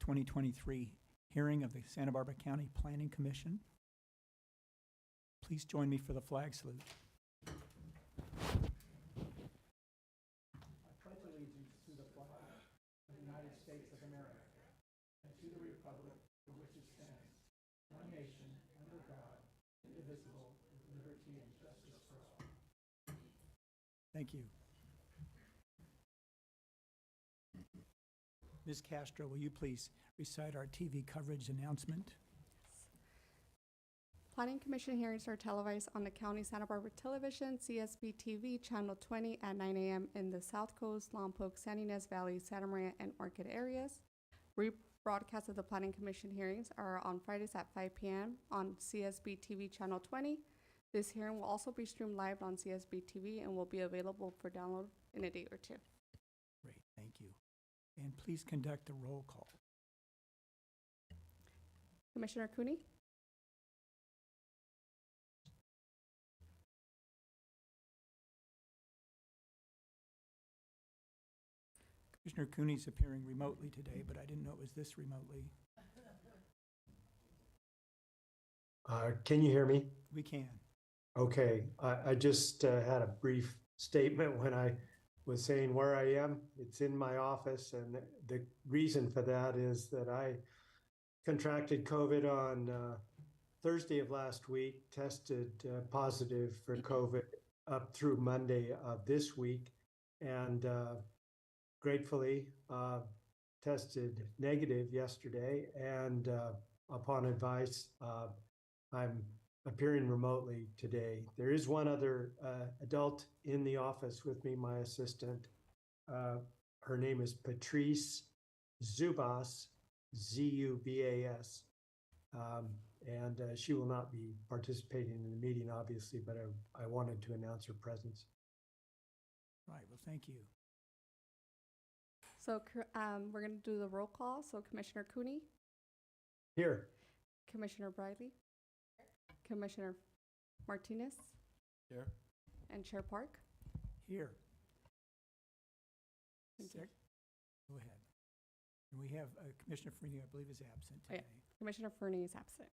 2023 hearing of the Santa Barbara County Planning Commission. Please join me for the flag salute. I pledge allegiance to the flag of the United States of America and to the republic for which it stands, one nation, under God, indivisible, with liberty and justice for all. Thank you. Ms. Castro, will you please recite our TV coverage announcement? Planning Commission hearings are televised on the County Santa Barbara Television, CSB TV, Channel 20 at 9 a.m. in the South Coast, Lompoc, San Ynez Valley, Santa Maria, and Orchid areas. Rebroadcasts of the Planning Commission hearings are on Fridays at 5 p.m. on CSB TV, Channel 20. This hearing will also be streamed live on CSB TV and will be available for download in a day or two. Great, thank you. And please conduct the roll call. Commissioner Cooney? Commissioner Cooney's appearing remotely today, but I didn't know it was this remotely. Can you hear me? We can. Okay, I just had a brief statement when I was saying where I am. It's in my office, and the reason for that is that I contracted COVID on Thursday of last week, tested positive for COVID up through Monday of this week, and gratefully tested negative yesterday, and upon advice, I'm appearing remotely today. There is one other adult in the office with me, my assistant. Her name is Patrice Zubas, Z-U-B-A-S. And she will not be participating in the meeting, obviously, but I wanted to announce her presence. Right, well, thank you. So we're going to do the roll call. So Commissioner Cooney? Here. Commissioner Briley? Commissioner Martinez? Here. And Chair Park? Here. Thank you. Go ahead. And we have Commissioner Fernie, I believe, is absent Oh, yeah. today. Commissioner Fernie is absent.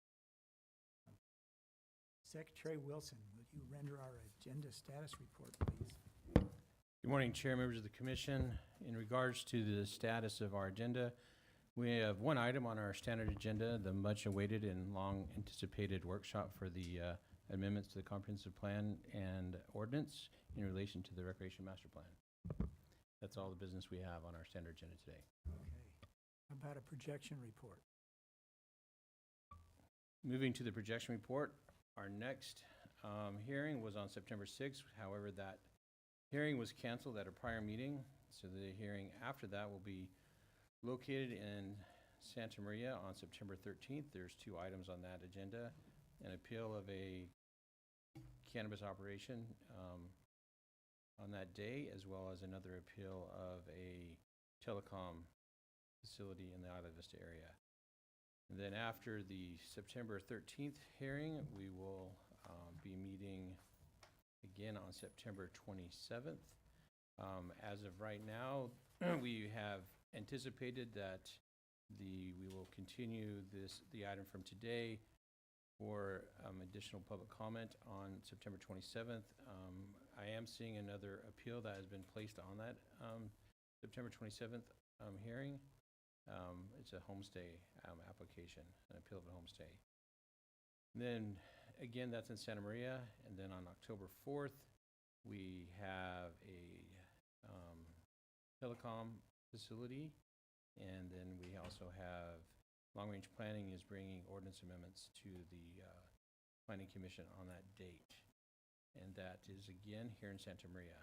Secretary Wilson, will you render our agenda status report, please? Good morning, Chair, members of the Commission. In regards to the status of our agenda, we have one item on our standard agenda, the much-awaited and long-anticipated workshop for the amendments to the comprehensive plan and ordinance in relation to the Recreation Master Plan. That's all the business we have on our standard agenda today. Okay. How about a projection report? Moving to the projection report, our next hearing was on September 6th. However, that hearing was canceled at a prior meeting, so the hearing after that will be located in Santa Maria on September 13th. There's two items on that agenda: an appeal of a cannabis operation on that day, as well as another appeal of a telecom facility in the Isla Vista area. And then after the September 13th hearing, we will be meeting again on September 27th. As of right now, we have anticipated that we will continue the item from today for additional public comment on September 27th. I am seeing another appeal that has been placed on that September 27th hearing. It's a homestay application, an appeal of a homestay. And then again, that's in Santa Maria. And then on October 4th, we have a telecom facility. And then we also have Long Range Planning is bringing ordinance amendments to the Planning Commission on that date. And that is again here in Santa Maria.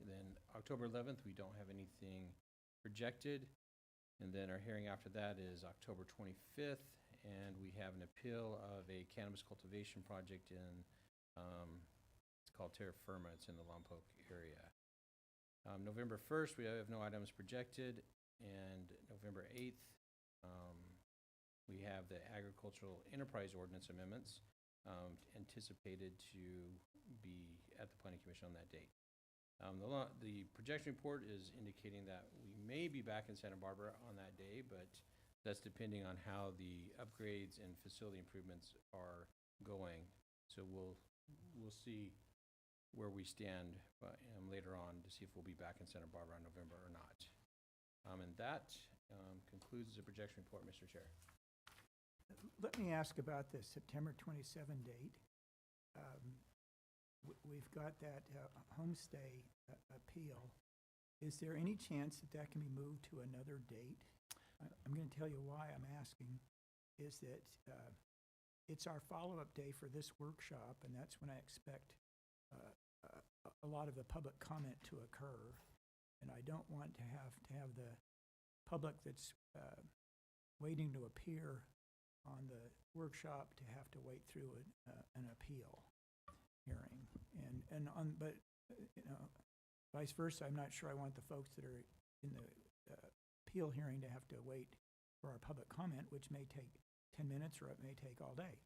And then October 11th, we don't have anything projected. And then our hearing after that is October 25th, and we have an appeal of a cannabis cultivation project in, it's called Terra Firma. It's in the Lompoc area. November 1st, we have no items projected, and November 8th, we have the agricultural enterprise ordinance amendments anticipated to be at the Planning Commission on that date. The projection report is indicating that we may be back in Santa Barbara on that day, but That's depending on how the upgrades and facility improvements are going. So we'll see where we stand later on to see if we'll be back in Santa Barbara in November or not. And that concludes the projection report, Mr. Chair. Let me ask about the September 27 date. We've got that homestay appeal. Is there any chance that that can be moved to another date? I'm going to tell you why I'm asking, is that it's our follow-up day for this workshop, and that's when I expect a lot of the public comment to occur. And I don't want to have the public that's waiting to appear on the workshop to have to wait through an appeal hearing. But vice versa, I'm not sure I want the folks that are in the appeal hearing to have to wait for our public comment, which may take 10 minutes or it may take all day.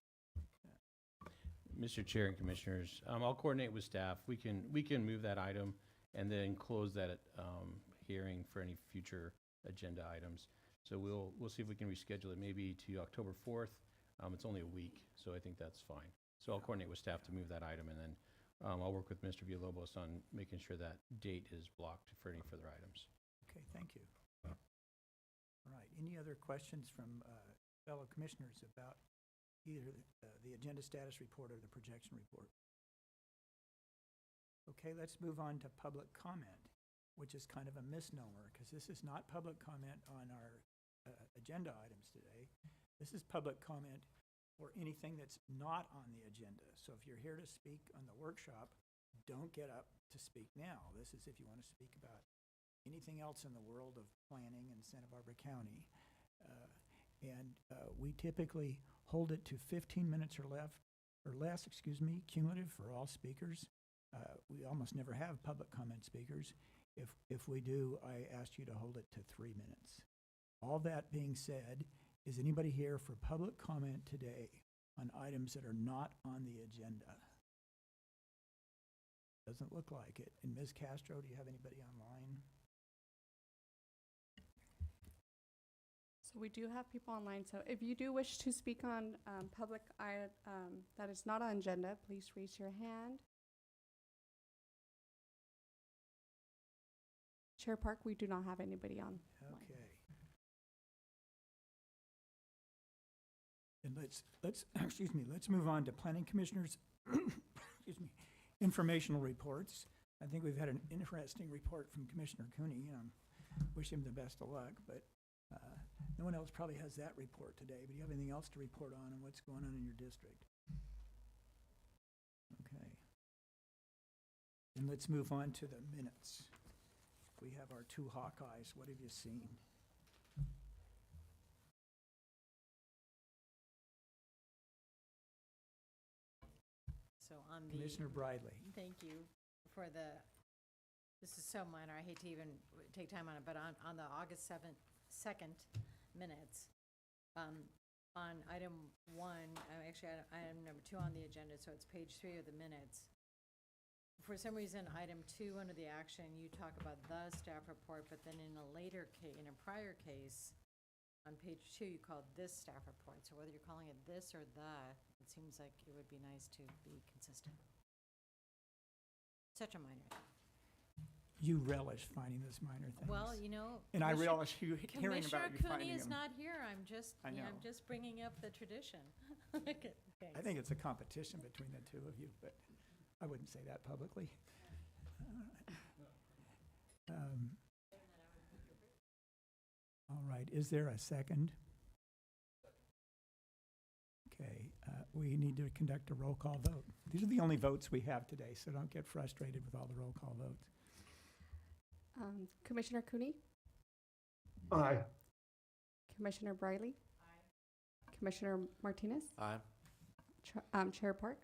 Mr. Chair and Commissioners, I'll coordinate with staff. We can move that item and then close that hearing for any future agenda items. So we'll see if we can reschedule it maybe to October 4th. It's only a week, so I think that's fine. So I'll coordinate with staff to move that item, and then I'll work with Mr. Villalobos on making sure that date is blocked for any further items. Okay, thank you. All right, any other questions from fellow commissioners about either the agenda status report or the projection report? Okay, let's move on to public comment, which is kind of a misnomer because this is not public comment on our agenda items today. This is public comment for anything that's not on the agenda. So if you're here to speak on the workshop, don't get up to speak now. This is if you want to speak about anything else in the world of planning in Santa Barbara County. We typically hold it to 15 minutes or less, cumulative for all speakers. We almost never have public comment speakers. If we do, I ask you to hold it to 3 minutes. All that being said, is anybody here for public comment today on items that are not on the agenda? Doesn't look like it. And Ms. Castro, do you have anybody online? So we do have people online. So if you do wish to speak on public that is not on agenda, please raise your hand. Chair Park, we do not have anybody on. Okay. And let's move on to planning commissioners, informational reports. I think we've had an interesting report from Commissioner Cooney. Wish him the best of luck, but no one else probably has that report today. But do you have anything else to report on what's going on in your district? Okay. And let's move on to the minutes. We have our two Hawkeyes. What have you seen? So on the, Commissioner Bridley. thank you for this is so minor, I hate to even take time on it, but on the August 2nd minutes, on item 1, actually item number 2 on the agenda, so it's page 3 of the minutes. For some reason, item 2 under the action, you talk about the staff report, but then in a prior case, on page 2, you called this staff report. So whether you're calling it this or the, it seems like it would be nice to be consistent. Such a minor thing. You relish finding this minor things. Well, you know. And I relish hearing Commissioner about you finding Cooney is them. not here. I'm just, I know. I'm just bringing up the tradition. Okay, I think it's a competition between the two of you, but I wouldn't say that publicly. All right, is there a second? Okay, we need to conduct a roll call vote. These are the only votes we have today, so don't get frustrated with all the roll call votes. Commissioner Cooney, Aye. Commissioner Briley, aye. Commissioner Martinez, Aye. Chair Park.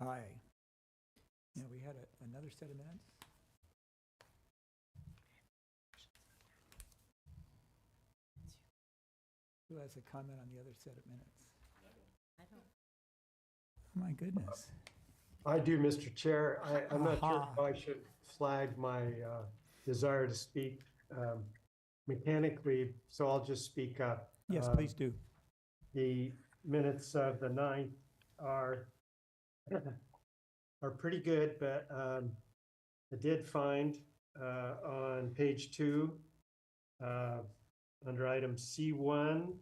Aye. Now, we had another set of minutes. Who has a comment on the other set of minutes? I don't. Oh, my goodness. I do, Mr. Chair. I'm not sure Aha. if I should flag my desire to speak mechanically, so I'll just speak up. Yes, Um, please do. The minutes of the 9th are are pretty good, but I did find on page 2, under item C1,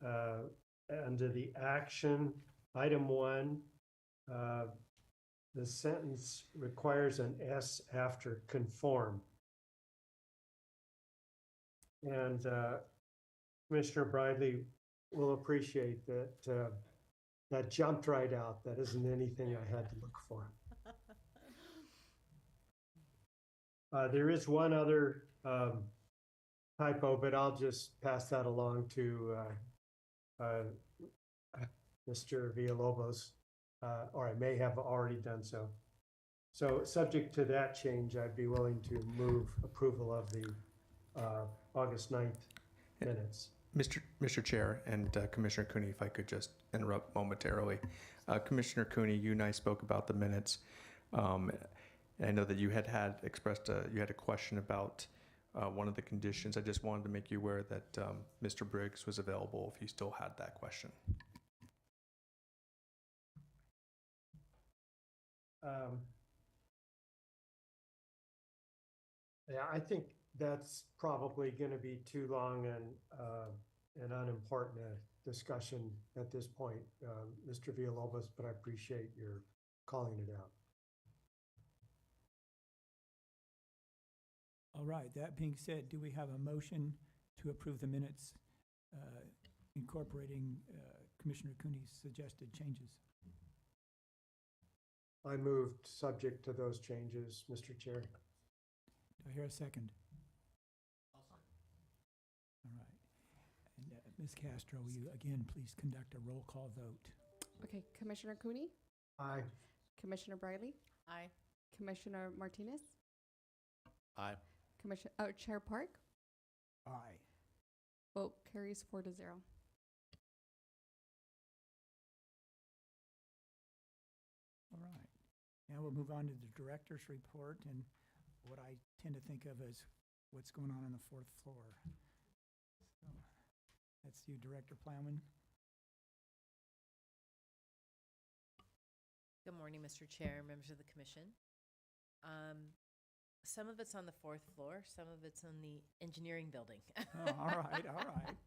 under the action, item 1, the sentence requires an S after conform. And Commissioner Bridley will appreciate that that jumped right out. That isn't anything I had to look for. There is one other typo, but I'll just pass that along to Mr. Villalobos, or I may have already done so. So subject to that change, I'd be willing to move approval of the August 9th minutes. Mr. Chair and Commissioner Cooney, if I could just interrupt momentarily. Commissioner Cooney, you and I spoke about the minutes. And I know that you had expressed you had a question about one of the conditions. I just wanted to make you aware that Mr. Briggs was available if you still had that question. Yeah, I think that's probably going to be too long and unimportant a discussion at this point, Mr. Villalobos, but I appreciate your calling it out. All right, that being said, do we have a motion to approve the minutes incorporating Commissioner Cooney's suggested changes? I moved subject to those changes, Mr. Chair. Do I hear a second? All right. And Ms. Castro, will you again please conduct a roll call vote? Okay, Commissioner Cooney, Aye. Commissioner Briley, Aye. Commissioner Martinez, Aye. Chair Park. Aye. Vote carries 4-0. All right. Now we'll move on to the director's report and what I tend to think of as what's going on the 4th floor. So that's you, Director Plowman. Good morning, Mr. Chair, members of the commission. Some of it's on the 4th floor, some of it's on the engineering building. Oh, all right,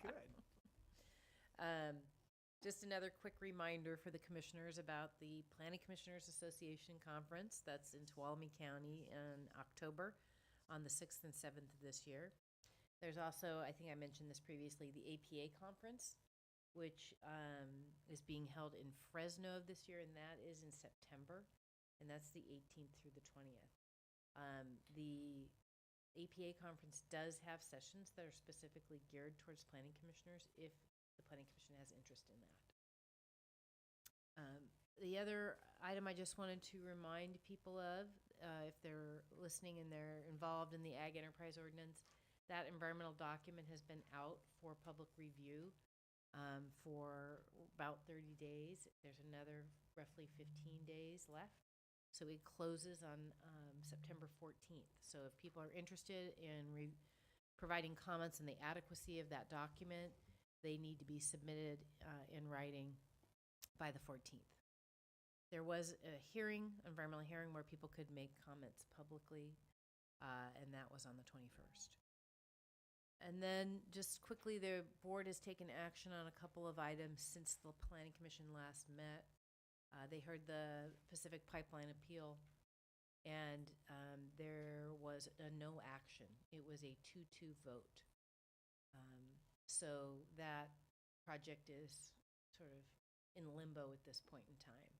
good. Just another quick reminder for the commissioners about the Planning Commissioners Association Conference that's in Tuolumne County in October on the 6th and 7th of this year. There's also, I think I mentioned this previously, the APA Conference, which is being held in Fresno this year, and that is in September, and that's the 18th through the 20th. The APA Conference does have sessions that are specifically geared towards planning commissioners if the Planning Commission has interest in that. The other item I just wanted to remind people of, if they're listening and they're involved in the Ag Enterprise Ordinance, that environmental document has been out for public review for about 30 days. There's another roughly 15 days left. So it closes on September 14th. So if people are interested in providing comments on the adequacy of that document, they need to be submitted in writing by the 14th. There was a hearing, environmental hearing, where people could make comments publicly, and that was on the 21st. And then just quickly, the board has taken action on a couple of items since the Planning Commission last met. They heard the Pacific Pipeline appeal, and there was a no action. It was a 2-2 vote. So that project is sort of in limbo at this point in time.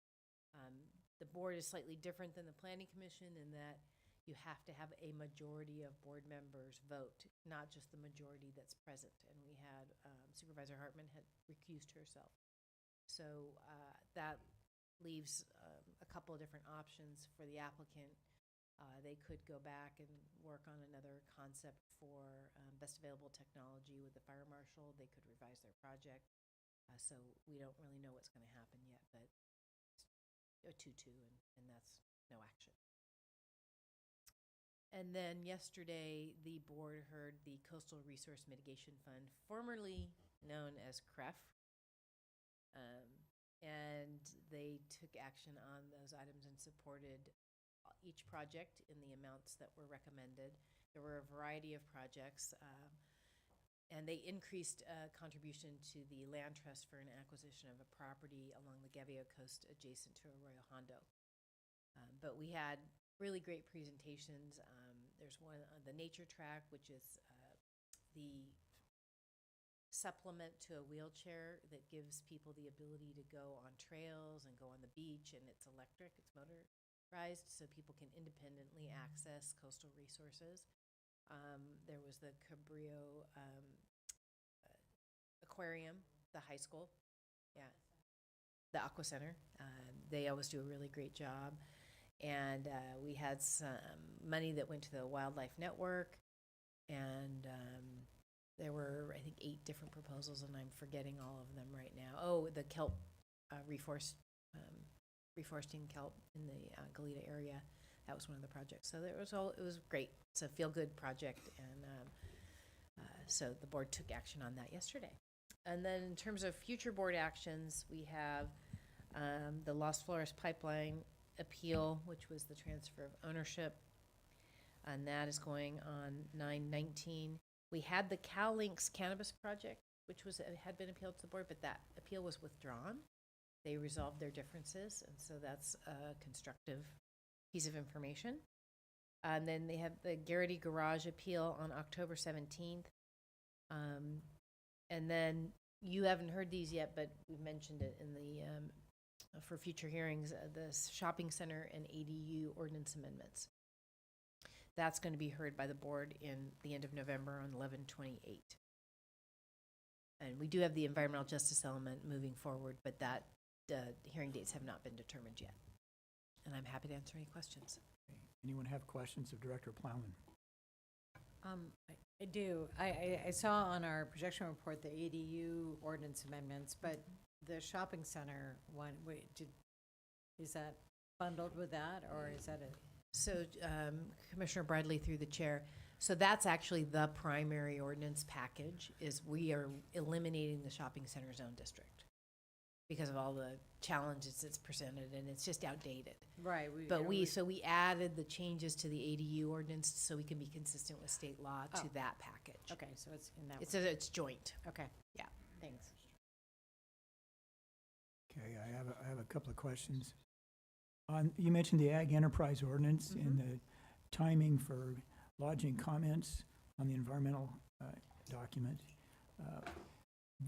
The board is slightly different than the Planning Commission in that you have to have a majority of board members vote, not just the majority that's present. And we had Supervisor Hartman had recused herself. So that leaves a couple of different options for the applicant. They could go back and work on another concept for best available technology with the fire marshal. They could revise their project. So we don't really know what's going to happen yet, but a 2-2, and that's no action. And then yesterday, the board heard the Coastal Resource Mitigation Fund, formerly known as CREF. And they took action on those items and supported each project in the amounts that were recommended. There were a variety of projects, and they increased contribution to the land trust for an acquisition of a property along the Gavia coast adjacent to Arroyo Hondo. But we had really great presentations. There's one on the nature track, which is the supplement to a wheelchair that gives people the ability to go on trails and go on the beach, and it's electric, it's motorized, so people can independently access coastal resources. There was the Cabrillo Aquarium, the high school, yeah, the Aqua Center. They always do a really great job. And we had some money that went to the Wildlife Network, and there were, I think, 8 different proposals, and I'm forgetting all of them right now. Oh, the kelp reforesting kelp in the Goleta area. That was one of the projects. So it was great. It's a feel-good project, and so the board took action on that yesterday. And then in terms of future board actions, we have the Los Flores Pipeline appeal, which was the transfer of ownership, and that is going on 9/19. We had the Cal Links Cannabis Project, which had been appealed to the board, but that appeal was withdrawn. They resolved their differences, and so that's a constructive piece of information. And then they have the Garrity Garage appeal on October 17th. And then you haven't heard these yet, but we mentioned it in the for future hearings, the shopping center and ADU ordinance amendments. That's going to be heard by the board in the end of November on 11/28. And we do have the environmental justice element moving forward, but that hearing dates have not been determined yet. And I'm happy to answer any questions. Anyone have questions of Director Plowman? I do. I saw on our projection report the ADU ordinance amendments, but the shopping center one, is that bundled with that, or is that a? So Commissioner Bradley, through the chair, so that's actually the primary ordinance package, is we are eliminating the shopping center zone district because of all the challenges it's presented, and it's just outdated. Right. But we added the changes to the ADU ordinance so we can be consistent with state law to that package. Okay, so it's in that. It's joint. Okay. Yeah. Thanks. Okay, I have a couple of questions. You mentioned the Ag Enterprise Ordinance and the timing for lodging comments on the environmental document.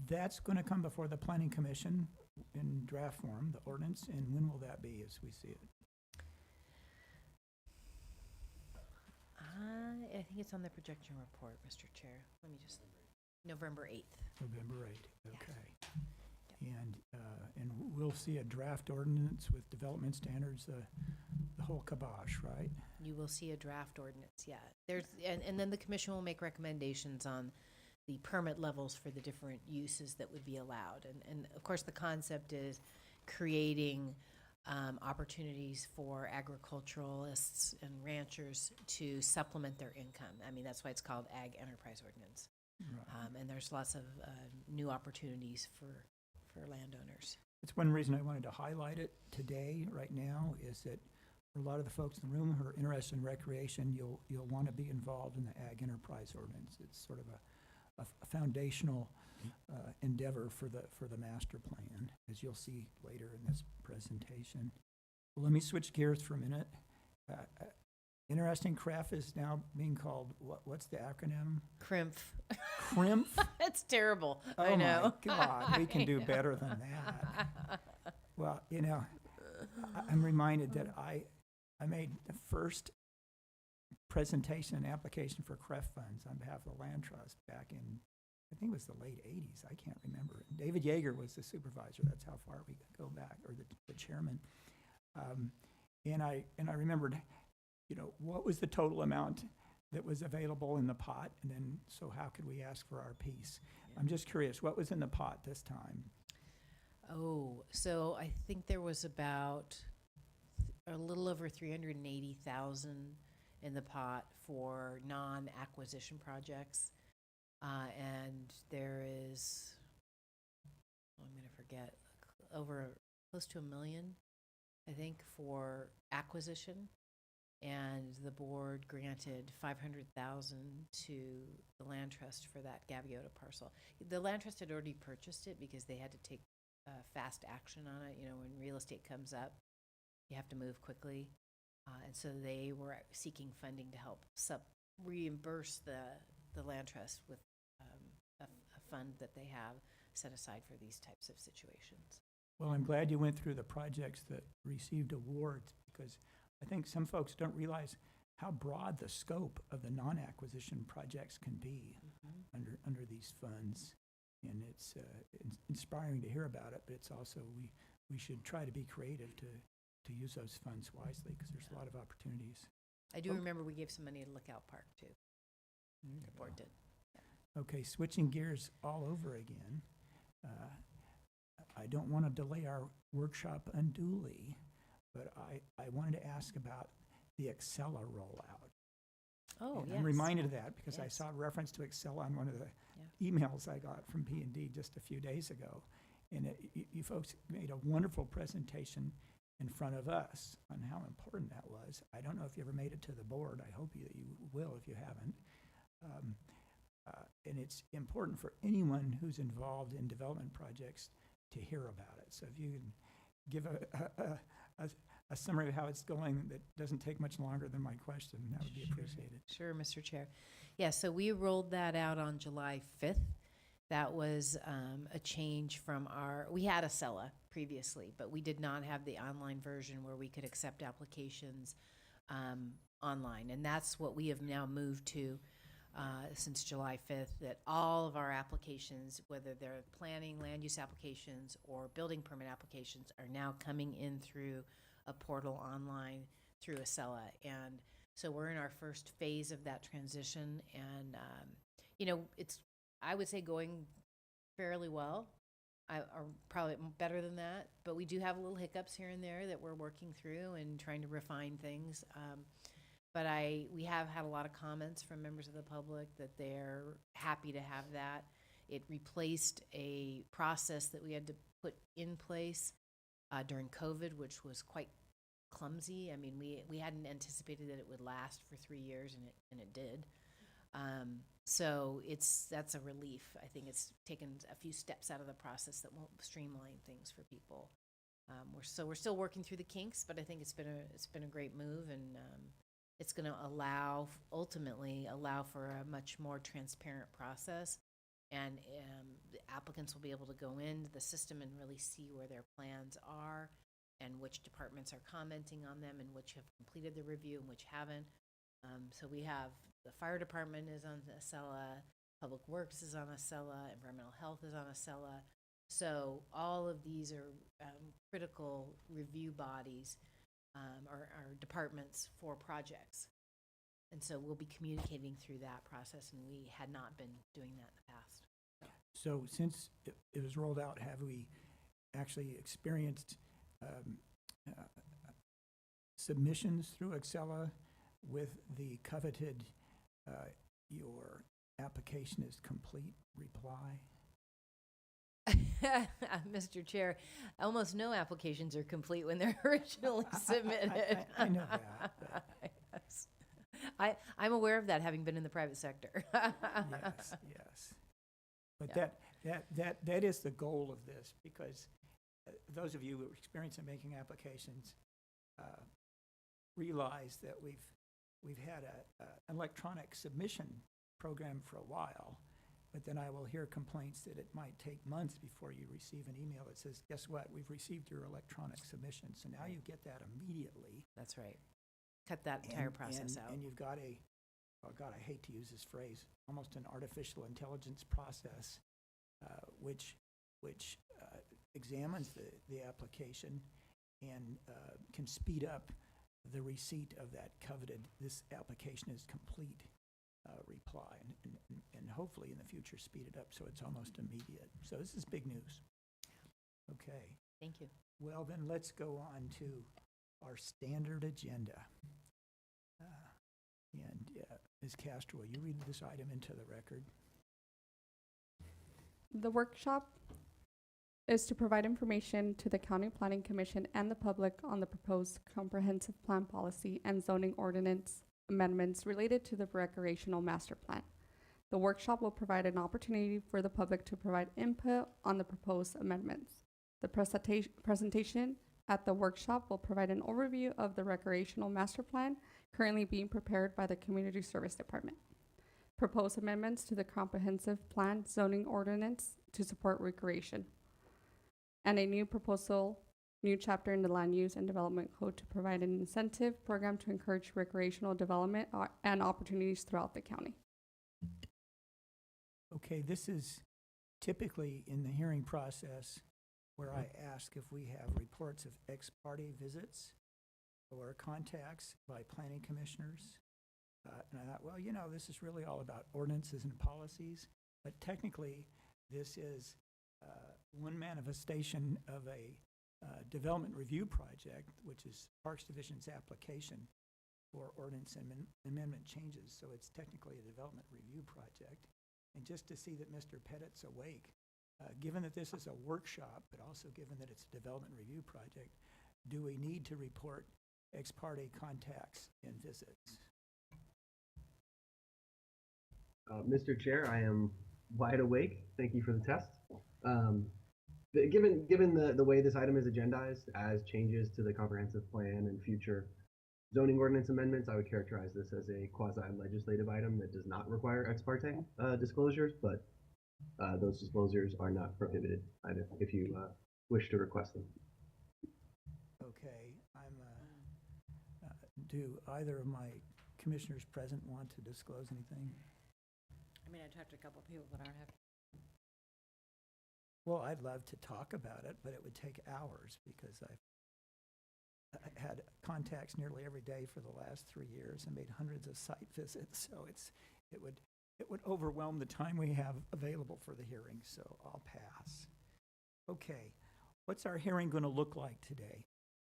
That's going to come before the Planning Commission in draft form, the ordinance, and when will that be as we see it? I think it's on the projection report, Mr. Chair. Let me just, November 8th. November 8th, okay. And we'll see a draft ordinance with development standards, the whole kibosh, right? You will see a draft ordinance, yeah. And then the commission will make recommendations on the permit levels for the different uses that would be allowed. And of course, the concept is creating opportunities for agriculturalists and ranchers to supplement their income. I mean, that's why it's called Ag Enterprise Ordinance. Right. And there's lots of new opportunities for landowners. It's one reason I wanted to highlight it today, right now, is that for a lot of the folks in the room who are interested in recreation, you'll want to be involved in the Ag Enterprise Ordinance. It's sort of a foundational endeavor for the master plan, as you'll see later in this presentation. Well, let me switch gears for a minute. Interesting, CREF is now being called, what's the acronym? CRIMF. CRIMF? It's terrible. Oh I know. my God, we can do I better than that. Well, you know, I'm reminded that I made the first presentation and application for CREF funds on behalf of the Land Trust back in, I think it was the late 80s. I can't remember. David Yeager was the supervisor. That's how far we go back, or the chairman. And I remembered, you know, what was the total amount that was available in the pot, and then so how could we ask for our piece? Yeah. I'm just curious, what was in the pot this time? Oh, so I think there was about a little over 380,000 in the pot for non-acquisition projects, and there is I'm going to forget, over close to $1 million, I think, for acquisition. And the board granted $500,000 to the land trust for that Gaviota parcel. The land trust had already purchased it because they had to take fast action on it. You know, when real estate comes up, you have to move quickly. And so they were seeking funding to help reimburse the land trust with a fund that they have set aside for these types of situations. Well, I'm glad you went through the projects that received awards, because I think some folks don't realize how broad the scope of the non-acquisition projects can be under these funds. And it's inspiring to hear about it, but it's also, we should try to be creative to use those funds wisely, because there's a lot of opportunities. I do Oh. remember we gave some money to Lookout Park, too. The board did. Okay, switching gears all over again. I don't want to delay our workshop unduly, but I wanted to ask about the Excella rollout. Oh, And yes. I'm reminded of that because I Yes. saw reference to Excella on one of the emails I got from P&D just a few days ago. And you folks made a wonderful presentation in front of us on how important that was. I don't know if you ever made it to the board. I hope that you will if you haven't. And it's important for anyone who's involved in development projects to hear about it. So if you can give a summary of how it's going that doesn't take much longer than my question, that would be appreciated. Sure, Mr. Chair. Yeah, so we rolled that out on July 5th. That was a change from we had Acela previously, but we did not have the online version where we could accept applications online. And that's what we have now moved to since July 5th, that all of our applications, whether they're planning, land use applications, or building permit applications, are now coming in through a portal online through Acela. And so we're in our first phase of that transition. And, it's, I would say, going fairly well. Or probably better than that, but we do have little hiccups here and there that we're working through and trying to refine things. But we have had a lot of comments from members of the public that they're happy to have that. It replaced a process that we had to put in place during COVID, which was quite clumsy. I mean, we hadn't anticipated that it would last for 3 years, and it did. So that's a relief. I think it's taken a few steps out of the process that will streamline things for people. We're still working through the kinks, but I think it's been a great move, and it's going to ultimately allow for a much more transparent process, and the applicants will be able to go into the system and really see where their plans are and which departments are commenting on them and which have completed the review and which haven't. So we have the fire department is on Acela, Public Works is on Acela, Environmental Health is on Acela. So all of these are critical review bodies or departments for projects. And so we'll be communicating through that process, and we had not been doing that in the past. So since it was rolled out, have we actually experienced submissions through Excella with the coveted your application is complete reply? Mr. Chair, almost no applications are complete when they're originally submitted. I know that. But Yes. I'm aware of that, having been in the private sector. yes. But Yeah. that is the goal of this, because those of you who are experienced in making applications realize that we've had an electronic submission program for a while, but then I will hear complaints that it might take months before you receive an email that says, guess what, we've received your electronic submission. So now you get that immediately. That's right. Cut that entire process out. And you've got oh God, I hate to use this phrase, almost an artificial intelligence process, which examines the application and can speed up the receipt of that coveted, this application is complete reply, and hopefully in the future speed it up so it's almost immediate. So this is big news. Okay. Thank you. Well, then let's go on to our standard agenda. Ms. Castro, will you read this item into the record? The workshop is to provide information to the County Planning Commission and the public on the proposed comprehensive plan policy and zoning ordinance amendments related to the recreational master plan. The workshop will provide an opportunity for the public to provide input on the proposed amendments. The presentation at the workshop will provide an overview of the recreational master plan currently being prepared by the Community Service Department. Proposed amendments to the comprehensive plan zoning ordinance to support recreation. And a new chapter in the Land Use and Development Code to provide an incentive program to encourage recreational development and opportunities throughout the county. Okay, this is typically in the hearing process where I ask if we have reports of ex parte visits or contacts by planning commissioners. And I thought, well, you know, this is really all about ordinances and policies, but technically this is one manifestation of a development review project, which is Parks Division's application for ordinance and amendment changes. So it's technically a development review project. And just to see that Mr. Pettit's awake, given that this is a workshop, but also given that it's a development review project, do we need to report ex parte contacts and visits? Mr. Chair, I am wide awake. Thank you for the test. Given the way this item is agendized as changes to the comprehensive plan and future zoning ordinance amendments, I would characterize this as a quasi-legislative item that does not require ex parte disclosures, but those disclosures are not prohibited either if you wish to request them. Okay, do either of my commissioners present want to disclose anything? I mean, I talked to a couple of people, but I don't have. Well, I'd love to talk about it, but it would take hours because I've had contacts nearly every day for the last 3 years and made hundreds of site visits. So it would overwhelm the time we have available for the hearing, so I'll pass. Okay, what's our hearing going to look like today?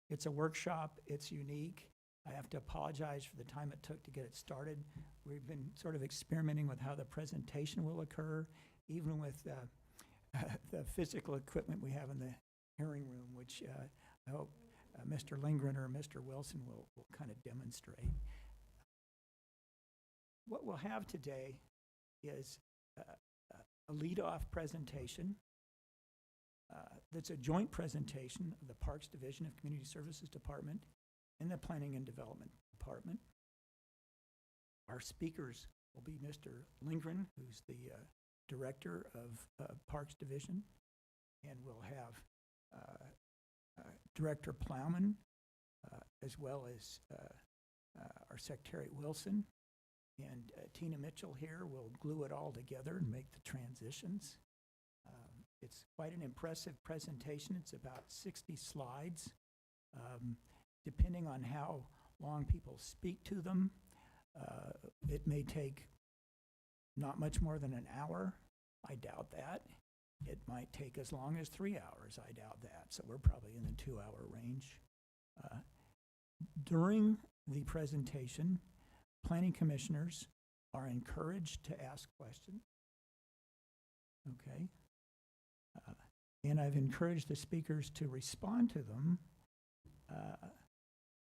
It's a workshop, it's unique. I have to apologize for the time it took to get it started. We've been sort of experimenting with how the presentation will occur, even with the physical equipment we have in the hearing room, which I hope Mr. Lindgren or Mr. Wilson will kind of demonstrate. What we'll have today is a lead-off presentation that's a joint presentation of the Parks Division of Community Services Department and the Planning and Development Department. Our speakers will be Mr. Lindgren, who's the Director of Parks Division, and we'll have Director Plowman, as well as our Secretary Wilson, and Tina Mitchell here will glue it all together and make the transitions. It's quite an impressive presentation. It's about 60 slides. Depending on how long people speak to them, it may take not much more than an hour. I doubt that. It might take as long as 3 hours. I doubt that. So we're probably in the 2-hour range. During the presentation, planning commissioners are encouraged to ask questions. Okay. And I've encouraged the speakers to respond to them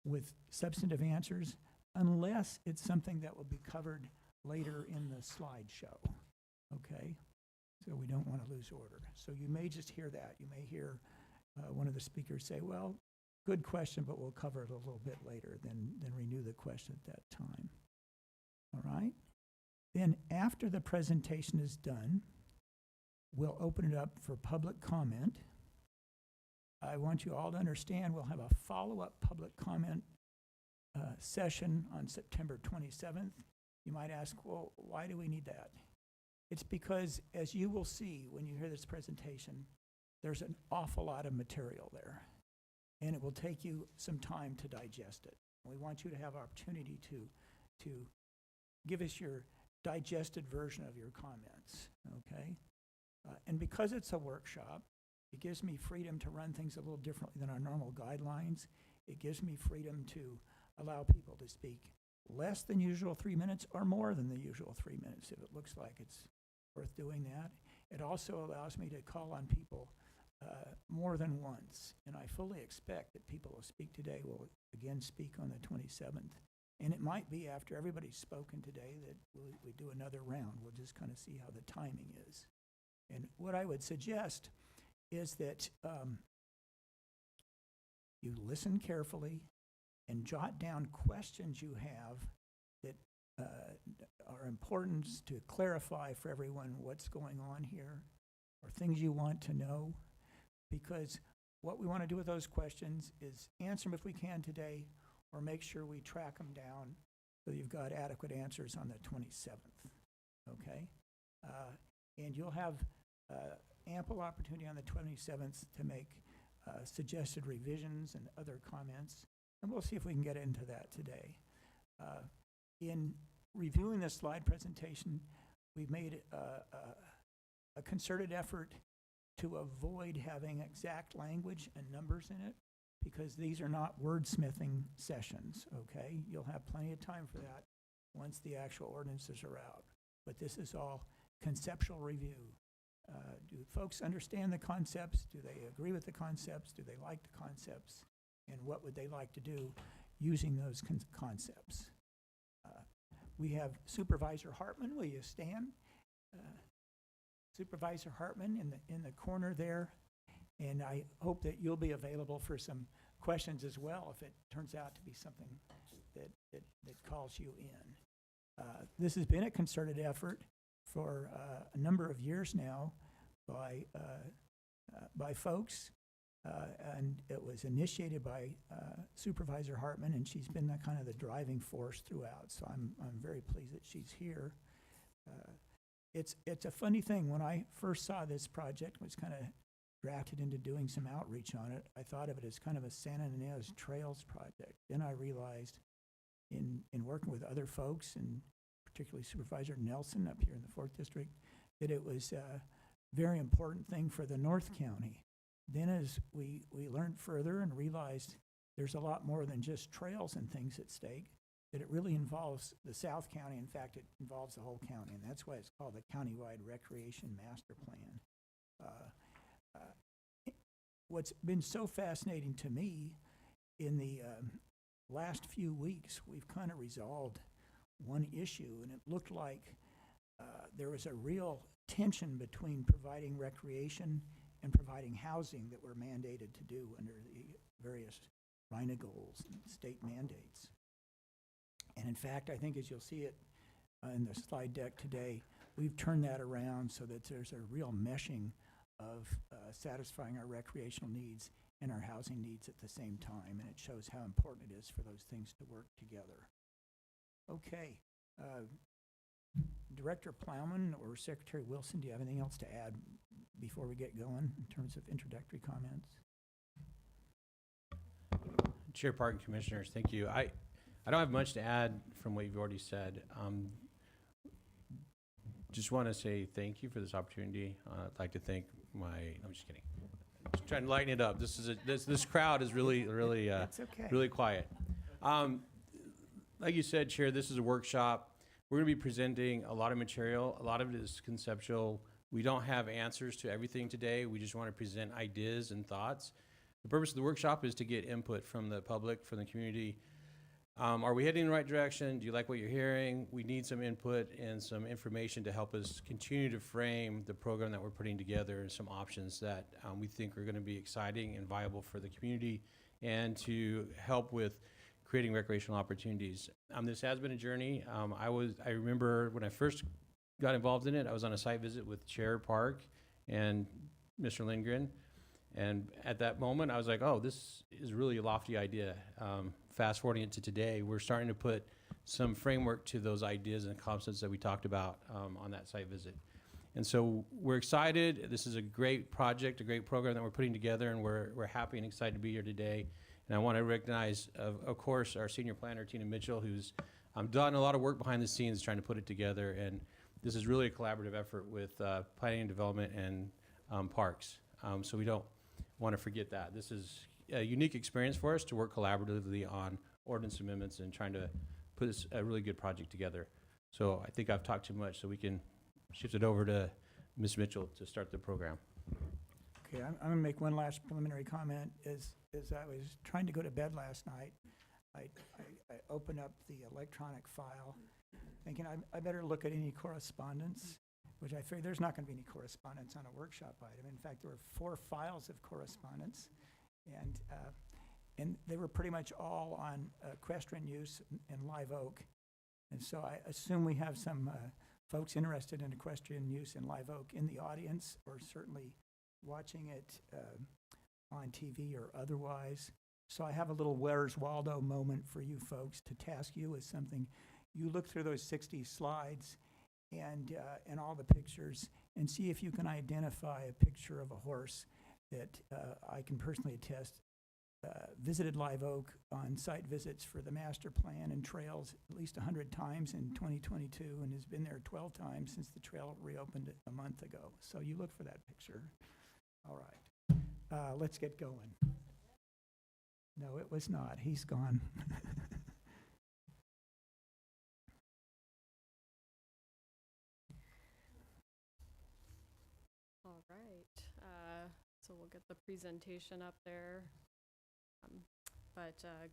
with substantive answers, unless it's something that will be covered later in the slideshow. Okay? So we don't want to lose order. So you may just hear that. You may hear one of the speakers say, well, good question, but we'll cover it a little bit later, then renew the question at that time. All right? Then after the presentation is done, we'll open it up for public comment. I want you all to understand we'll have a follow-up public comment session on September 27th. You might ask, well, why do we need that? It's because, as you will see when you hear this presentation, there's an awful lot of material there, and it will take you some time to digest it. We want you to have opportunity to give us your digested version of your comments, okay? And because it's a workshop, it gives me freedom to run things a little differently than our normal guidelines. It gives me freedom to allow people to speak less than usual 3 minutes or more than the usual 3 minutes if it looks like it's worth doing that. It also allows me to call on people more than once, and I fully expect that people who speak today will again speak on the 27th. And it might be after everybody's spoken today that we do another round. We'll just kind of see how the timing is. And what I would suggest is that you listen carefully and jot down questions you have that are important to clarify for everyone what's going on here, or things you want to know. Because what we want to do with those questions is answer them if we can today, or make sure we track them down so you've got adequate answers on the 27th, okay? And you'll have ample opportunity on the 27th to make suggested revisions and other comments, and we'll see if we can get into that today. In reviewing this slide presentation, we've made a concerted effort to avoid having exact language and numbers in it, because these are not wordsmithing sessions, okay? You'll have plenty of time for that once the actual ordinances are out. But this is all conceptual review. Do folks understand the concepts? Do they agree with the concepts? Do they like the concepts? And what would they like to do using those concepts? We have Supervisor Hartman. Will you stand? Supervisor Hartman in the corner there, and I hope that you'll be available for some questions as well if it turns out to be something that calls you in. This has been a concerted effort for a number of years now by folks, and it was initiated by Supervisor Hartman, and she's been kind of the driving force throughout. So I'm very pleased that she's here. It's a funny thing. When I first saw this project, was kind of drafted into doing some outreach on it, I thought of it as kind of a Santa Ynez Trails project. Then I realized in working with other folks, and particularly Supervisor Nelson up here in the 4th District, that it was a very important thing for the North County. Then as we learned further and realized there's a lot more than just trails and things at stake, that it really involves the South County. In fact, it involves the whole county, and that's why it's called the Countywide Recreation Master Plan. What's been so fascinating to me in the last few weeks, we've kind of resolved one issue, and it looked like there was a real tension between providing recreation and providing housing that we're mandated to do under the various RHNA goals and state mandates. And in fact, I think as you'll see it in the slide deck today, we've turned that around so that there's a real meshing of satisfying our recreational needs and our housing needs at the same time, and it shows how important it is for those things to work together. Okay. Director Plowman or Secretary Wilson, do you have anything else to add before we get going in terms of introductory comments? Chair, Park, and Commissioners, thank you. I don't have much to add from what you've already said. Just want to say thank you for this opportunity. I'd like to thank I'm just kidding. Just trying to lighten it up. This crowd is really really quiet. Like you said, Chair, this is a workshop. We're going to be presenting a lot of material. A lot of it is conceptual. We don't have answers to everything today. We just want to present ideas and thoughts. The purpose of the workshop is to get input from the public, from the community. Are we heading in the right direction? Do you like what you're hearing? We need some input and some information to help us continue to frame the program that we're putting together and some options that we think are going to be exciting and viable for the community and to help with creating recreational opportunities. This has been a journey. I remember when I first got involved in it, I was on a site visit with Chair Park and Mr. Lindgren. And at that moment, I was like, oh, this is really a lofty idea. Fast forwarding it to today, we're starting to put some framework to those ideas and concepts that we talked about on that site visit. And so we're excited. This is a great project, a great program that we're putting together, and we're happy and excited to be here today. And I want to recognize, of course, our senior planner, Tina Mitchell, who's done a lot of work behind the scenes trying to put it together. And this is really a collaborative effort with planning and development and parks. So we don't want to forget that. This is a unique experience for us to work collaboratively on ordinance amendments and trying to put a really good project together. So I think I've talked too much, so we can shift it over to Ms. Mitchell to start the program. Okay, I'm gonna make one last preliminary comment. As I was trying to go to bed last night, I opened up the electronic file, thinking I better look at any correspondence, which I figured there's not gonna be any correspondence on a workshop item. In fact, there were 4 files of correspondence, and they were pretty much all on equestrian use in Live Oak. And so I assume we have some folks interested in equestrian use in Live Oak in the audience, or certainly watching it on TV or otherwise. So I have a little Where's Waldo moment for you folks to task you with something. You look through those 60 slides and all the pictures and see if you can identify a picture of a horse that I can personally attest visited Live Oak on site visits for the master plan and trails at least 100 times in 2022 and has been there 12 times since the trail reopened a month ago. So you look for that picture. All right, let's get going. No, it was not. He's gone. All right, so we'll get the presentation up there.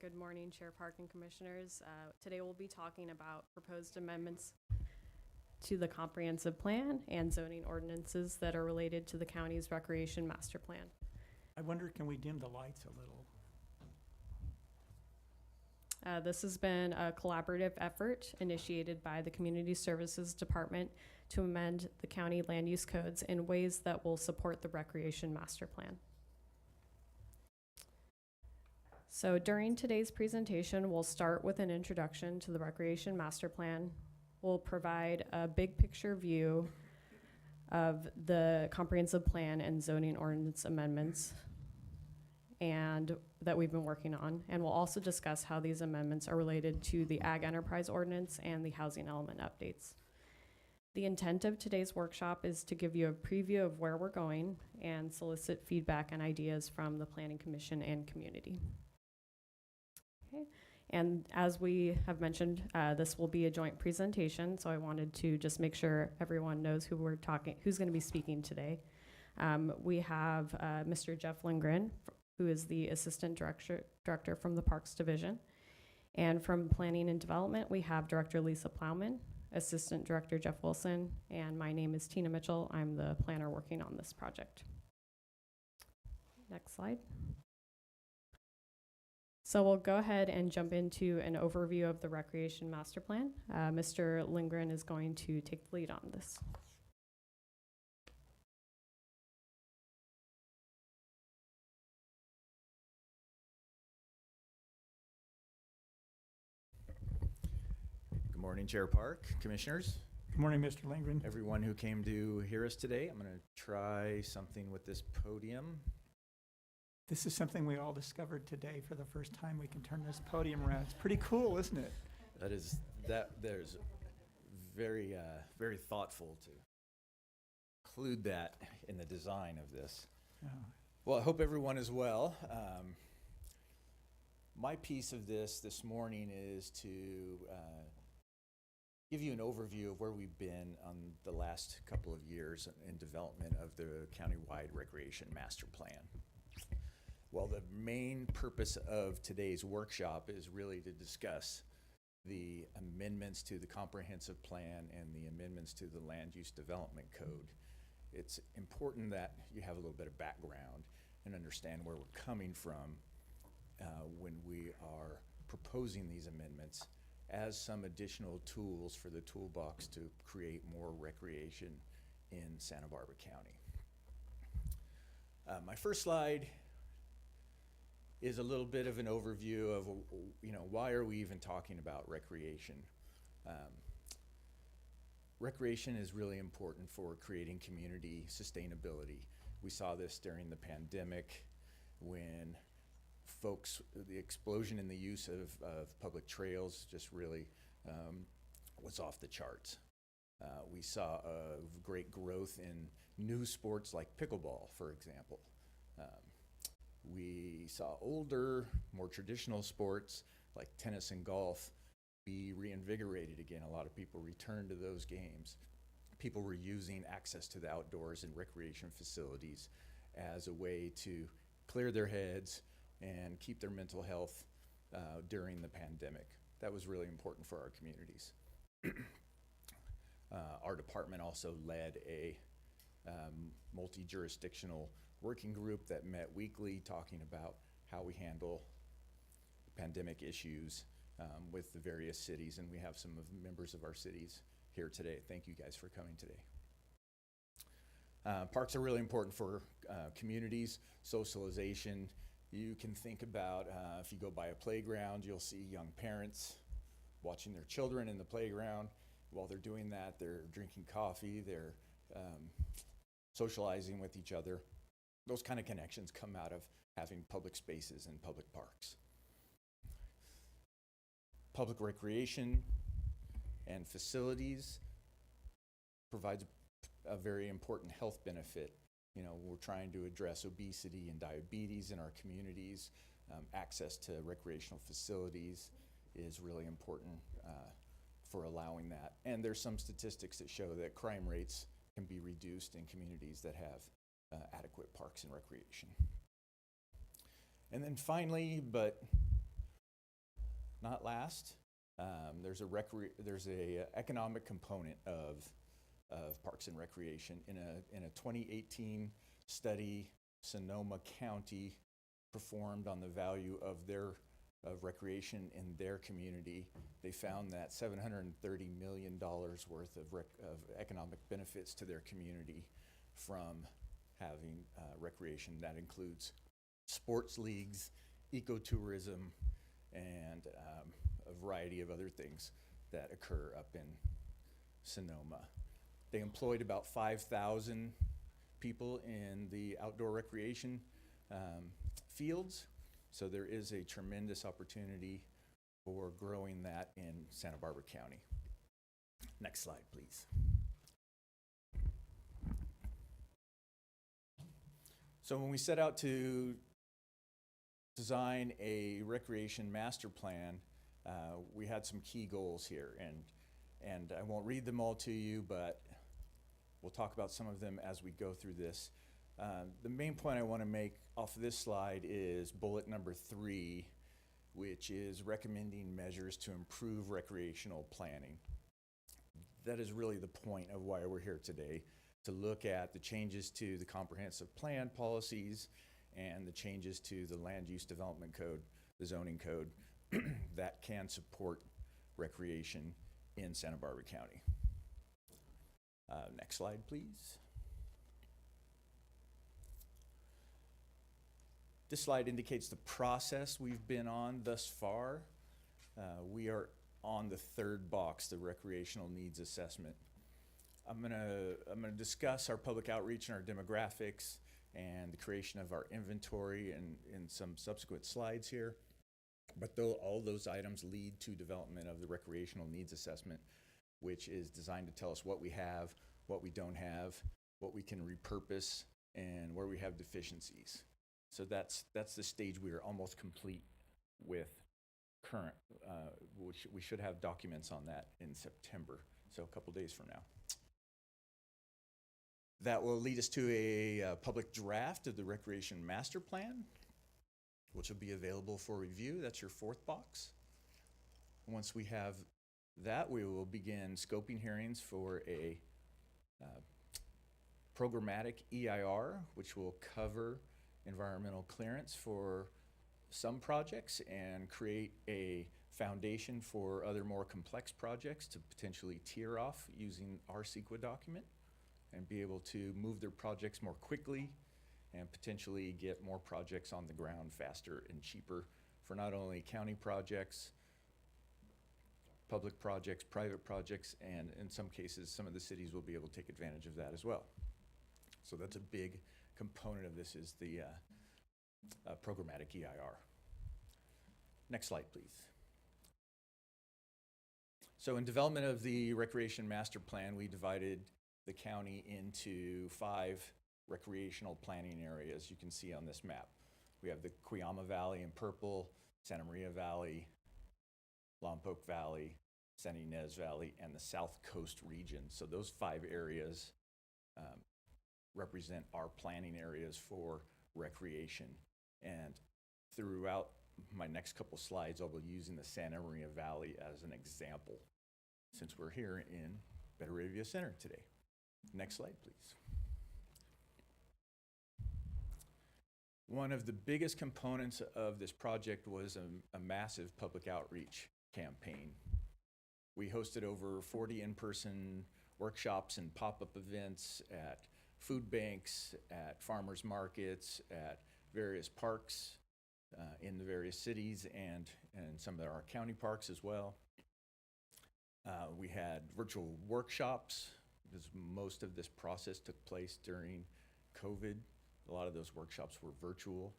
Good morning, Chair Park and Commissioners. Today we'll be talking about proposed amendments to the comprehensive plan and zoning ordinances that are related to the county's recreation master plan. I wonder, can we dim the lights a little? This has been a collaborative effort initiated by the Community Services Department to amend the county land use codes in ways that will support the recreation master plan. So during today's presentation, we'll start with an introduction to the recreation master plan. We'll provide a big picture view of the comprehensive plan and zoning ordinance amendments and that we've been working on. And we'll also discuss how these amendments are related to the Ag Enterprise Ordinance and the housing element updates. The intent of today's workshop is to give you a preview of where we're going and solicit feedback and ideas from the Planning Commission and community. Okay. And as we have mentioned, this will be a joint presentation, so I wanted to just make sure everyone knows who's going to be speaking today. We have Mr. Jeff Lindgren, who is the Assistant Director from the Parks Division. And from Planning and Development, we have Director Lisa Plowman, Assistant Director Jeff Wilson, and my name is Tina Mitchell. I'm the planner working on this project. Next slide. So we'll go ahead and jump into an overview of the Recreation Master Plan. Mr. Lindgren is going to take the lead on this. Good morning, Chair Park, Commissioners, Good morning, Mr. Lindgren. everyone who came to hear us today. I'm going to try something with this podium. This is something we all discovered today for the first time. We can turn this podium around. It's pretty cool, isn't it? There's very, very thoughtful to include that in the design of this. Oh. Well, I hope everyone is well. My piece of this morning is to give you an overview of where we've been on the last couple of years in development of the countywide recreation master plan. Well, the main purpose of today's workshop is really to discuss the amendments to the comprehensive plan and the amendments to the land use development code. It's important that you have a little bit of background and understand where we're coming from when we are proposing these amendments as some additional tools for the toolbox to create more recreation in Santa Barbara County. My first slide is a little bit of an overview of, why are we even talking about recreation? Recreation is really important for creating community sustainability. We saw this during the pandemic when the explosion in the use of public trails just really was off the charts. We saw a great growth in new sports like pickleball, for example. We saw older, more traditional sports like tennis and golf be reinvigorated again. A lot of people returned to those games. People were using access to the outdoors and recreation facilities as a way to clear their heads and keep their mental health during the pandemic. That was really important for our communities. Our department also led a multi-jurisdictional working group that met weekly, talking about how we handle pandemic issues with the various cities, and we have some of the members of our cities here today. Thank you guys for coming today. Parks are really important for communities, socialization. You can think about if you go by a playground, you'll see young parents watching their children in the playground. While they're doing that, they're drinking coffee, they're socializing with each other. Those kind of connections come out of having public spaces and public parks. Public recreation and facilities provides a very important health benefit. You know, we're trying to address obesity and diabetes in our communities. Access to recreational facilities is really important for allowing that. And there's some statistics that show that crime rates can be reduced in communities that have adequate parks and recreation. And then finally, but not last, there's a economic component of parks and recreation. In a 2018 study, Sonoma County performed on the value of recreation in their community. They found that $730 million worth of economic benefits to their community from having recreation. That includes sports leagues, ecotourism, and a variety of other things that occur up in Sonoma. They employed about 5,000 people in the outdoor recreation fields. So there is a tremendous opportunity for growing that in Santa Barbara County. Next slide, please. So when we set out to design a recreation master plan, we had some key goals here, and I won't read them all to you, but we'll talk about some of them as we go through this. The main point I want to make off of this slide is bullet number 3, which is recommending measures to improve recreational planning. That is really the point of why we're here today, to look at the changes to the comprehensive plan policies and the changes to the land use development code, the zoning code, that can support recreation in Santa Barbara County. Next slide, please. This slide indicates the process we've been on thus far. We are on the 3rd box, the recreational needs assessment. I'm gonna discuss our public outreach and our demographics and the creation of our inventory in some subsequent slides here. But all those items lead to development of the recreational needs assessment, which is designed to tell us what we have, what we don't have, what we can repurpose, and where we have deficiencies. So that's the stage we are almost complete with current, which we should have documents on that in September, so a couple days from now. That will lead us to a public draft of the Recreation Master Plan, which will be available for review. That's your 4th box. Once we have that, we will begin scoping hearings for a programmatic EIR, which will cover environmental clearance for some projects and create a foundation for other more complex projects to potentially tier off using our CEQA document and be able to move their projects more quickly and potentially get more projects on the ground faster and cheaper for not only county projects, public projects, private projects, and in some cases, some of the cities will be able to take advantage of that as well. So that's a big component of this, is the programmatic EIR. Next slide, please. So in development of the Recreation Master Plan, we divided the county into 5 recreational planning areas you can see on this map. We have the Cuyama Valley in purple, Santa Maria Valley, Lompoc Valley, San Ynez Valley, and the South Coast region. So those 5 areas represent our planning areas for recreation. And throughout my next couple slides, I'll be using the Santa Maria Valley as an example, since we're here in Betteravia Center today. Next slide, please. One of the biggest components of this project was a massive public outreach campaign. We hosted over 40 in-person workshops and pop-up events at food banks, at farmers markets, at various parks in the various cities and some of our county parks as well. We had virtual workshops because most of this process took place during COVID. A lot of those workshops were virtual.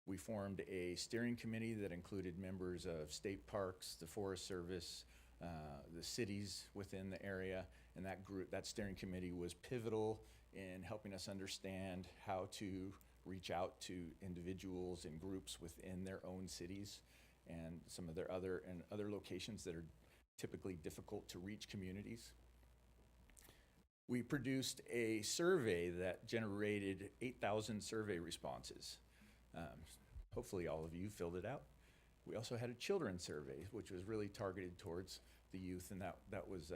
We formed a steering committee that included members of state parks, the Forest Service, the cities within the area, and that steering committee was pivotal in helping us understand how to reach out to individuals and groups within their own cities and some of their other locations that are typically difficult to reach communities. We produced a survey that generated 8,000 survey responses. Hopefully all of you filled it out. We also had a children's survey, which was really targeted towards the youth, and that was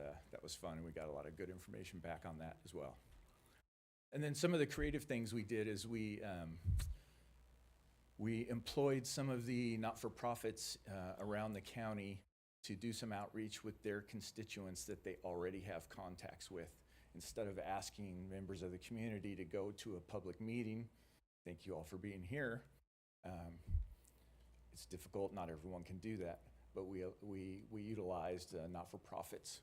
fun, and we got a lot of good information back on that as well. And then some of the creative things we did is we employed some of the not-for-profits around the county to do some outreach with their constituents that they already have contacts with. Instead of asking members of the community to go to a public meeting, thank you all for being here. It's difficult, not everyone can do that, but we utilized not-for-profits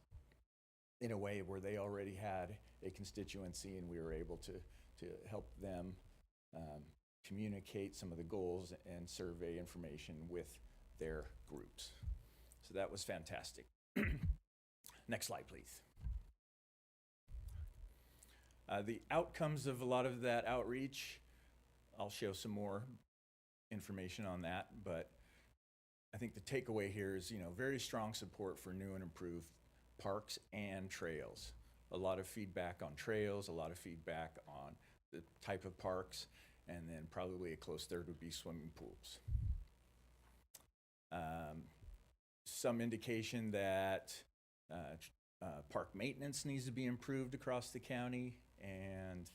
in a way where they already had a constituency, and we were able to help them communicate some of the goals and survey information with their groups. So that was fantastic. Next slide, please. The outcomes of a lot of that outreach, I'll show some more information on that, but I think the takeaway here is, very strong support for new and improved parks and trails. A lot of feedback on trails, a lot of feedback on the type of parks, and then probably a close third would be swimming pools. Some indication that park maintenance needs to be improved across the county, and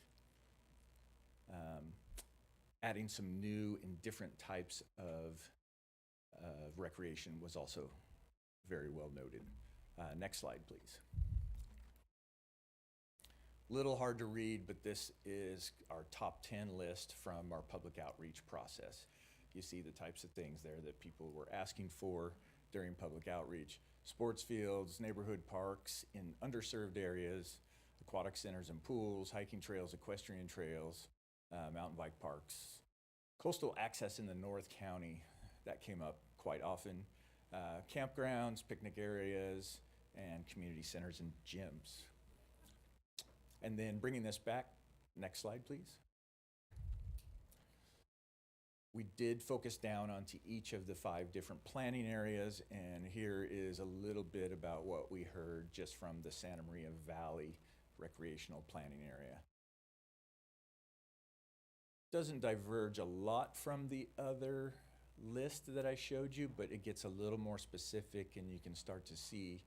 adding some new and different types of recreation was also very well noted. Next slide, please. Little hard to read, but this is our top 10 list from our public outreach process. You see the types of things there that people were asking for during public outreach. Sports fields, neighborhood parks in underserved areas, aquatic centers and pools, hiking trails, equestrian trails, mountain bike parks. Coastal access in the North County, that came up quite often. Campgrounds, picnic areas, and community centers and gyms. And then bringing this back, next slide, please. We did focus down onto each of the 5 different planning areas, and here is a little bit about what we heard just from the Santa Maria Valley recreational planning area. Doesn't diverge a lot from the other list that I showed you, but it gets a little more specific, and you can start to see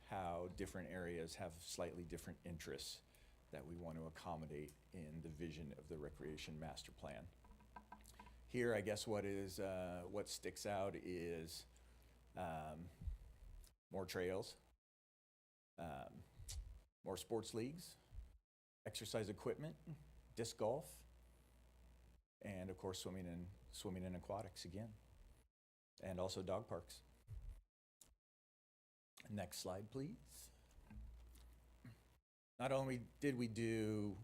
how different areas have slightly different interests that we want to accommodate in the vision of the Recreation Master Plan. Here, I guess what sticks out is more trails, more sports leagues, exercise equipment, disc golf, and of course swimming and aquatics again, and also dog parks. Next slide, please. Not only did we do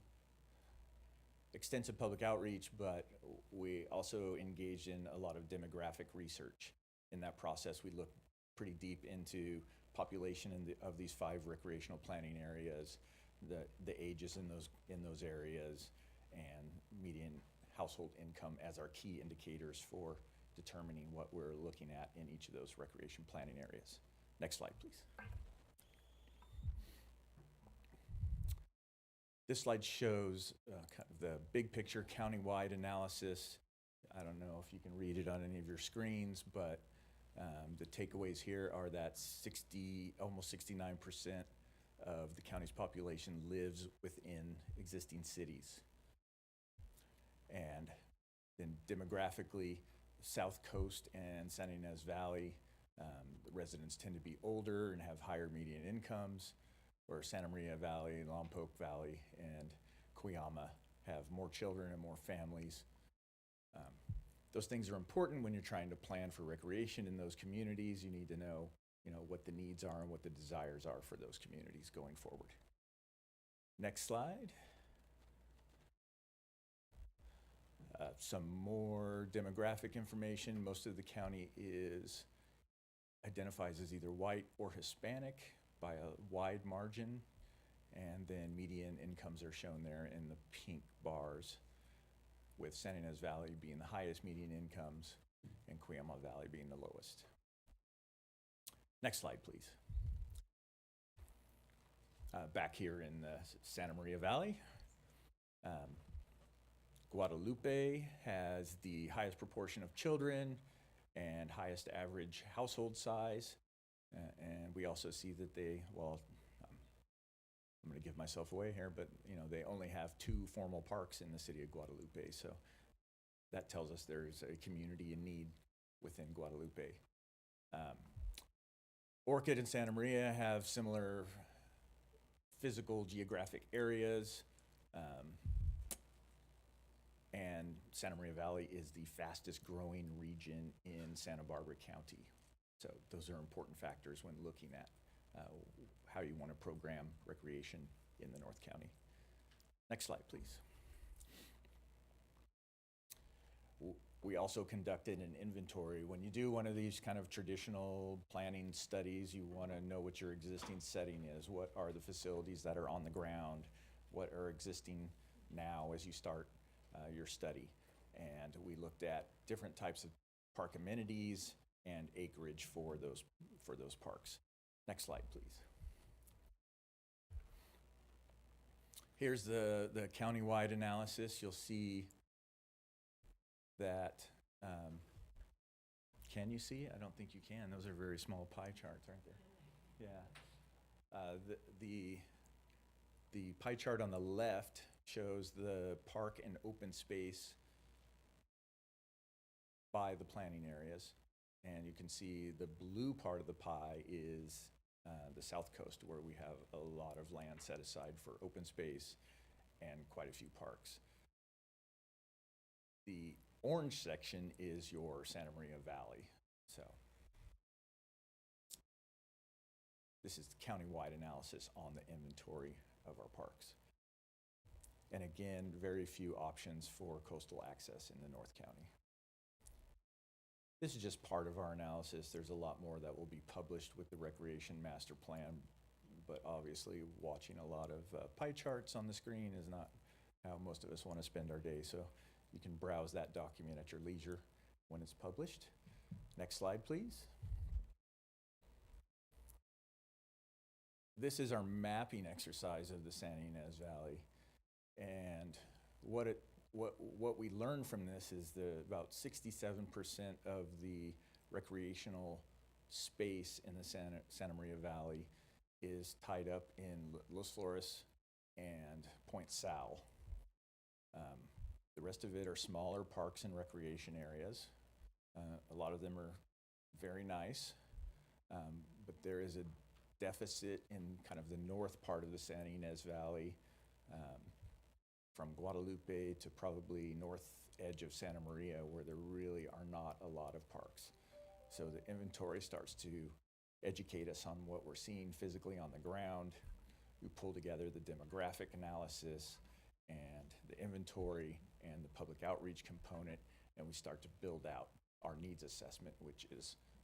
extensive public outreach, but we also engaged in a lot of demographic research. In that process, we looked pretty deep into population of these 5 recreational planning areas, the ages in those areas, and median household income as our key indicators for determining what we're looking at in each of those recreation planning areas. Next slide, please. This slide shows kind of the big picture countywide analysis. I don't know if you can read it on any of your screens, but the takeaways here are that almost 69% of the county's population lives within existing cities. And then demographically, South Coast and San Ynez Valley, the residents tend to be older and have higher median incomes, where Santa Maria Valley, Lompoc Valley, and Cuyama have more children and more families. Those things are important when you're trying to plan for recreation in those communities. You need to know, what the needs are and what the desires are for those communities going forward. Next slide. Some more demographic information. Most of the county identifies as either white or Hispanic by a wide margin, and then median incomes are shown there in the pink bars, with San Ynez Valley being the highest median incomes and Cuyama Valley being the lowest. Next slide, please. Back here in the Santa Maria Valley, Guadalupe has the highest proportion of children and highest average household size. And we also see that I'm going to give myself away here, but they only have 2 formal parks in the city of Guadalupe. So that tells us there's a community in need within Guadalupe. Orchid and Santa Maria have similar physical geographic areas. And Santa Maria Valley is the fastest growing region in Santa Barbara County. So those are important factors when looking at how you want to program recreation in the North County. Next slide, please. We also conducted an inventory. When you do one of these kind of traditional planning studies, you want to know what your existing setting is. What are the facilities that are on the ground? What are existing now as you start your study? And we looked at different types of park amenities and acreage for those parks. Next slide, please. Here's the countywide analysis. You'll see that, can you see? I don't think you can. Those are very small pie charts, aren't they? Yeah. The pie chart on the left shows the park and open space by the planning areas. And you can see the blue part of the pie is the South Coast, where we have a lot of land set aside for open space and quite a few parks. The orange section is your Santa Maria Valley. So this is the countywide analysis on the inventory of our parks. And again, very few options for coastal access in the North County. This is just part of our analysis. There's a lot more that will be published with the Recreation Master Plan, but obviously watching a lot of pie charts on the screen is not how most of us want to spend our day. So you can browse that document at your leisure when it's published. Next slide, please. This is our mapping exercise of the Santa Ynez Valley. And what we learned from this is about 67% of the recreational space in the Santa Maria Valley is tied up in Los Flores and Point Sal. The rest of it are smaller parks and recreation areas. A lot of them are very nice, but there is a deficit in kind of the north part of the Santa Ynez Valley, from Guadalupe to probably north edge of Santa Maria, where there really are not a lot of parks. So the inventory starts to educate us on what we're seeing physically on the ground. We pull together the demographic analysis and the inventory and the public outreach component, and we start to build out our needs assessment, which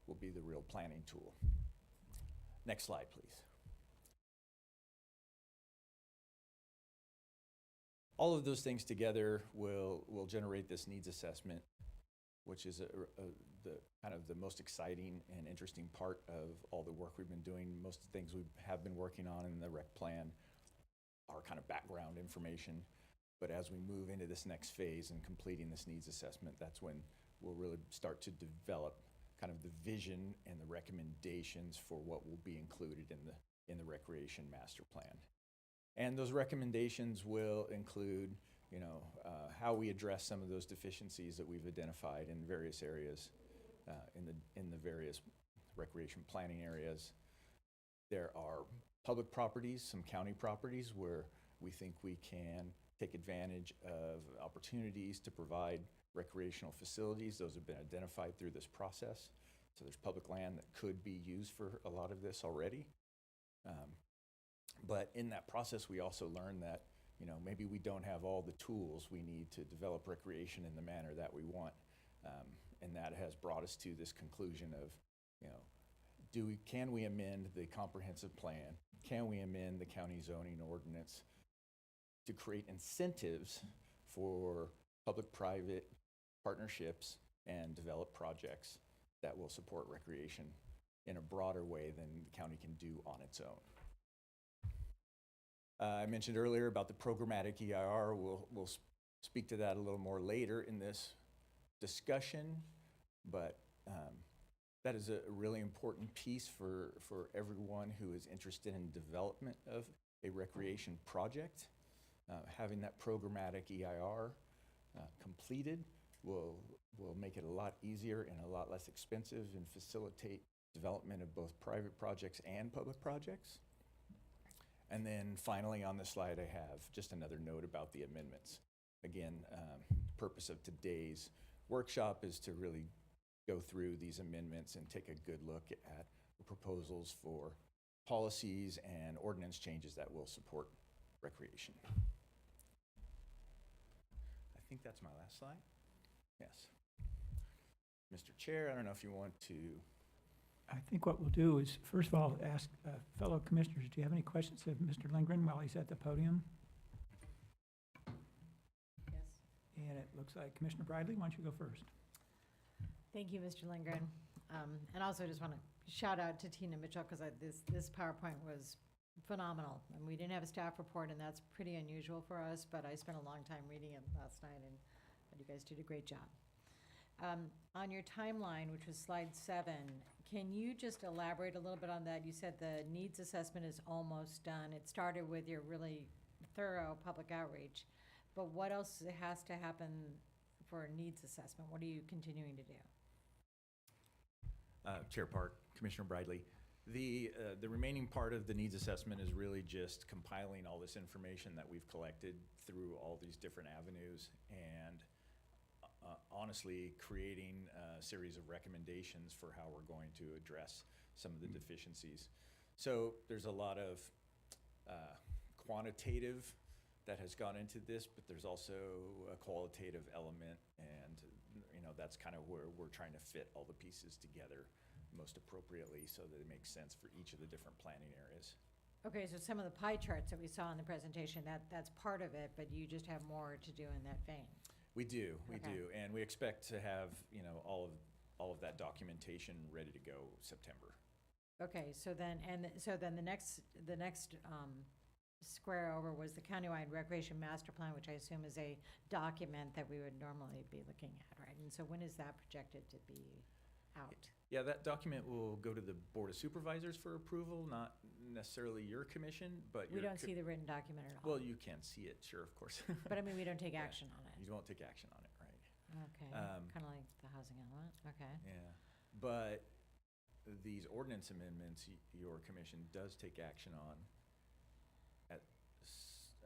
will be the real planning tool. Next slide, please. All of those things together will generate this needs assessment, which is the kind of the most exciting and interesting part of all the work we've been doing. Most of the things we have been working on in the rec plan are kind of background information. But as we move into this next phase and completing this needs assessment, that's when we'll really start to develop kind of the vision and the recommendations for what will be included in the recreation master plan. And those recommendations will include, how we address some of those deficiencies that we've identified in various areas, in the various recreation planning areas. There are public properties, some county properties where we think we can take advantage of opportunities to provide recreational facilities. Those have been identified through this process. So there's public land that could be used for a lot of this already. But in that process, we also learned that, maybe we don't have all the tools we need to develop recreation in the manner that we want. And that has brought us to this conclusion of, can we amend the comprehensive plan? Can we amend the county zoning ordinance to create incentives for public-private partnerships and develop projects that will support recreation in a broader way than the county can do on its own? I mentioned earlier about the programmatic EIR. We'll speak to that a little more later in this discussion, but that is a really important piece for everyone who is interested in development of a recreation project. Having that programmatic EIR completed will make it a lot easier and a lot less expensive and facilitate development of both private projects and public projects. And then finally on this slide, I have just another note about the amendments. Again, the purpose of today's workshop is to really go through these amendments and take a good look at the proposals for policies and ordinance changes that will support recreation. I think that's my last slide. Yes. Mr. Chair, I don't know if you want to. I think what we'll do is, first of all, ask fellow commissioners, do you have any questions of Mr. Lindgren while he's at the podium? Yes. And it looks like Commissioner Bradley, why don't you go first? Thank you, Mr. Lindgren. And also just want to shout out to Tina Mitchell because this PowerPoint was phenomenal. And we didn't have a staff report, and that's pretty unusual for us, but I spent a long time reading it last night, and you guys did a great job. On your timeline, which was slide 7, can you just elaborate a little bit on that? You said the needs assessment is almost done. It started with your really thorough public outreach, but what else has to happen for a needs assessment? What are you continuing to do? Chair Park, Commissioner Bradley. The remaining part of the needs assessment is really just compiling all this information that we've collected through all these different avenues and honestly creating a series of recommendations for how we're going to address some of the deficiencies. So there's a lot of quantitative that has gone into this, but there's also a qualitative element, and that's kind of where we're trying to fit all the pieces together most appropriately so that it makes sense for each of the different planning areas. Okay, so some of the pie charts that we saw in the presentation, that's part of it, but you just have more to do in that vein. We do, Okay. and we expect to have all of that documentation ready to go September. Okay, so then the next square over was the countywide recreation master plan, which I assume is a document that we would normally be looking at, right? And so when is that projected to be out? Yeah, that document will go to the Board of Supervisors for approval, not necessarily your commission, but We don't see the written document at all. Well, you can see it, sure, of course. But I mean, we don't take Yeah. action on it. You won't take action on it, right? Okay, kind of like the housing element, okay. Yeah, but these ordinance amendments, your commission does take action on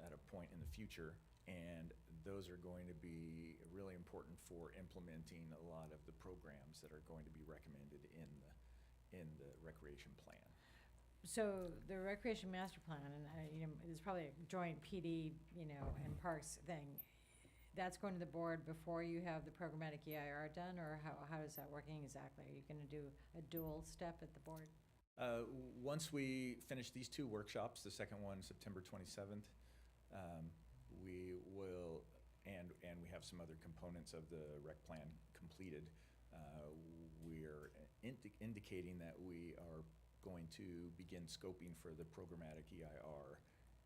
at a point in the future, and those are going to be really important for implementing a lot of the programs that are going to be recommended in the recreation plan. So the recreation master plan, and it's probably a joint PD, and parks thing. That's going to the board before you have the programmatic EIR done, or how is that working exactly? Are you going to do a dual step at the board? Once we finish these 2 workshops, the second one September 27th, we will, and we have some other components of the rec plan completed. We're indicating that we are going to begin scoping for the programmatic EIR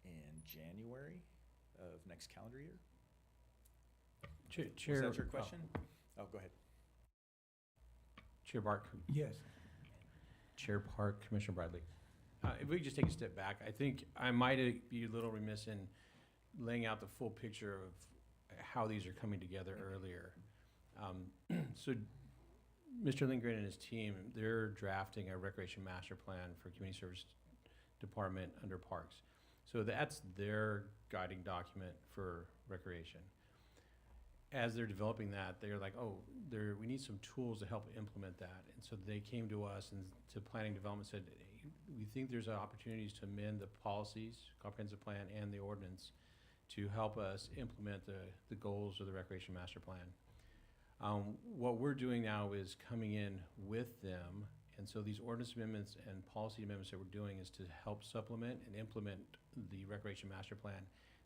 in January of next calendar year. Chair. Was that your question? Oh, go ahead. Chair Bark, Yes. Chair Park, Commissioner Bradley. If we could just take a step back, I think I might be a little remiss in laying out the full picture of how these are coming together earlier. So Mr. Lindgren and his team, they're drafting a recreation master plan for Community Service Department under Parks. So that's their guiding document for recreation. As they're developing that, they're like, oh, we need some tools to help implement that. And so they came to us and to planning development said, hey, we think there's opportunities to amend the policies, comprehensive plan, and the ordinance to help us implement the goals of the recreation master plan. What we're doing now is coming in with them. And so these ordinance amendments and policy amendments that we're doing is to help supplement and implement the recreation master plan.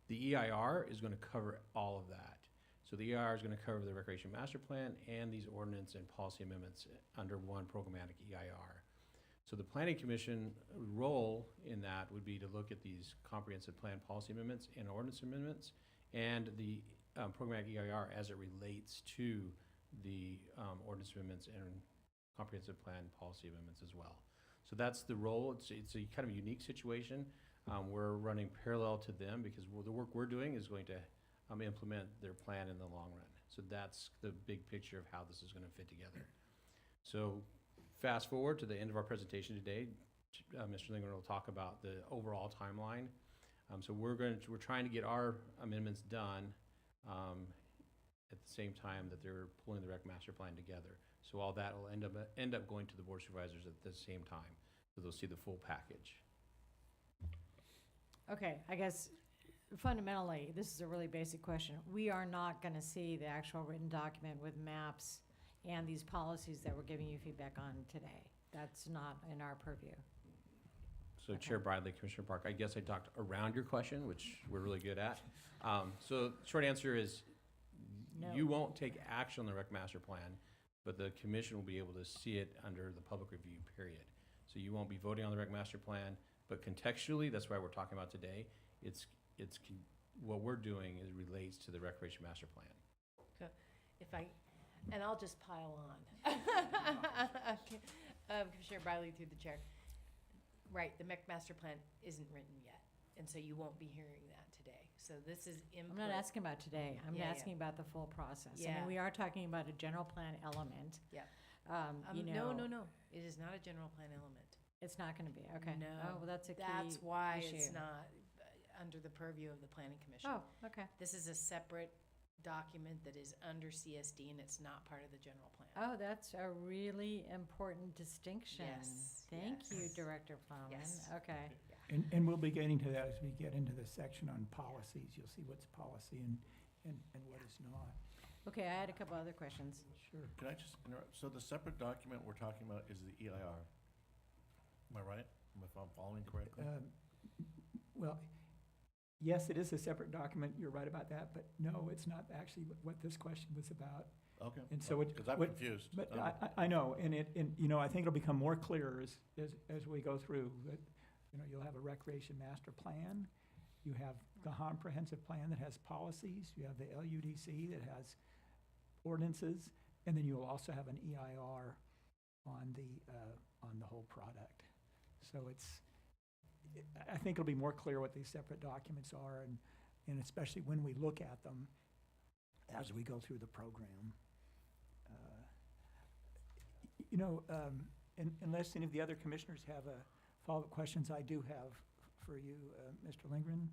The EIR is going to cover all of that. So the EIR is going to cover the recreation master plan and these ordinance and policy amendments under one programmatic EIR. So the planning commission role in that would be to look at these comprehensive plan policy amendments and ordinance amendments and the programmatic EIR as it relates to the ordinance amendments and comprehensive plan policy amendments as well. So that's the role. It's a kind of a unique situation. We're running parallel to them because the work we're doing is going to implement their plan in the long run. So that's the big picture of how this is going to fit together. So fast forward to the end of our presentation today, Mr. Lindgren will talk about the overall timeline. So we're trying to get our amendments done at the same time that they're pulling the rec master plan together. So all that will end up going to the board of supervisors at the same time. So they'll see the full package. Okay, I guess fundamentally, this is a really basic question. We are not going to see the actual written document with maps and these policies that we're giving you feedback on today. That's not in our purview. So Chair Bradley, Commissioner Park, I guess I talked around your question, which we're really good at. So short answer is No. you won't take action on the rec master plan, but the commission will be able to see it under the public review period. So you won't be voting on the rec master plan, but contextually, that's why we're talking about today. What we're doing is relates to the recreation master plan. And I'll just pile on. Commissioner Bradley through the chair. Right, the MEC master plan isn't written yet, and so you won't be hearing that today. So this is input. I'm not asking about today. I'm Yeah, asking about the full process. I Yeah. mean, we are talking about a general plan element. Yeah. You know. No. It is not a general plan element. It's not going to be, okay. No. Oh, well, that's a key That's why it's issue. not under the purview of the planning commission. Oh, okay. This is a separate document that is under CSD and it's not part of the general plan. Oh, that's a really important distinction. Yes, Thank you, yes. Director Plowman. Yes. Okay. And we'll be getting to that as we get into the section on policies. You'll see what's policy and what is not. Okay, I had a couple other questions. Sure. Can I just interrupt? So the separate document we're talking about is the EIR. Am I right? If I'm following correctly? Well, yes, it is a separate document. You're right about that, but no, it's not actually what this question was about. Okay. And so it. Because I'm what- confused. But I know, and I think it'll become more clear as we go through, that, you'll have a recreation master plan, you have the comprehensive plan that has policies, you have the LUDC that has ordinances, and then you'll also have an EIR on the whole product. So I think it'll be more clear what these separate documents are, and especially when we look at them as we go through the program. Unless any of the other commissioners have follow-up questions, I do have for you, Mr. Lindgren.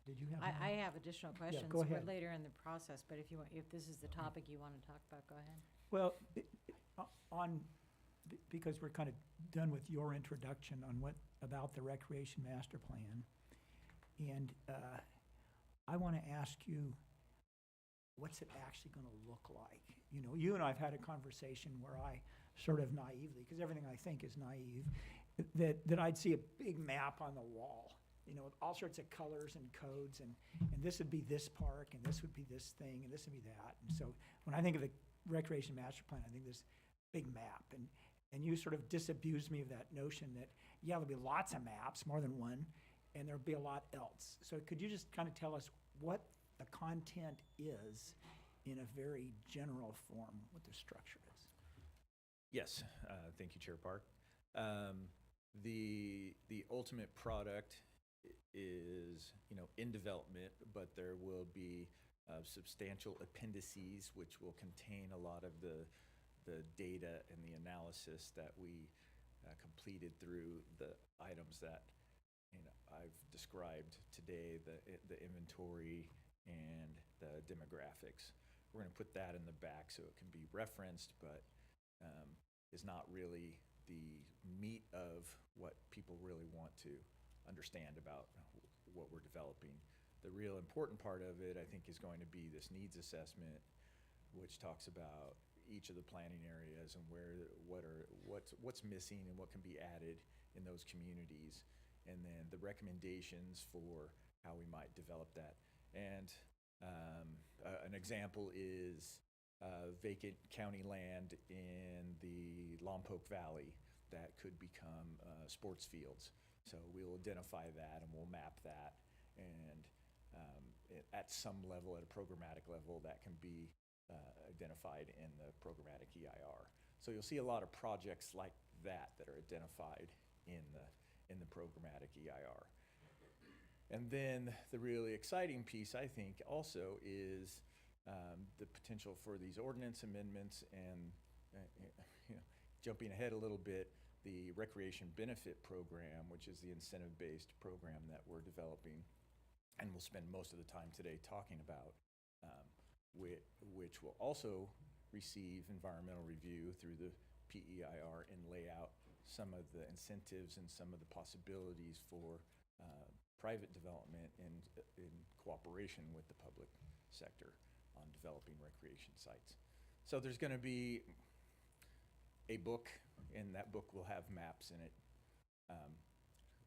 Did you have? I any? have additional questions. go ahead. We're later in the process, but if this is the topic you want to talk about, go ahead. Well, because we're kind of done with your introduction on about the recreation master plan, and I want to ask you, what's it actually going to look like? You and I have had a conversation where I sort of naively, because everything I think is naive, that I'd see a big map on the wall, with all sorts of colors and codes, and this would be this park, and this would be this thing, and this would be that. And so when I think of the recreation master plan, I think this big map, and you sort of disabused me of that notion that, yeah, there'll be lots of maps, more than one, and there'll be a lot else. So could you just kind of tell us what the content is in a very general form, what the structure is? Yes, thank you, Chair Park. The ultimate product is, in development, but there will be substantial appendices which will contain a lot of the data and the analysis that we completed through the items that I've described today, the inventory and the demographics. We're going to put that in the back so it can be referenced, but is not really the meat of what people really want to understand about what we're developing. The real important part of it, I think, is going to be this needs assessment, which talks about each of the planning areas and what's missing and what can be added in those communities, and then the recommendations for how we might develop that. And an example is vacant county land in the Lompoc Valley that could become sports fields. So we'll identify that and we'll map that, and at some level, at a programmatic level, that can be identified in the programmatic EIR. So you'll see a lot of projects like that that are identified in the programmatic EIR. And then the really exciting piece, I think, also is the potential for these ordinance amendments and, jumping ahead a little bit, the Recreation Benefit Program, which is the incentive-based program that we're developing, and we'll spend most of the time today talking about, which will also receive environmental review through the PEIR and lay out some of the incentives and some of the possibilities for private development in cooperation with the public sector on developing recreation sites. So there's going to be a book, and that book will have maps in it.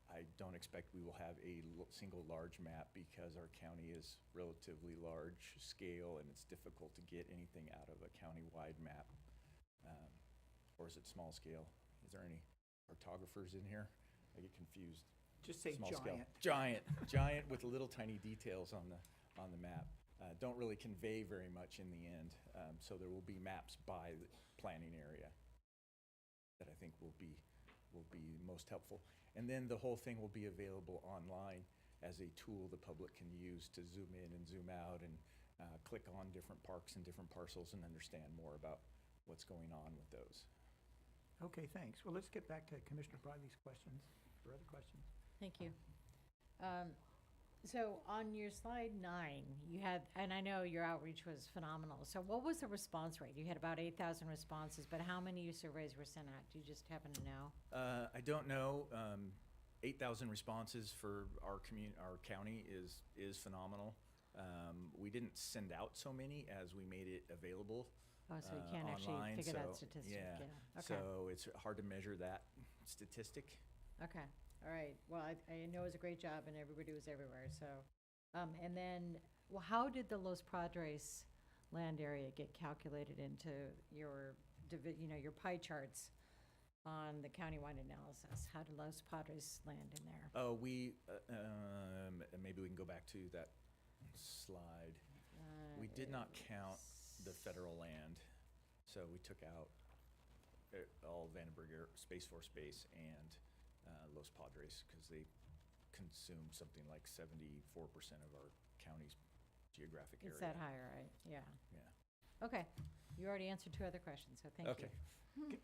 I don't expect we will have a single large map because our county is relatively large scale and it's difficult to get anything out of a county-wide map. Or is it small scale? Is there any cartographers in here? I get confused. Just say Small scale. giant. Giant with little tiny details on the map. Don't really convey very much in the end. So there will be maps by the planning area that I think will be most helpful. And then the whole thing will be available online as a tool the public can use to zoom in and zoom out and click on different parks and different parcels and understand more about what's going on with those. Okay, thanks. Well, let's get back to Commissioner Briley's questions, or other questions. Thank you. So on your slide 9, you had, and I know your outreach was phenomenal. So what was the response rate? You had about 8,000 responses, but how many surveys were sent out? Do you just happen to know? I don't know. 8,000 responses for our county is phenomenal. We didn't send out so many as we made it available. Oh, so you can't online, actually figure that so, statistic. yeah. Okay. So it's hard to measure that statistic. Okay. All right. Well, I know it was a great job and everybody was everywhere. So, and then, well, how did the Los Padres land area get calculated into your, your pie charts on the countywide analysis? How did Los Padres land in there? Oh, we, maybe we can go back to that slide. We did not count the federal land, so we took out all Vandenberg Space Force Base and Los Padres because they consume something like 74% of our county's geographic area. It's that high, right? Yeah. Yeah. Okay. You already answered 2 other questions, so thank you.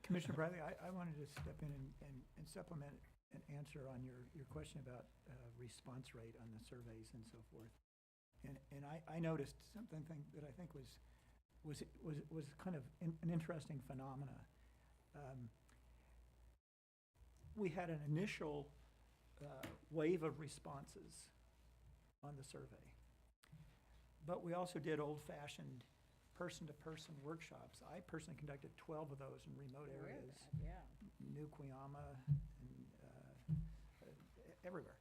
Commissioner Briley, I wanted to step in and supplement an answer on your question about response rate on the surveys and so forth. And I noticed something that I think was kind of an interesting phenomena. We had an initial wave of responses on the survey, but we also did old-fashioned person-to-person workshops. I personally conducted 12 of those in remote areas. Yeah. New Cuyama, and everywhere.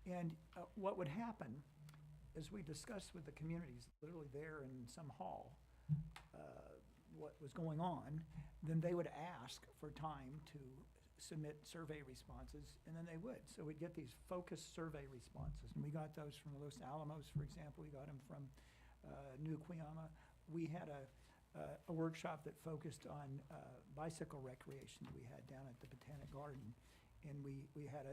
And what would happen as we discussed with the communities, literally there in some hall, what was going on, then they would ask for time to submit survey responses, and then they would. So we'd get these focused survey responses, and we got those from Los Alamos, for example. We got them from New Cuyama. We had a workshop that focused on bicycle recreation that we had down at the Botanic Garden. And we had,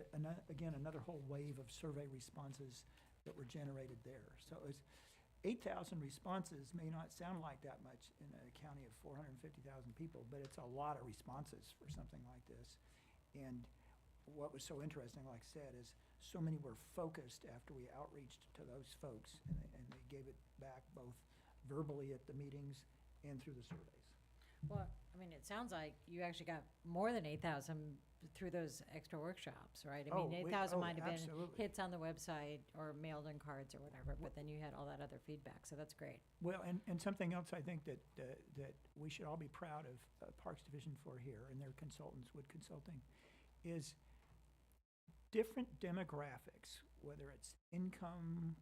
again, another whole wave of survey responses that were generated there. So it's 8,000 responses may not sound like that much in a county of 450,000 people, but it's a lot of responses for something like this. And what was so interesting, like I said, is so many were focused after we outreached to those folks, and they gave it back both verbally at the meetings and through the surveys. Well, I mean, it sounds like you actually got more than 8,000 through those extra workshops, right? I mean, 8,000 might have been absolutely. hits on the website or mailed in cards or whatever, but then you had all that other feedback, so that's great. Well, and something else I think that we should all be proud of Parks Division for here and their consultants, Wood Consulting, is different demographics, whether it's income,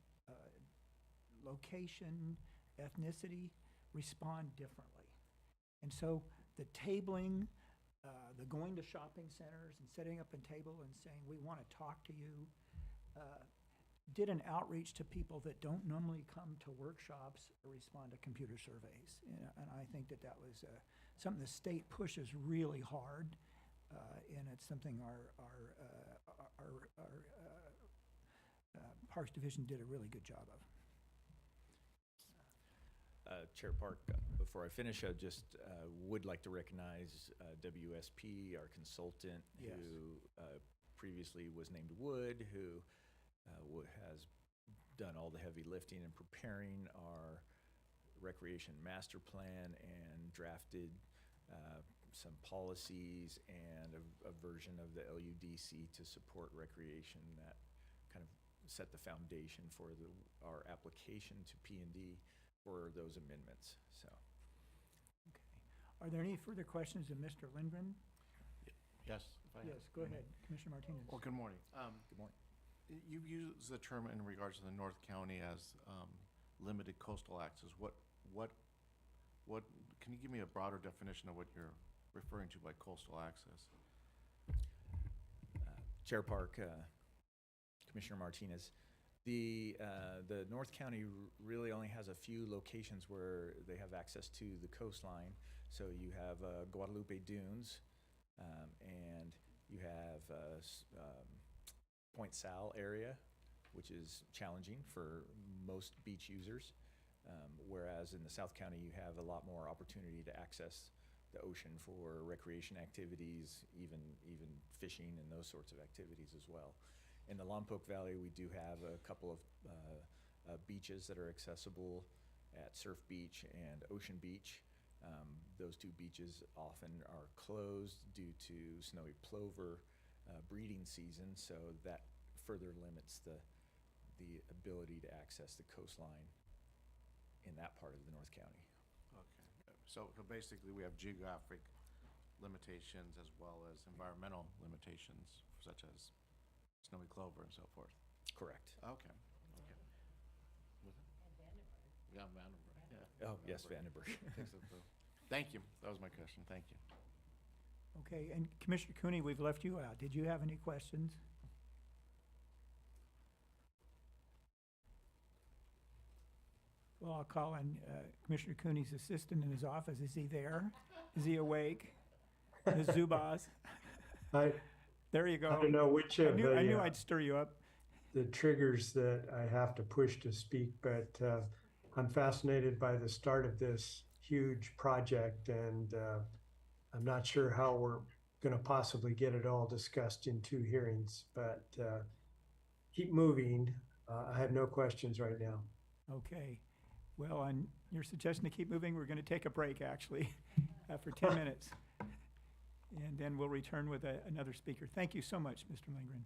location, ethnicity, respond differently. And so the tabling, the going to shopping centers and setting up a table and saying, we want to talk to you, did an outreach to people that don't normally come to workshops or respond to computer surveys. And I think that that was something the state pushes really hard, and it's something our Parks Division did a really good job of. Chair Park, before I finish, I just would like to recognize WSP, our consultant, Yes. who previously was named Wood, who has done all the heavy lifting in preparing our recreation master plan and drafted some policies and a version of the LUDC to support recreation that kind of set the foundation for our application to P&D for those amendments. So, Okay. Are there any further questions of Mr. Lindgren? Yes, if I Yes, go ahead, Commissioner Martinez. Well, good morning. good morning. You've used the term in regards to the North County as limited coastal access. What, can you give me a broader definition of what you're referring to by coastal access? Chair Park, Commissioner Martinez, the North County really only has a few locations where they have access to the coastline. So you have Guadalupe Dunes, and you have Point Sal area, which is challenging for most beach users. Whereas in the South County, you have a lot more opportunity to access the ocean for recreation activities, even fishing and those sorts of activities as well. In the Lompoc Valley, we do have a couple of beaches that are accessible at Surf Beach and Ocean Beach. Those two beaches often are closed due to snowy plover breeding season, so that further limits the ability to access the coastline in that part of the North County. Okay. So basically, we have geographic limitations as well as environmental limitations, such as snowy clover and so forth. Correct. Okay. Okay. Yeah, Vandenberg. Yeah. Oh, yes, Vandenberg. Thank you. That was my question. Thank you. Okay, and Commissioner Cooney, we've left you out. Did you have any questions? Well, I'll call on Commissioner Cooney's assistant in his office. Is he there? Is he awake? Ms. Zubaz? I There you go. don't know which I of knew the I'd stir you up. the triggers that I have to push to speak, but I'm fascinated by the start of this huge project, and I'm not sure how we're going to possibly get it all discussed in 2 hearings, but keep moving. I have no questions right now. Okay. Well, on your suggestion to keep moving, we're going to take a break, actually, for 10 minutes. And then we'll return with another speaker. Thank you so much, Mr. Lindgren.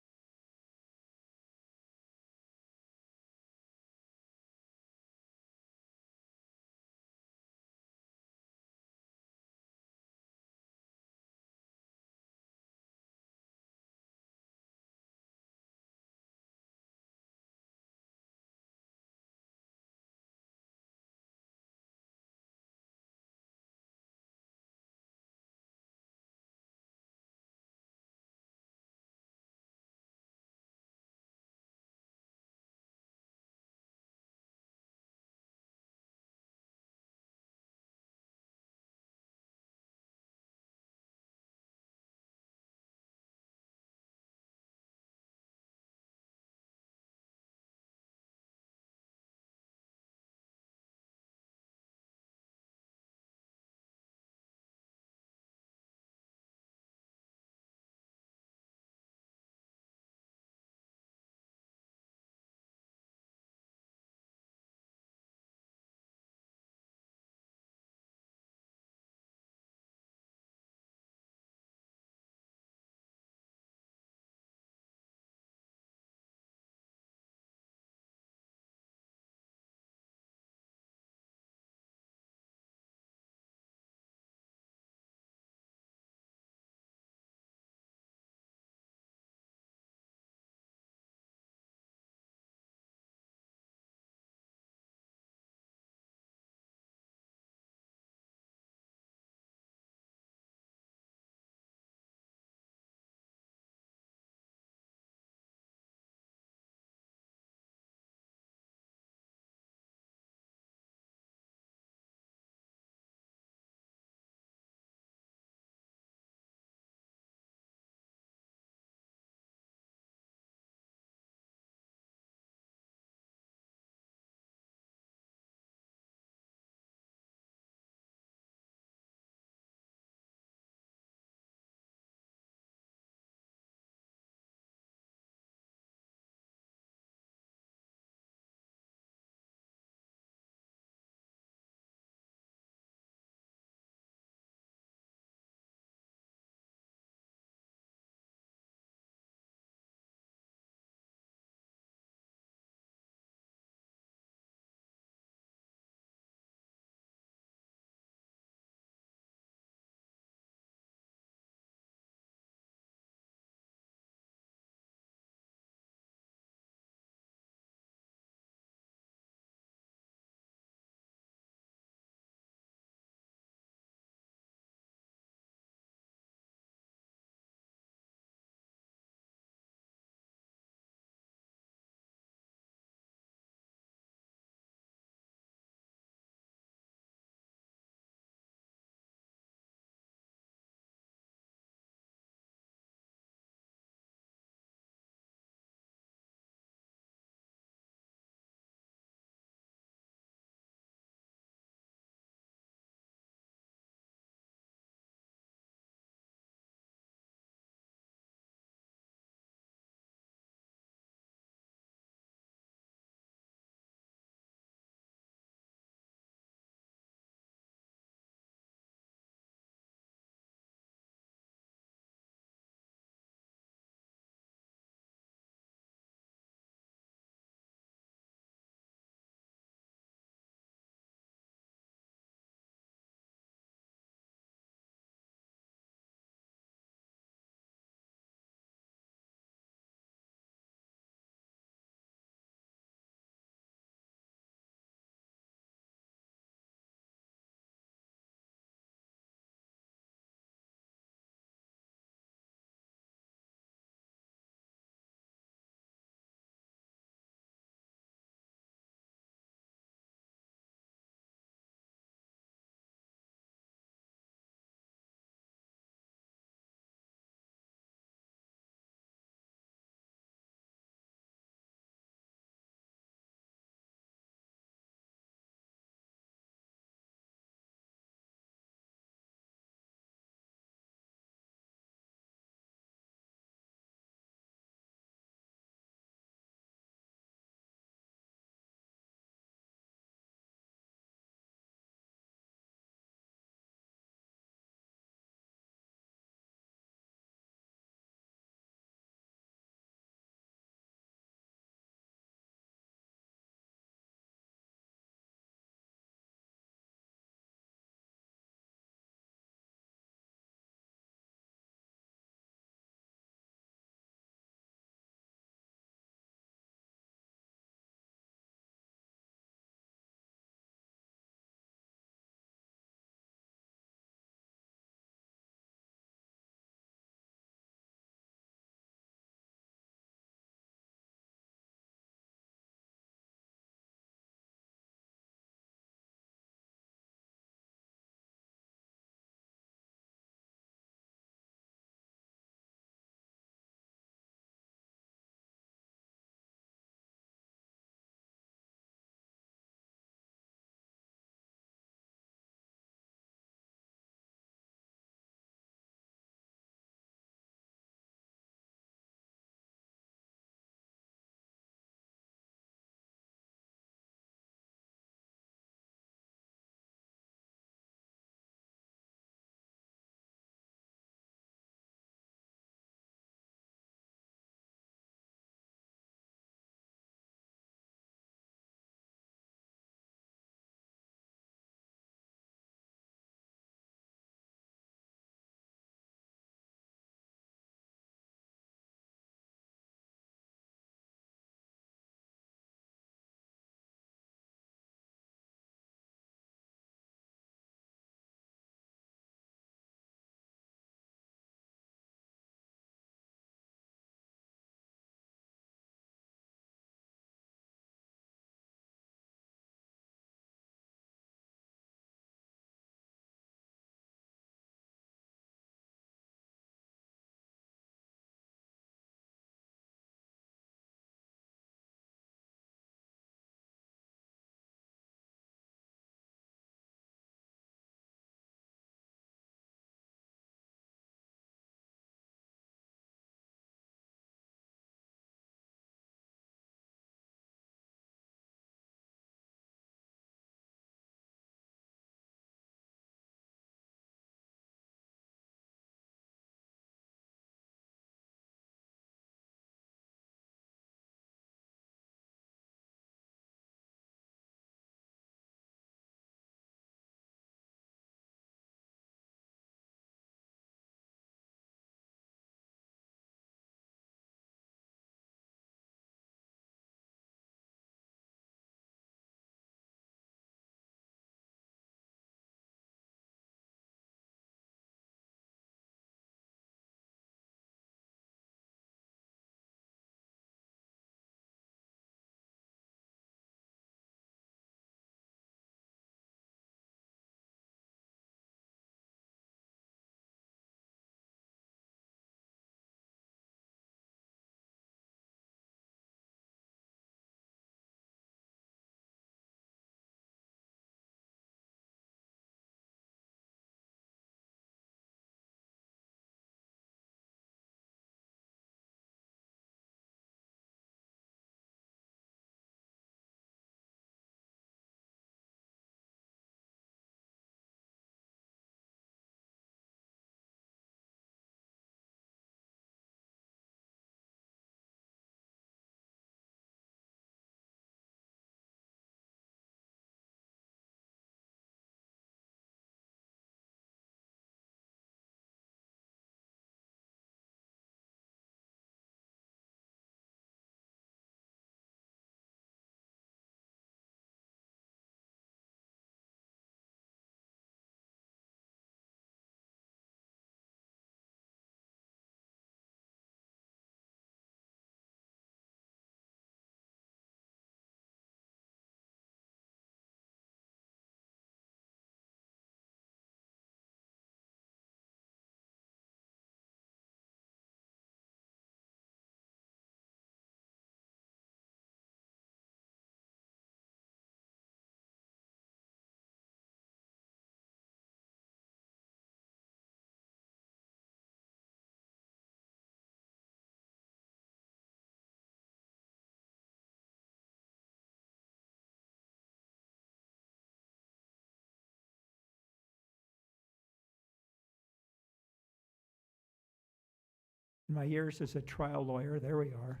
In my years as a trial lawyer, there we are,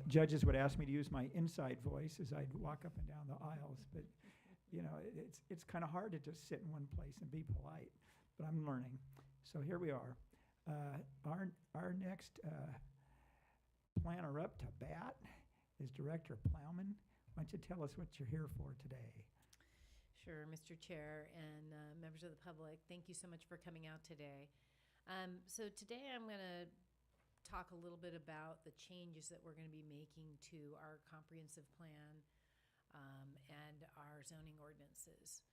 judges would ask me to use my inside voice as I'd walk up and down the aisles, but, you know, it's kind of hard to just sit in one place and be polite, but I'm learning. So here we are. Our next planner up to bat is Director Plowman. Why don't you tell us what you're here for today? Sure, Mr. Chair and members of the public, thank you so much for coming out today. So today I'm going to talk a little bit about the changes that we're going to be making to our comprehensive plan and our zoning ordinances.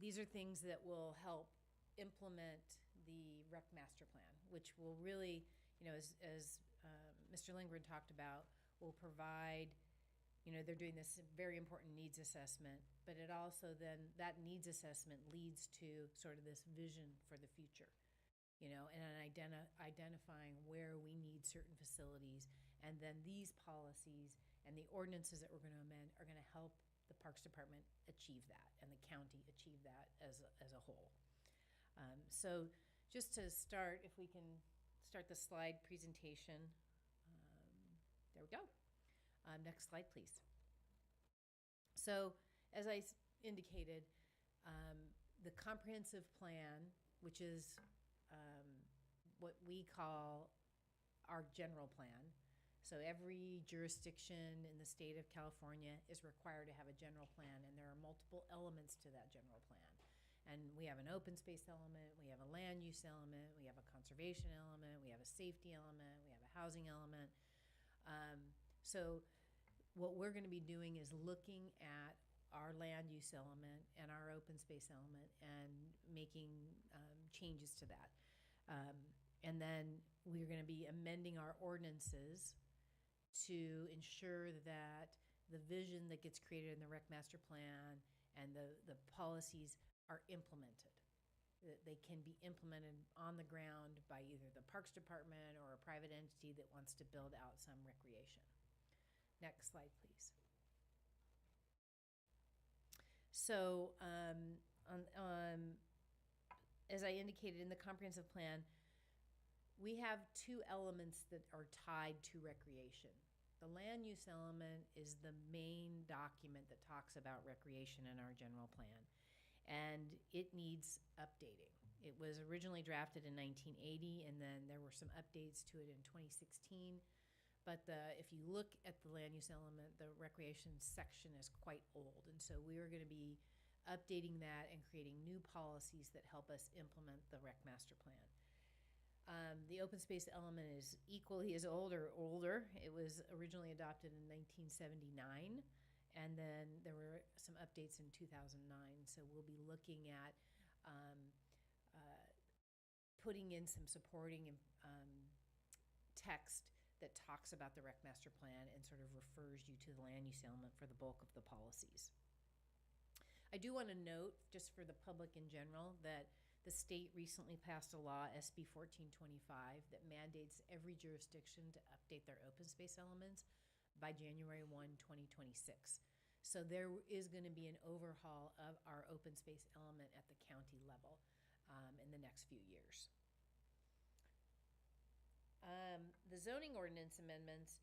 These are things that will help implement the rec master plan, which will really, you know, as Mr. Lindgren talked about, will provide, you know, they're doing this very important needs assessment, but it also then, that needs assessment leads to sort of this vision for the future, you know, and identifying where we need certain facilities. And then these policies and the ordinances that we're going to amend are going to help the Parks Department achieve that and the county achieve that as a whole. So just to start, if we can start the slide presentation. There we go. Next slide, please. So as I indicated, the comprehensive plan, which is what we call our general plan. So every jurisdiction in the state of California is required to have a general plan, and there are multiple elements to that general plan. And we have an open space element, we have a land use element, we have a conservation element, we have a safety element, we have a housing element. So what we're going to be doing is looking at our land use element and our open space element and making changes to that. And then we're going to be amending our ordinances to ensure that the vision that gets created in the rec master plan and the policies are implemented. That they can be implemented on the ground by either the Parks Department or a private entity that wants to build out some recreation. Next slide, please. So as I indicated in the comprehensive plan, we have two elements that are tied to recreation. The land use element is the main document that talks about recreation in our general plan, and it needs updating. It was originally drafted in 1980, and then there were some updates to it in 2016. But if you look at the land use element, the recreation section is quite old. And so we are going to be updating that and creating new policies that help us implement the rec master plan. The open space element is equally as old or older. It was originally adopted in 1979. And then there were some updates in 2009. So we'll be looking at putting in some supporting text that talks about the rec master plan and sort of refers you to the land use element for the bulk of the policies. I do want to note, just for the public in general, that the state recently passed a law, SB 1425, that mandates every jurisdiction to update their open space elements by January 1, 2026. So there is going to be an overhaul of our open space element at the county level in the next few years. The zoning ordinance amendments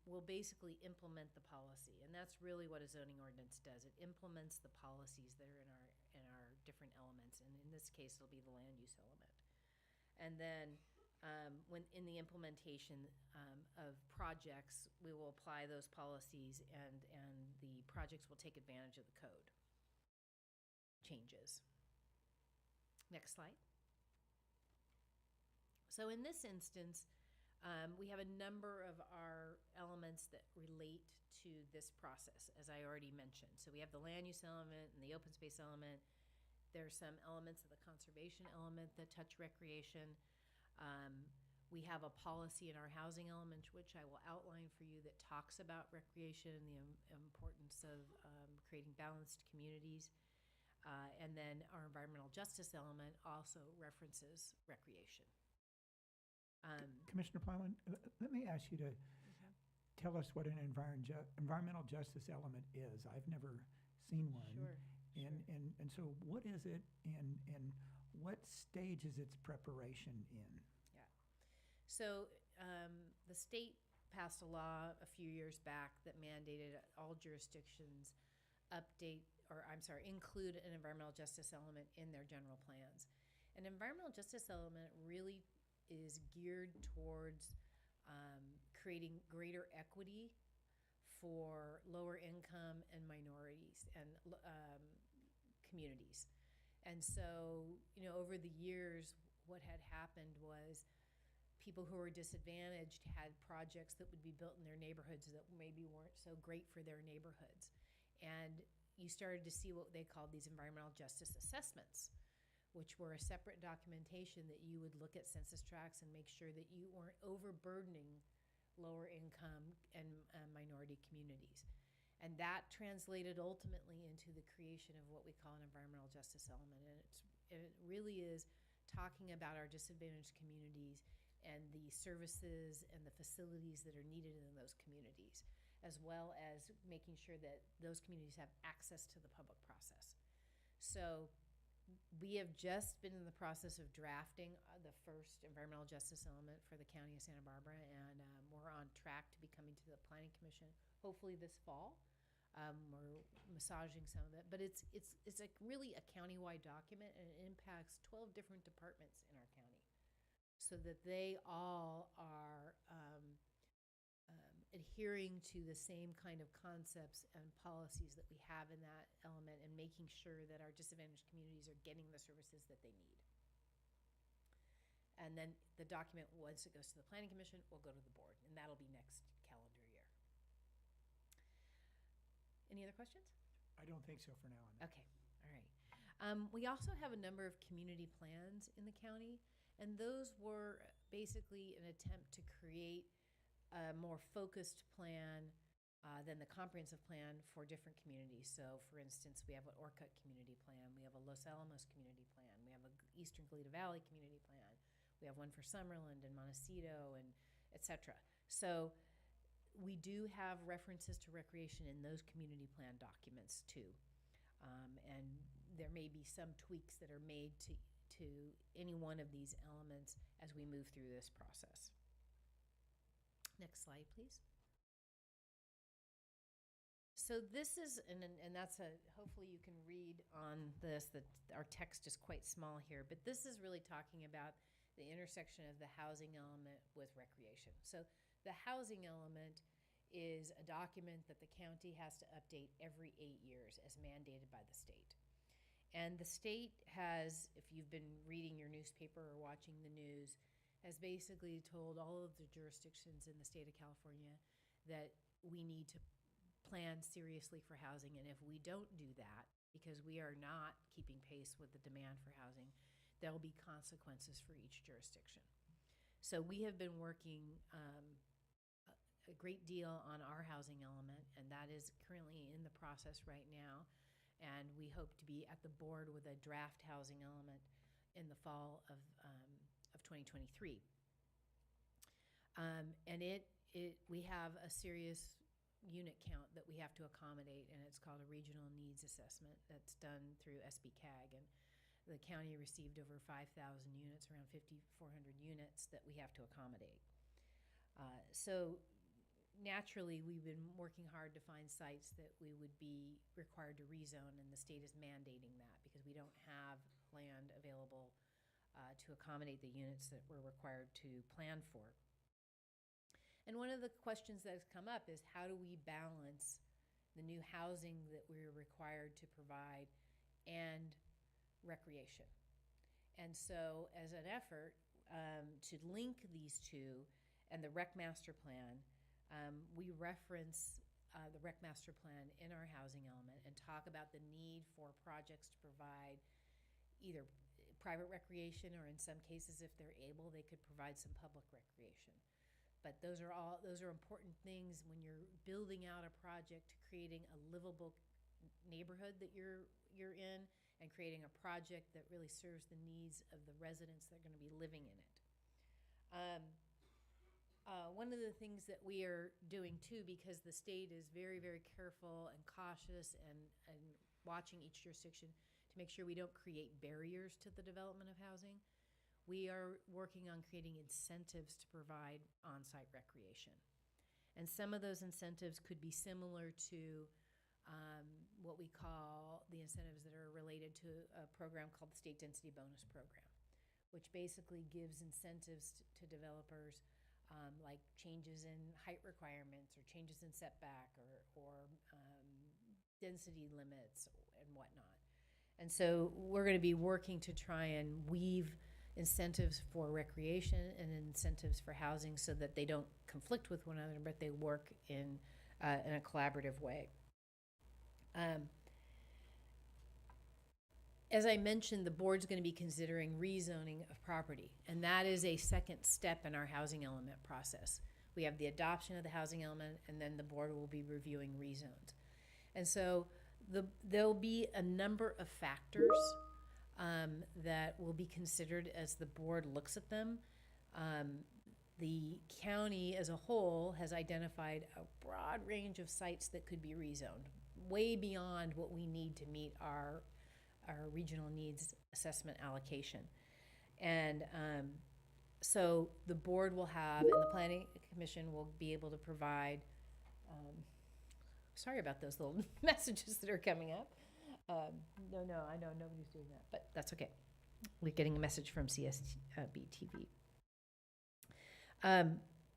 will basically implement the policy, and that's really what a zoning ordinance does. It implements the policies that are in our different elements, and in this case, it'll be the land use element. And then when in the implementation of projects, we will apply those policies, and the projects will take advantage of the code changes. Next slide. So in this instance, we have a number of our elements that relate to this process, as I already mentioned. So we have the land use element and the open space element. There's some elements of the conservation element that touch recreation. We have a policy in our housing element, which I will outline for you, that talks about recreation and the importance of creating balanced communities. And then our environmental justice element also references recreation. Commissioner Plowman, let me ask you to tell us what an environmental justice element is. I've never seen one. Sure. And so what is it, and what stage is its preparation in? Yeah. So the state passed a law a few years back that mandated all jurisdictions include an environmental justice element in their general plans. An environmental justice element really is geared towards creating greater equity for lower income and minorities and communities. And so, over the years, what had happened was people who were disadvantaged had projects that would be built in their neighborhoods that maybe weren't so great for their neighborhoods. And you started to see what they called these environmental justice assessments, which were a separate documentation that you would look at census tracts and make sure that you weren't overburdening lower income and minority communities. And that translated ultimately into the creation of what we call an environmental justice element. And it really is talking about our disadvantaged communities and the services and the facilities that are needed in those communities, as well as making sure that those communities have access to the public process. So we have just been in the process of drafting the first environmental justice element for the county of Santa Barbara, and we're on track to be coming to the Planning Commission hopefully this fall. We're massaging some of it, but it's like really a countywide document, and it impacts 12 different departments in our county, so that they all are adhering to the same kind of concepts and policies that we have in that element, and making sure that our disadvantaged communities are getting the services that they need. And then the document, once it goes to the Planning Commission, will go to the board, and that'll be next calendar year. Any other questions? I don't think so for now. Okay, all right. We also have a number of community plans in the county, and those were basically an attempt to create a more focused plan than the comprehensive plan for different communities. So, for instance, we have an Orcutt community plan, we have a Los Alamos community plan, we have a Eastern Goleta Valley community plan, we have one for Summerland and Montecito, and et cetera. So we do have references to recreation in those community plan documents too. And there may be some tweaks that are made to any one of these elements as we move through this process. Next slide, please. So this is, and that's hopefully you can read on this, that our text is quite small here, but this is really talking about the intersection of the housing element with recreation. So the housing element is a document that the county has to update every 8 years as mandated by the state. And the state has, if you've been reading your newspaper or watching the news, has basically told all of the jurisdictions in the state of California that we need to plan seriously for housing. And if we don't do that, because we are not keeping pace with the demand for housing, there will be consequences for each jurisdiction. So we have been working a great deal on our housing element, and that is currently in the process right now. And we hope to be at the board with a draft housing element in the fall of 2023. And we have a serious unit count that we have to accommodate, and it's called a regional needs assessment that's done through SBCAG. And the county received over 5,000 units, around 5,400 units that we have to accommodate. So naturally, we've been working hard to find sites that we would be required to rezone, and the state is mandating that because we don't have land available to accommodate the units that we're required to plan for. And one of the questions that has come up is, how do we balance the new housing that we're required to provide and recreation? And so as an effort to link these two and the Rec Master Plan, we reference the Rec Master Plan in our housing element and talk about the need for projects to provide either private recreation, or in some cases, if they're able, they could provide some public recreation. But those are important things when you're building out a project, to creating a livable neighborhood that you're in, and creating a project that really serves the needs of the residents that are going to be living in it. One of the things that we are doing too, because the state is very, very careful and cautious and watching each jurisdiction to make sure we don't create barriers to the development of housing, we are working on creating incentives to provide on-site recreation. And some of those incentives could be similar to what we call the incentives that are related to a program called the State Density Bonus Program, which basically gives incentives to developers, like changes in height requirements or changes in setback or density limits and whatnot. And so we're going to be working to try and weave incentives for recreation and incentives for housing so that they don't conflict with one another, but they work in a collaborative way. As I mentioned, the board's going to be considering rezoning of property, and that is a second step in our housing element process. We have the adoption of the housing element, and then the board will be reviewing rezones. And so there'll be a number of factors that will be considered as the board looks at them. The county as a whole has identified a broad range of sites that could be rezoned, way beyond what we need to meet our regional needs assessment allocation. And so the board will have, and the planning commission will be able to provide, sorry about those little messages that are coming up. No, I know nobody's doing that, but that's okay. We're getting a message from CSB TV.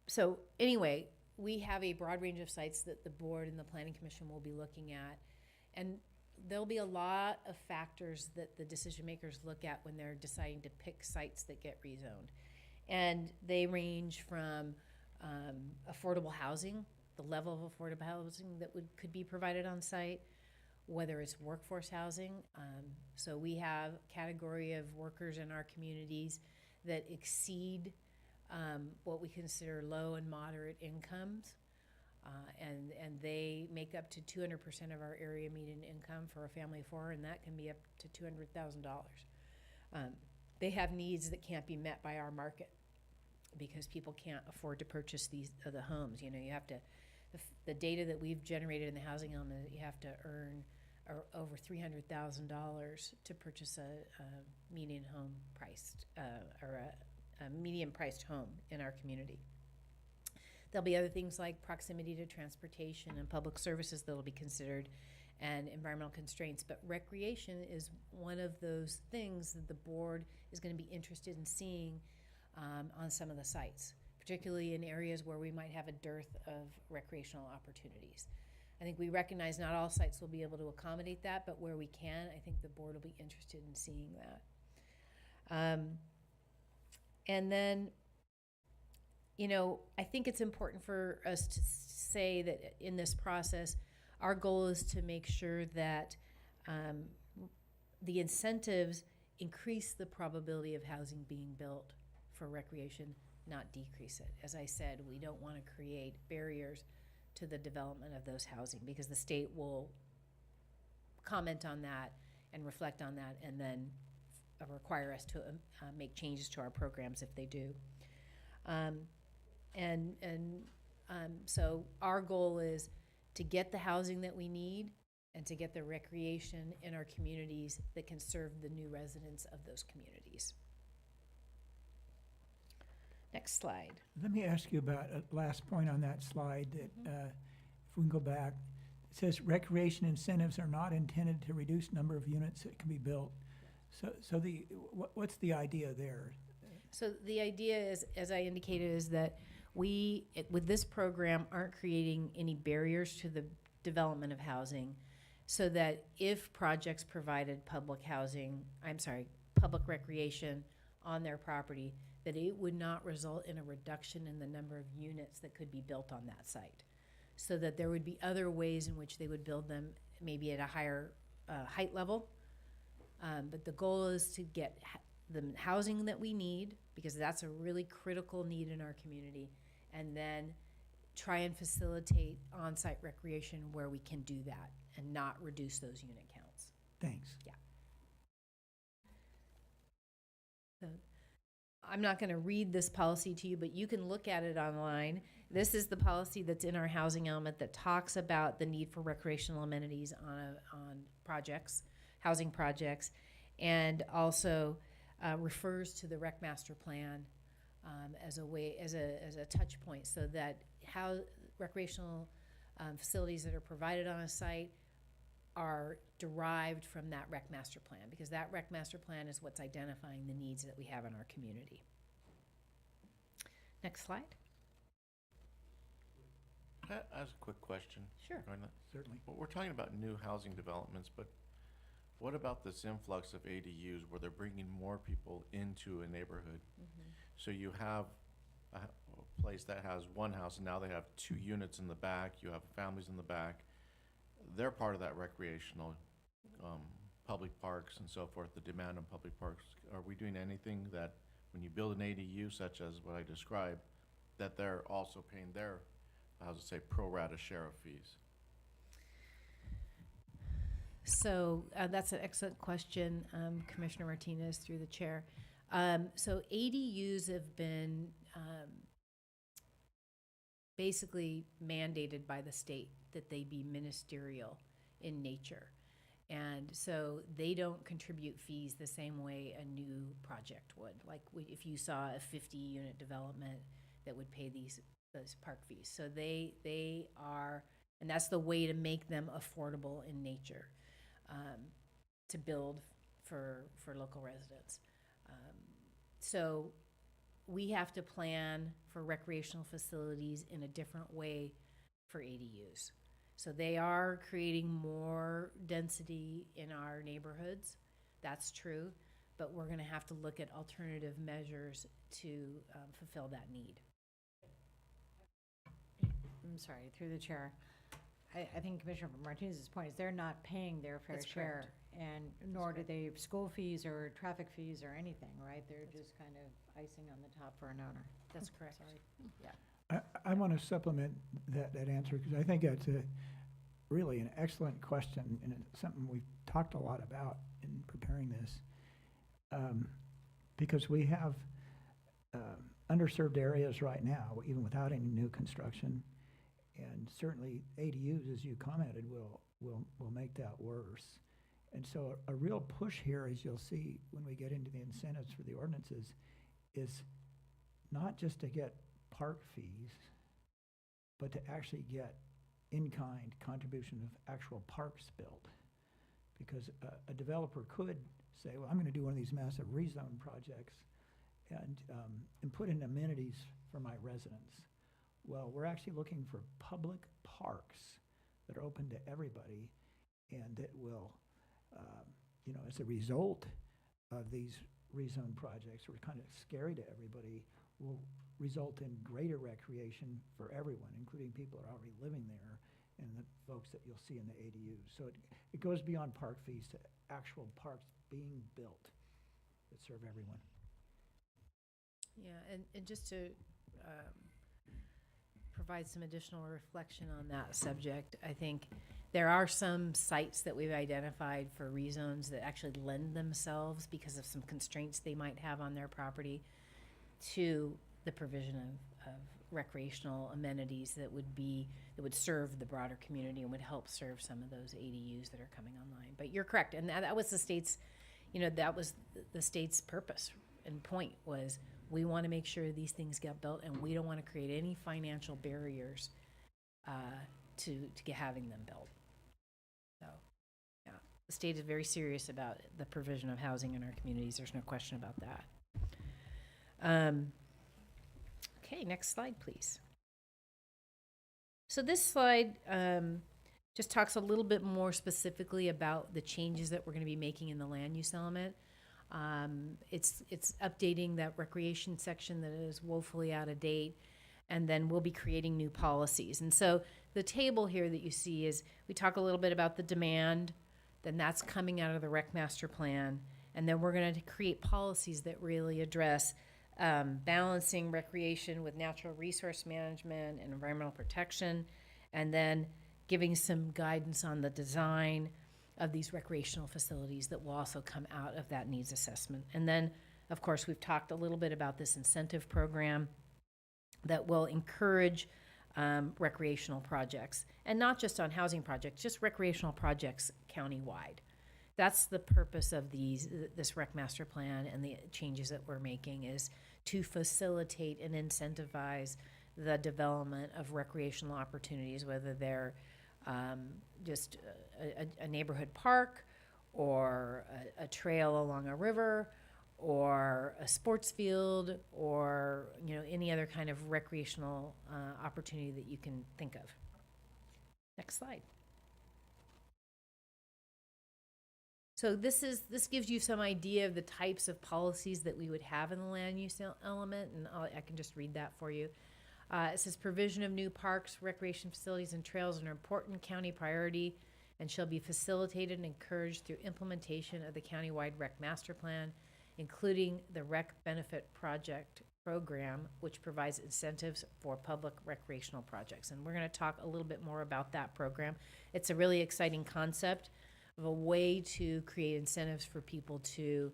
So anyway, we have a broad range of sites that the board and the planning commission will be looking at. And there'll be a lot of factors that the decision makers look at when they're deciding to pick sites that get rezoned. And they range from affordable housing, the level of affordable housing that could be provided on site, whether it's workforce housing. So we have a category of workers in our communities that exceed what we consider low and moderate incomes. And they make up to 200% of our area median income for a family of four, and that can be up to $200,000. They have needs that can't be met by our market because people can't afford to purchase the homes. You know, you have to, the data that we've generated in the housing element, you have to earn over $300,000 to purchase a median home priced, or a median priced home in our community. There'll be other things like proximity to transportation and public services that will be considered, and environmental constraints. But recreation is one of those things that the board is going to be interested in seeing on some of the sites, particularly in areas where we might have a dearth of recreational opportunities. I think we recognize not all sites will be able to accommodate that, but where we can, I think the board will be interested in seeing that. And then, you know, I think it's important for us to say that in this process, our goal is to make sure that the incentives increase the probability of housing being built for recreation, not decrease it. As I said, we don't want to create barriers to the development of those housing because the state will comment on that and reflect on that and then require us to make changes to our programs if they do. So our goal is to get the housing that we need and to get the recreation in our communities that can serve the new residents of those communities. Next slide. Let me ask you about a last point on that slide that, if we can go back, it says recreation incentives are not intended to reduce number of units that can be built. So what's the idea there? So the idea is, as I indicated, is that we, with this program, aren't creating any barriers to the development of housing so that if projects provided public recreation on their property, that it would not result in a reduction in the number of units that could be built on that site. So that there would be other ways in which they would build them, maybe at a higher height level. But the goal is to get the housing that we need, because that's a really critical need in our community, and then try and facilitate on-site recreation where we can do that and not reduce those unit counts. Thanks. Yeah. So I'm not going to read this policy to you, but you can look at it online. This is the policy that's in our housing element that talks about the need for recreational amenities on projects, housing projects, and also refers to the rec master plan as a way, as a touch point, so that how recreational facilities that are provided on a site are derived from that rec master plan, because that rec master plan is what's identifying the needs that we have in our community. Next slide. Can I ask a quick question? Sure. regarding that? Certainly. Well, we're talking about new housing developments, but what about this influx of ADUs where they're bringing more people into a neighborhood? So you have a place that has one house, and now they have 2 units in the back, you have families in the back. They're part of that recreational, public parks and so forth, the demand on public parks. Are we doing anything that, when you build an ADU such as what I described, that they're also paying their, how to say, pro rata share of fees? So that's an excellent question, Commissioner Martinez, through the chair. So ADUs have been basically mandated by the state that they be ministerial in nature. And so they don't contribute fees the same way a new project would. Like if you saw a 50-unit development that would pay those park fees. So they are, and that's the way to make them affordable in nature, to build for local residents. So we have to plan for recreational facilities in a different way for ADUs. So they are creating more density in our neighborhoods. That's true, but we're gonna have to look at alternative measures to fulfill that need. I'm sorry, through the chair. I think Commissioner Martinez's point is they're not paying their fair That's share, correct. and nor do they have school fees or traffic fees or anything, right? They're just kind of icing on the top for an owner. That's correct. Sorry. I want to supplement that answer because I think that's really an excellent question, and it's something we've talked a lot about in preparing this. Because we have underserved areas right now, even without any new construction, and certainly ADUs, as you commented, will make that worse. And so a real push here, as you'll see when we get into the incentives for the ordinances, is not just to get park fees, but to actually get in-kind contribution of actual parks built. Because a developer could say, well, I'm going to do one of these massive rezone projects and put in amenities for my residents. Well, we're actually looking for public parks that are open to everybody and that will, as a result of these rezone projects, which are kind of scary to everybody, will result in greater recreation for everyone, including people that are already living there and the folks that you'll see in the ADUs. So it goes beyond park fees to actual parks being built that serve everyone. Yeah, and just to provide some additional reflection on that subject, I think there are some sites that we've identified for rezones that actually lend themselves, because of some constraints they might have on their property, to the provision of recreational amenities that would serve the broader community and would help serve some of those ADUs that are coming online. But you're correct, and that was the state's, that was the state's purpose and point, was we want to make sure these things get built, and we don't want to create any financial barriers to having them built. So, yeah, the state is very serious about the provision of housing in our communities. There's no question about that. Okay, next slide, please. So this slide just talks a little bit more specifically about the changes that we're going to be making in the land use element. It's updating that recreation section that is woefully out of date, and then we'll be creating new policies. And so the table here that you see is, we talk a little bit about the demand, then that's coming out of the rec master plan, and then we're going to create policies that really address balancing recreation with natural resource management and environmental protection, and then giving some guidance on the design of these recreational facilities that will also come out of that needs assessment. And then, of course, we've talked a little bit about this incentive program that will encourage recreational projects, and not just on housing projects, just recreational projects countywide, That's the purpose of this rec master plan and the changes that we're making, is to facilitate and incentivize the development of recreational opportunities, whether they're just a neighborhood park, or a trail along a river, or a sports field, or any other kind of recreational opportunity that you can think of. Next slide. So this gives you some idea of the types of policies that we would have in the land use element, and I can just read that for you. It says provision of new parks, recreation facilities, and trails are an important county priority and shall be facilitated and encouraged through implementation of the countywide rec master plan, including the Rec Benefit Project program, which provides incentives for public recreational projects. And we're going to talk a little bit more about that program. It's a really exciting concept of a way to create incentives for people to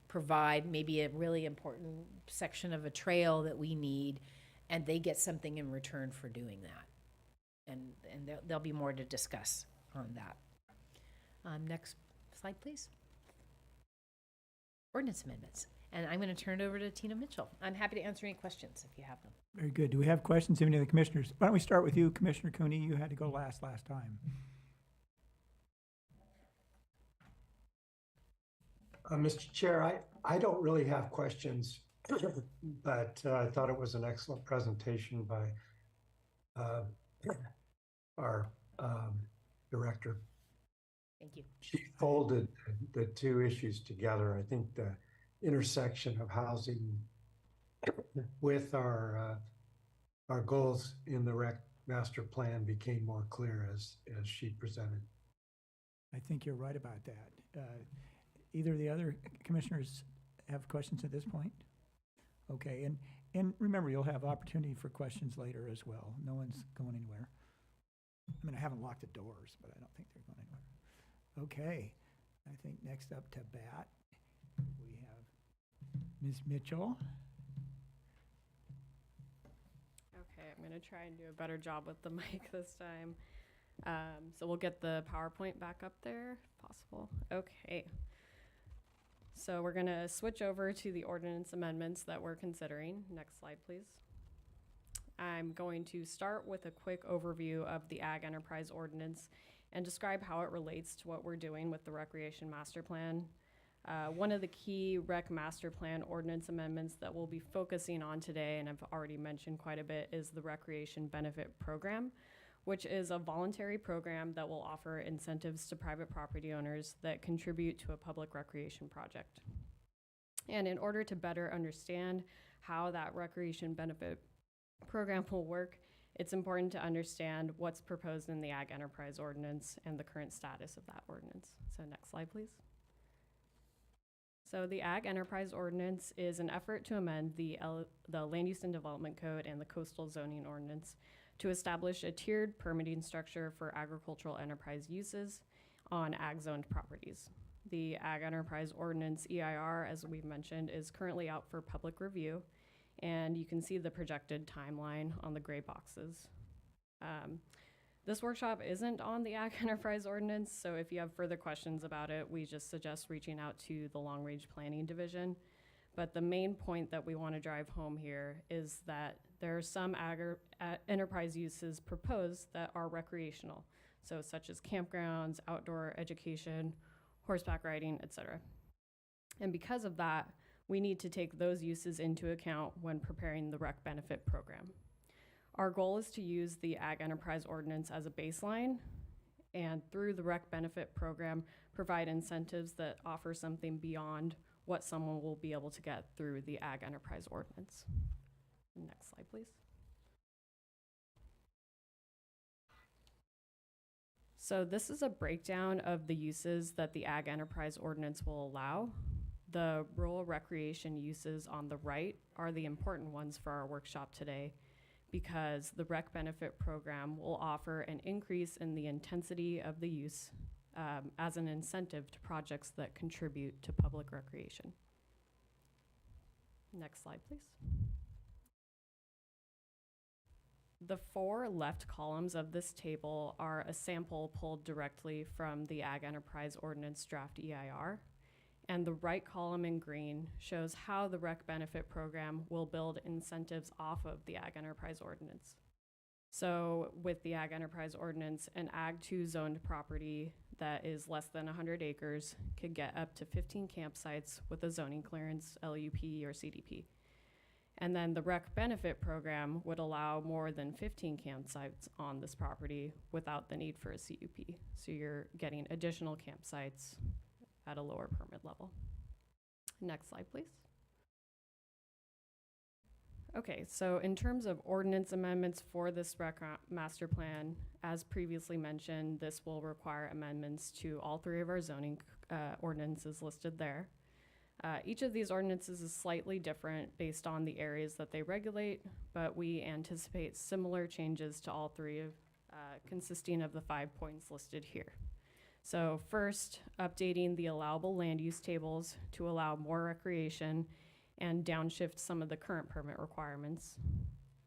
provide maybe a really important section of a trail that we need, and they get something in return for doing that. And there'll be more to discuss on that. Next slide, please. Ordinance amendments. And I'm going to turn it over to Tina Mitchell. I'm happy to answer any questions if you have them. Very good. Do we have questions of any of the commissioners? Why don't we start with you, Commissioner Cooney? You had to go last time. Mr. Chair, I don't really have questions, but I thought it was an excellent presentation by our director. Thank you. She folded the two issues together. I think the intersection of housing with our goals in the rec master plan became more clear as she presented. I think you're right about that. Either of the other commissioners have questions at this point? Okay, and remember, you'll have opportunity for questions later as well. No one's going anywhere. I mean, I haven't locked the doors, but I don't think they're going anywhere. Okay, I think next up to bat, we have Ms. Mitchell. Okay, I'm going to try and do a better job with the mic this time. So we'll get the PowerPoint back up there, if possible. Okay. So we're going to switch over to the ordinance amendments that we're considering. Next slide, please. I'm going to start with a quick overview of the Ag Enterprise Ordinance and describe how it relates to what we're doing with the Recreation Master Plan. One of the key Rec Master Plan ordinance amendments that we'll be focusing on today, and I've already mentioned quite a bit, is the Recreation Benefit Program, which is a voluntary program that will offer incentives to private property owners that contribute to a public recreation project. And in order to better understand how that recreation benefit program will work, it's important to understand what's proposed in the Ag Enterprise Ordinance and the current status of that ordinance. So next slide, please. So the Ag Enterprise Ordinance is an effort to amend the Land Use and Development Code and the Coastal Zoning Ordinance to establish a tiered permitting structure for agricultural enterprise uses on ag-zoned properties. The Ag Enterprise Ordinance EIR, as we've mentioned, is currently out for public review, and you can see the projected timeline on the gray boxes. This workshop isn't on the Ag Enterprise Ordinance, so if you have further questions about it, we just suggest reaching out to the Long Range Planning Division. But the main point that we want to drive home here is that there are some enterprise uses proposed that are recreational, so such as campgrounds, outdoor education, horseback riding, etc. And because of that, we need to take those uses into account when preparing the Rec Benefit Program. Our goal is to use the Ag Enterprise Ordinance as a baseline, and through the Rec Benefit Program, provide incentives that offer something beyond what someone will be able to get through the Ag Enterprise Ordinance. Next slide, please. So this is a breakdown of the uses that the Ag Enterprise Ordinance will allow. The rural recreation uses on the right are the important ones for our workshop today, because the Rec Benefit Program will offer an increase in the intensity of the use as an incentive to projects that contribute to public recreation. Next slide, please. The 4 left columns of this table are a sample pulled directly from the Ag Enterprise Ordinance Draft EIR. And the right column in green shows how the rec benefit program will build incentives off of the Ag Enterprise Ordinance. So with the Ag Enterprise Ordinance, an Ag 2 zoned property that is less than 100 acres could get up to 15 campsites with a zoning clearance, LUP or CDP. And then the rec benefit program would allow more than 15 campsites on this property without the need for a CUP. So you're getting additional campsites at a lower permit level. Next slide, please. Okay, so in terms of ordinance amendments for this master plan, as previously mentioned, this will require amendments to all 3 of our zoning ordinances listed there. Each of these ordinances is slightly different based on the areas that they regulate, but we anticipate similar changes to all 3 consisting of the 5 points listed here. So first, updating the allowable land use tables to allow more recreation and downshift some of the current permit requirements.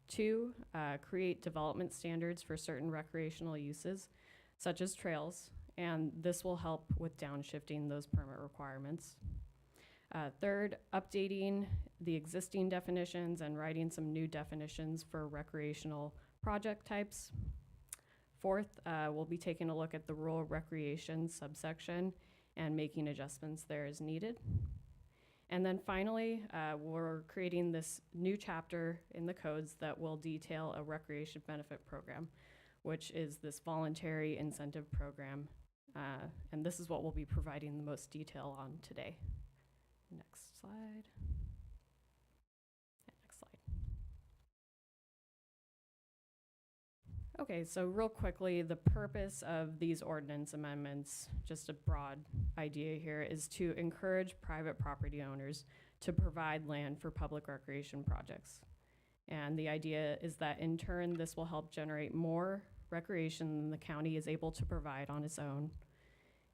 2, create development standards for certain recreational uses, such as trails, and this will help with downshifting those permit requirements. 3rd, updating the existing definitions and writing some new definitions for recreational project types. 4th, we'll be taking a look at the rural recreation subsection and making adjustments there as needed. And then finally, we're creating this new chapter in the codes that will detail a recreation benefit program, which is this voluntary incentive program. And this is what we'll be providing the most detail on today. Next slide. And next slide. Okay, so real quickly, the purpose of these ordinance amendments, just a broad idea here, is to encourage private property owners to provide land for public recreation projects. And the idea is that in turn, this will help generate more recreation than the county is able to provide on its own.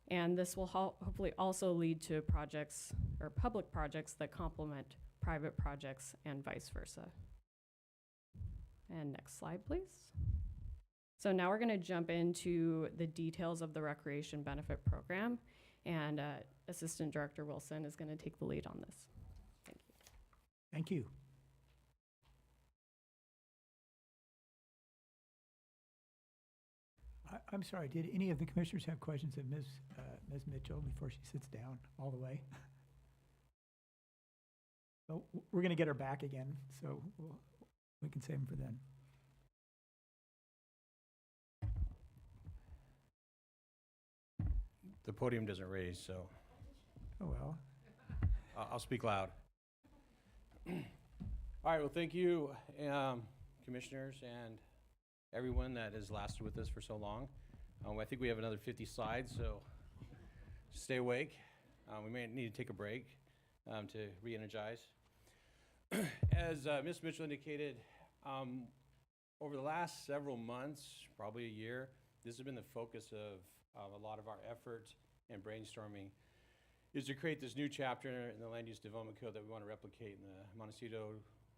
And this will hopefully also lead to projects or public projects that complement private projects and vice versa. And next slide, please. So now we're going to jump into the details of the recreation benefit program, and Assistant Director Wilson is going to take the lead on this. Thank you. Thank you. I'm sorry, did any of the commissioners have questions of Ms. Mitchell before she sits down all the way? So we're going to get her back again, so we can save them for then. The podium doesn't raise, so Oh, well. I'll speak loud. All right, well, thank you, commissioners and everyone that has lasted with us for so long. I think we have another 50 slides, so stay awake. We may need to take a break to re-energize. As Ms. Mitchell indicated, over the last several months, probably a year, this has been the focus of a lot of our effort and brainstorming, is to create this new chapter in the Land Use Development Code that we want to replicate in the Montecito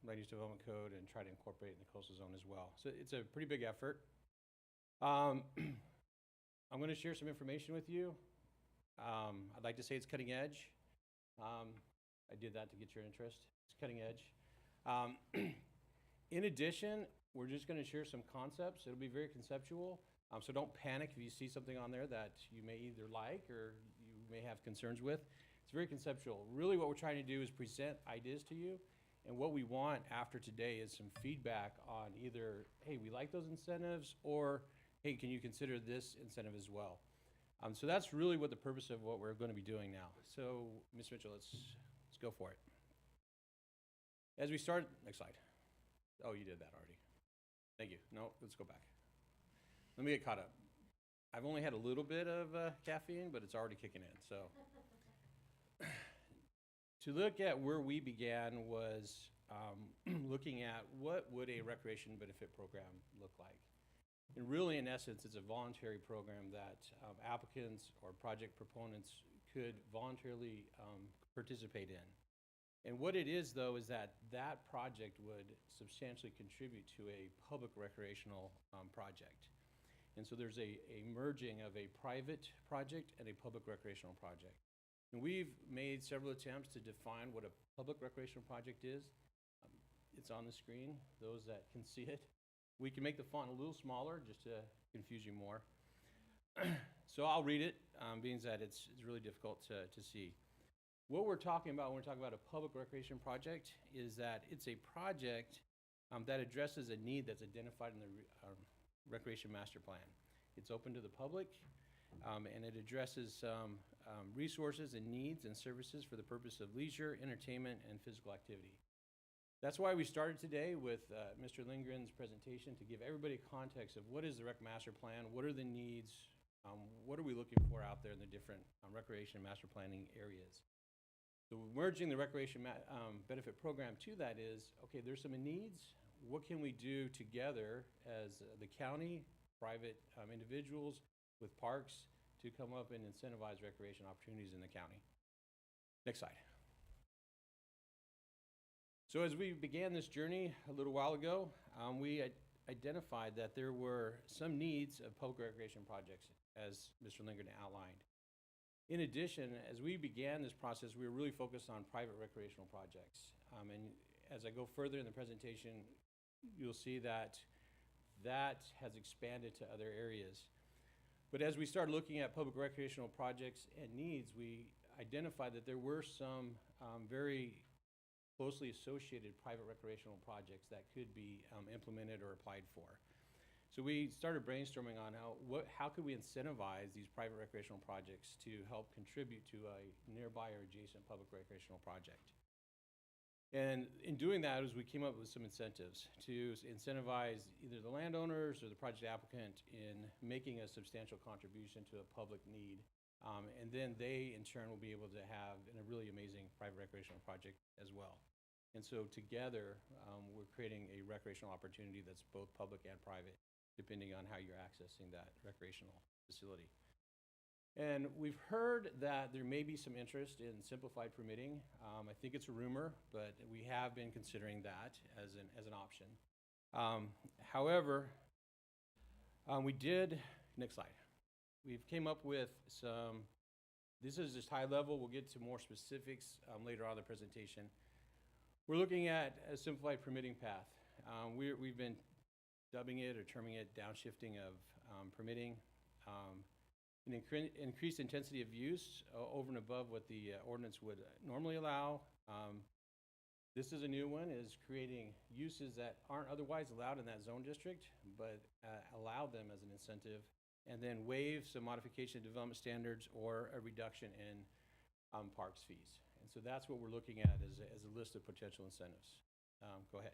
Land Use Development Code and try to incorporate in the coastal zone as well. So it's a pretty big effort. I'm going to share some information with you. I'd like to say it's cutting edge. I did that to get your interest. It's cutting edge. In addition, we're just going to share some concepts. It'll be very conceptual. So don't panic if you see something on there that you may either like or you may have concerns with. It's very conceptual. Really what we're trying to do is present ideas to you. And what we want after today is some feedback on either, hey, we like those incentives, or, hey, can you consider this incentive as well? So that's really what the purpose of what we're going to be doing now. So, Ms. Mitchell, let's go for it. As we start, next slide. Oh, you did that already. Thank you. No, let's go back. Let me get caught up. I've only had a little bit of caffeine, but it's already kicking in. So to look at where we began was looking at what would a recreation benefit program look like. And really, in essence, it's a voluntary program that applicants or project proponents could voluntarily participate in. And what it is, though, is that that project would substantially contribute to a public recreational project. And so there's a merging of a private project and a public recreational project. And we've made several attempts to define what a public recreational project is. It's on the screen, those that can see it. We can make the font a little smaller just to confuse you more. So I'll read it, being that it's really difficult to see. What we're talking about when we're talking about a public recreation project is that it's a project that addresses a need that's identified in the Recreation Master Plan. It's open to the public, and it addresses resources and needs and services for the purpose of leisure, entertainment, and physical activity. That's why we started today with Mr. Lindgren's presentation, to give everybody context of what is the Rec Master Plan, what are the needs, what are we looking for out there in the different recreation master planning areas. So merging the recreation benefit program to that is, okay, there's some needs. What can we do together as the county, private individuals with parks to come up and incentivize recreation opportunities in the county? Next slide. So as we began this journey a little while ago, we identified that there were some needs of public recreation projects, as Mr. Lindgren outlined. In addition, as we began this process, we were really focused on private recreational projects. And as I go further in the presentation, you'll see that that has expanded to other areas. But as we started looking at public recreational projects and needs, we identified that there were some very closely associated private recreational projects that could be implemented or applied for. So we started brainstorming on how could we incentivize these private recreational projects to help contribute to a nearby or adjacent public recreational project. And in doing that, we came up with some incentives to incentivize either the landowners or the project applicant in making a substantial contribution to a public need. And then they, in turn, will be able to have a really amazing private recreational project as well. And so together, we're creating a recreational opportunity that's both public and private, depending on how you're accessing that recreational facility. And we've heard that there may be some interest in simplified permitting. I think it's a rumor, but we have been considering that as an option. However, we did, next slide. We've came up with some, this is just high level. We'll get to more specifics later on in the presentation. We're looking at a simplified permitting path. We've been dubbing it or terming it downshifting of permitting. An increased intensity of use over and above what the ordinance would normally allow. This is a new one, is creating uses that aren't otherwise allowed in that zone district, but allow them as an incentive, and then waive some modification of development standards or a reduction in parks fees. And so that's what we're looking at as a list of potential incentives. Go ahead.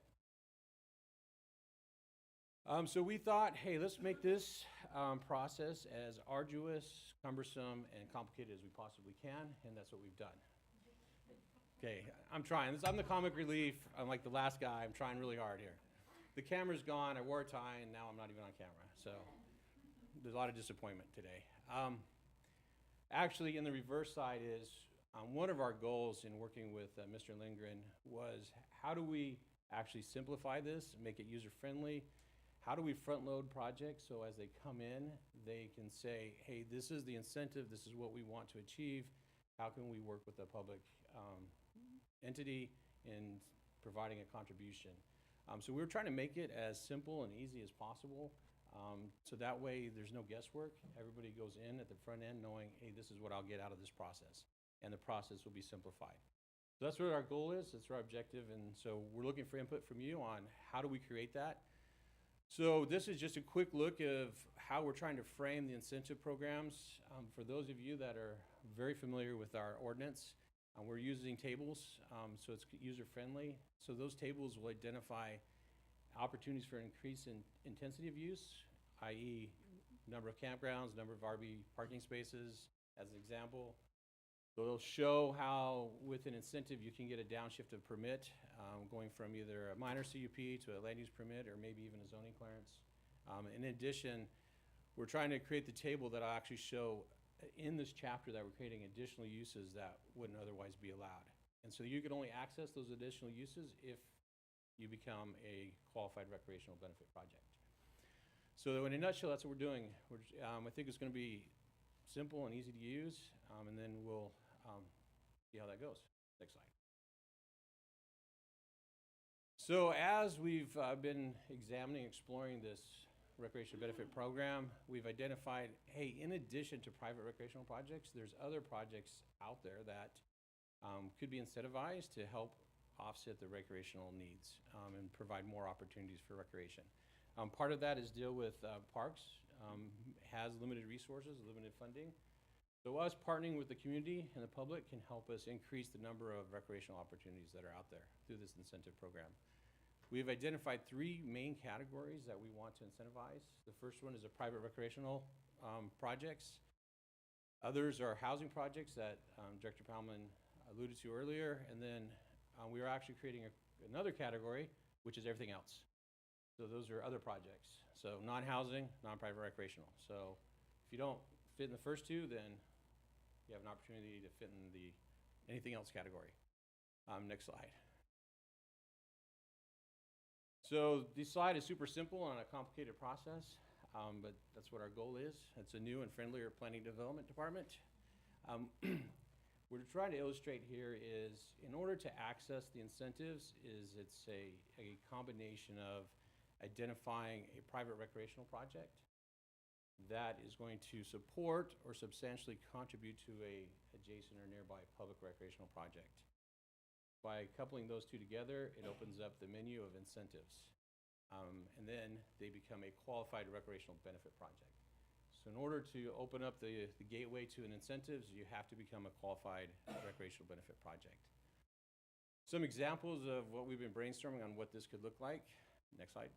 So we thought, hey, let's make this process as arduous, cumbersome, and complicated as we possibly can, and that's what we've done. Okay, I'm trying. I'm the comic relief. I'm like the last guy. I'm trying really hard here. The camera's gone. I wore a tie, and now I'm not even on camera. So there's a lot of disappointment today. Actually, in the reverse side is one of our goals in working with Mr. Lindgren was how do we actually simplify this, make it user-friendly? How do we front load projects so as they come in, they can say, hey, this is the incentive, this is what we want to achieve. How can we work with the public entity in providing a contribution? So we were trying to make it as simple and easy as possible. So that way there's no guesswork. Everybody goes in at the front end knowing, hey, this is what I'll get out of this process. And the process will be simplified. So that's what our goal is, that's our objective. And so we're looking for input from you on how do we create that. So this is just a quick look of how we're trying to frame the incentive programs. For those of you that are very familiar with our ordinance, we're using tables, so it's user-friendly. So those tables will identify opportunities for increase in intensity of use, i.e. number of campgrounds, number of RV parking spaces, as an example. So it'll show how, with an incentive, you can get a downshift of permit, going from either a minor CUP to a land use permit or maybe even a zoning clearance. In addition, we're trying to create the table that will actually show in this chapter that we're creating additional uses that wouldn't otherwise be allowed. And so you can only access those additional uses if you become a qualified recreational benefit project. So in a nutshell, that's what we're doing. I think it's going to be simple and easy to use, and then we'll see how that goes. Next slide. So as we've been examining, exploring this recreation benefit program, we've identified, hey, in addition to private recreational projects, there's other projects out there that could be incentivized to help offset the recreational needs and provide more opportunities for recreation. Part of that is deal with parks, has limited resources, limited funding. So us partnering with the community and the public can help us increase the number of recreational opportunities that are out there through this incentive program. We've identified 3 main categories that we want to incentivize. The first one is a private recreational projects. Others are housing projects that Director Palman alluded to earlier. And then we are actually creating another category, which is everything else. So those are other projects. So non-housing, non-private recreational. So if you don't fit in the first 2, then you have an opportunity to fit in the anything else category. Next slide. So this slide is super simple and a complicated process, but that's what our goal is. It's a new and friendlier planning development department. What we're trying to illustrate here is in order to access the incentives it's a combination of identifying a private recreational project that is going to support or substantially contribute to a adjacent or nearby public recreational project. By coupling those 2 together, it opens up the menu of incentives. And then they become a qualified recreational benefit project. So in order to open up the gateway to an incentives, you have to become a qualified recreational benefit project. Some examples of what we've been brainstorming on what this could look like. Next slide.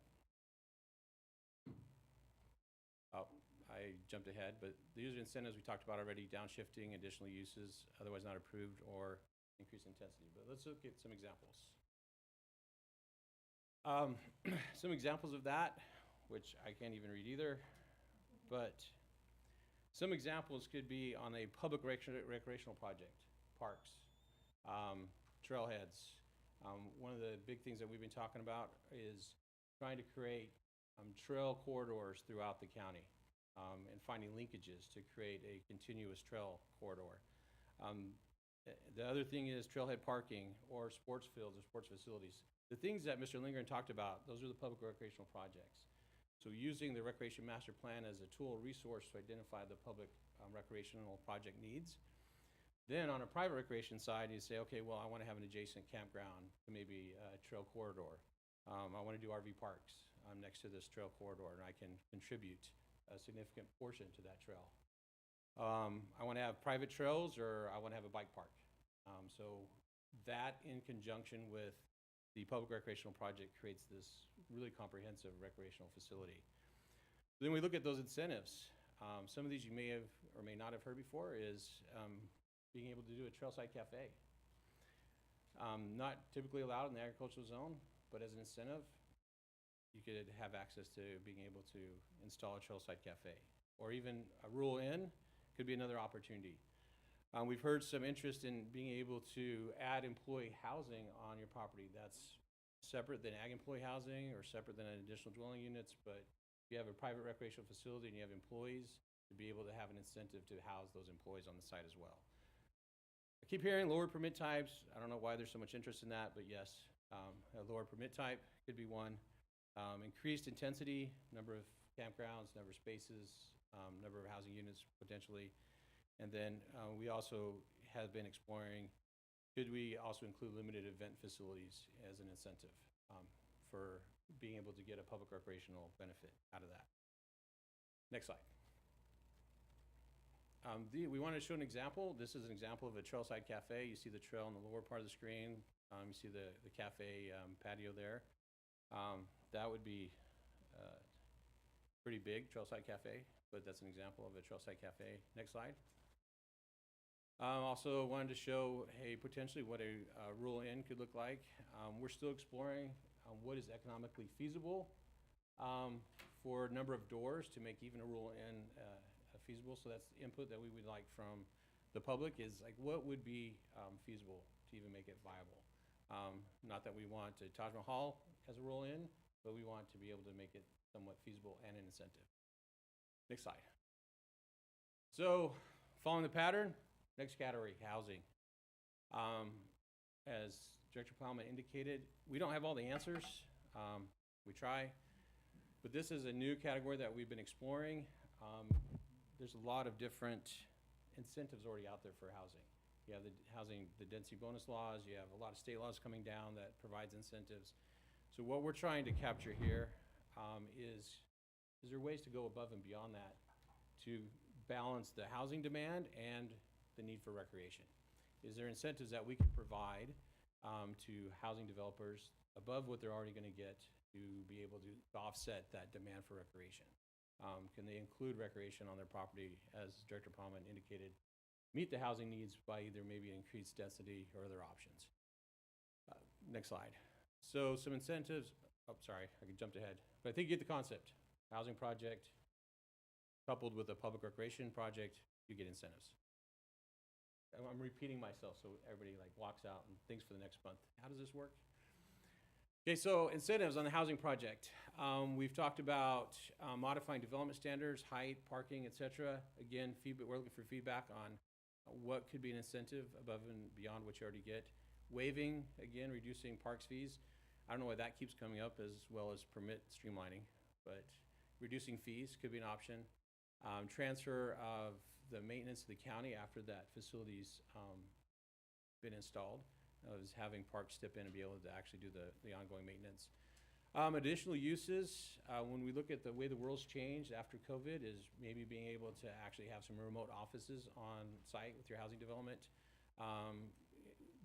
Oh, I jumped ahead, but the user incentives we talked about already, downshifting, additional uses, otherwise not approved, or increase intensity. But let's look at some examples. Some examples of that, which I can't even read either, but some examples could be on a public recreational project, parks, trailheads. One of the big things that we've been talking about is trying to create trail corridors throughout the county and finding linkages to create a continuous trail corridor. The other thing is trailhead parking or sports fields or sports facilities. The things that Mr. Lindgren talked about, those are the public recreational projects. So using the Recreation Master Plan as a tool resource to identify the public recreational project needs. Then on a private recreation side, you say, okay, well, I want to have an adjacent campground to maybe a trail corridor. I want to do RV parks next to this trail corridor, and I can contribute a significant portion to that trail. I want to have private trails, or I want to have a bike park. So that in conjunction with the public recreational project creates this really comprehensive recreational facility. Then we look at those incentives. Some of these you may have or may not have heard before is being able to do a trailside cafe. Not typically allowed in the agricultural zone, but as an incentive, you could have access to being able to install a trailside cafe. Or even a rural inn could be another opportunity. We've heard some interest in being able to add employee housing on your property. That's separate than ag employee housing or separate than additional dwelling units, but if you have a private recreational facility and you have employees, to be able to have an incentive to house those employees on the site as well. I keep hearing lower permit types. I don't know why there's so much interest in that, but yes, a lower permit type could be one. Increased intensity, number of campgrounds, number of spaces, number of housing units potentially. And then we also have been exploring, could we also include limited event facilities as an incentive for being able to get a public recreational benefit out of that. Next slide. We want to show an example. This is an example of a trailside cafe. You see the trail on the lower part of the screen. You see the cafe patio there. That would be pretty big trailside cafe, but that's an example of a trailside cafe. Next slide. Also wanted to show, hey, potentially what a rural inn could look like. We're still exploring what is economically feasible for a number of doors to make even a rural inn feasible. So that's the input that we would like from the public is like, what would be feasible to even make it viable? Not that we want to Taj Mahal as a roll-in, but we want to be able to make it somewhat feasible and an incentive. Next slide. So, following the pattern, next category, housing. As Director Plowman indicated, we don't have all the answers. We try, but this is a new category that we've been exploring. There's a lot of different incentives already out there for housing. You have the housing, the density bonus laws, you have a lot of state laws coming down that provides incentives. So what we're trying to capture here is there ways to go above and beyond that to balance the housing demand and the need for recreation? Is there incentives that we can provide to housing developers above what they're already going to get to be able to offset that demand for recreation? Can they include recreation on their property, as Director Plowman indicated, meet the housing needs by either maybe increased density or other options? Next slide. So some incentives, oh, sorry, I jumped ahead, but I think you get the concept. Housing project coupled with a public recreation project, you get incentives. I'm repeating myself so everybody like walks out and thinks for the next month. How does this work? Okay, so incentives on the housing project. We've talked about modifying development standards, height, parking, etc. Again, we're looking for feedback on what could be an incentive above and beyond what you already get. Waiving, again, reducing parks fees. I don't know why that keeps coming up, as well as permit streamlining, but reducing fees could be an option. Transfer of the maintenance to the county after that facility's been installed, is having parks step in and be able to actually do the ongoing maintenance. Additional uses, when we look at the way the world's changed after COVID, is maybe being able to actually have some remote offices on site with your housing development.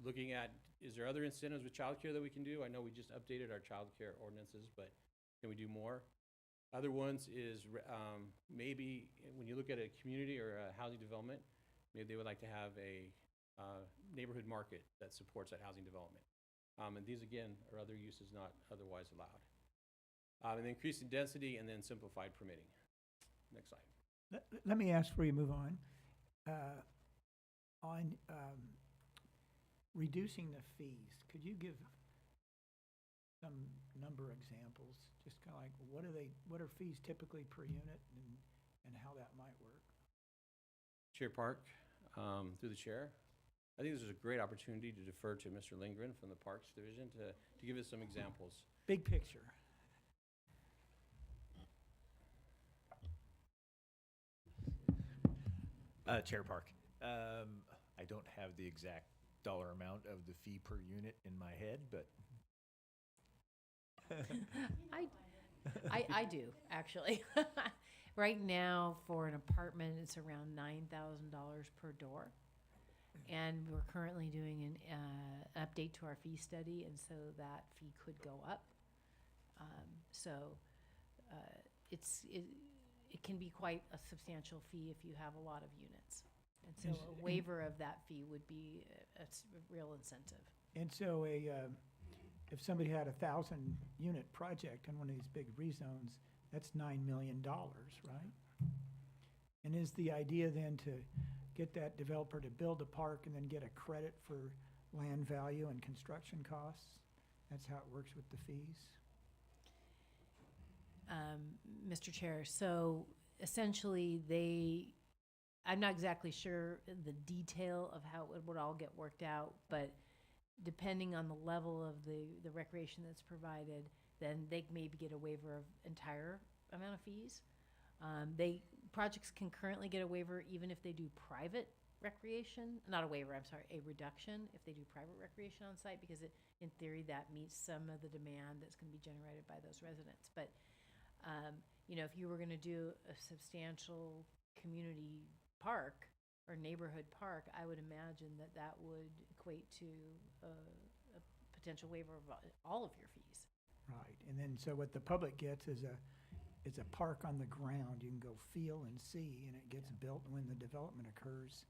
Looking at, is there other incentives with childcare that we can do? I know we just updated our childcare ordinances, but can we do more? Other ones is maybe when you look at a community or a housing development, maybe they would like to have a neighborhood market that supports that housing development. And these, again, are other uses not otherwise allowed. And then increasing density and then simplified permitting. Next slide. Let me ask before you move on. Reducing the fees, could you give some number examples? Just kind of like, what are fees typically per unit and how that might work? Chair Park, through the chair. I think this is a great opportunity to defer to Mr. Lindgren from the Parks Division to give us some examples. Big picture. Chair Park. I don't have the exact dollar amount of the fee per unit in my head, but I do, actually. Right now, for an apartment, it's around $9,000 per door. And we're currently doing an update to our fee study, and so that fee could go up. It can be quite a substantial fee if you have a lot of units. And so a waiver of that fee would be a real incentive. And so if somebody had 1,000-unit project in one of these big rezones, that's $9 million, right? And is the idea then to get that developer to build a park and then get a credit for land value and construction costs? That's how it works with the fees? Mr. Chair, so essentially I'm not exactly sure the detail of how it would all get worked out, but depending on the level of the recreation that's provided, then they maybe get a waiver of entire amount of fees. Projects can currently get a waiver even if they do private recreation, not a waiver, I'm sorry, a reduction if they do private recreation on site, because in theory that meets some of the demand that's going to be generated by those residents. But if you were going to do a substantial community park or neighborhood park, I would imagine that would equate to a potential waiver of all of your fees. Right, and then so what the public gets is a park on the ground. You can go feel and see, and it gets built when the development occurs.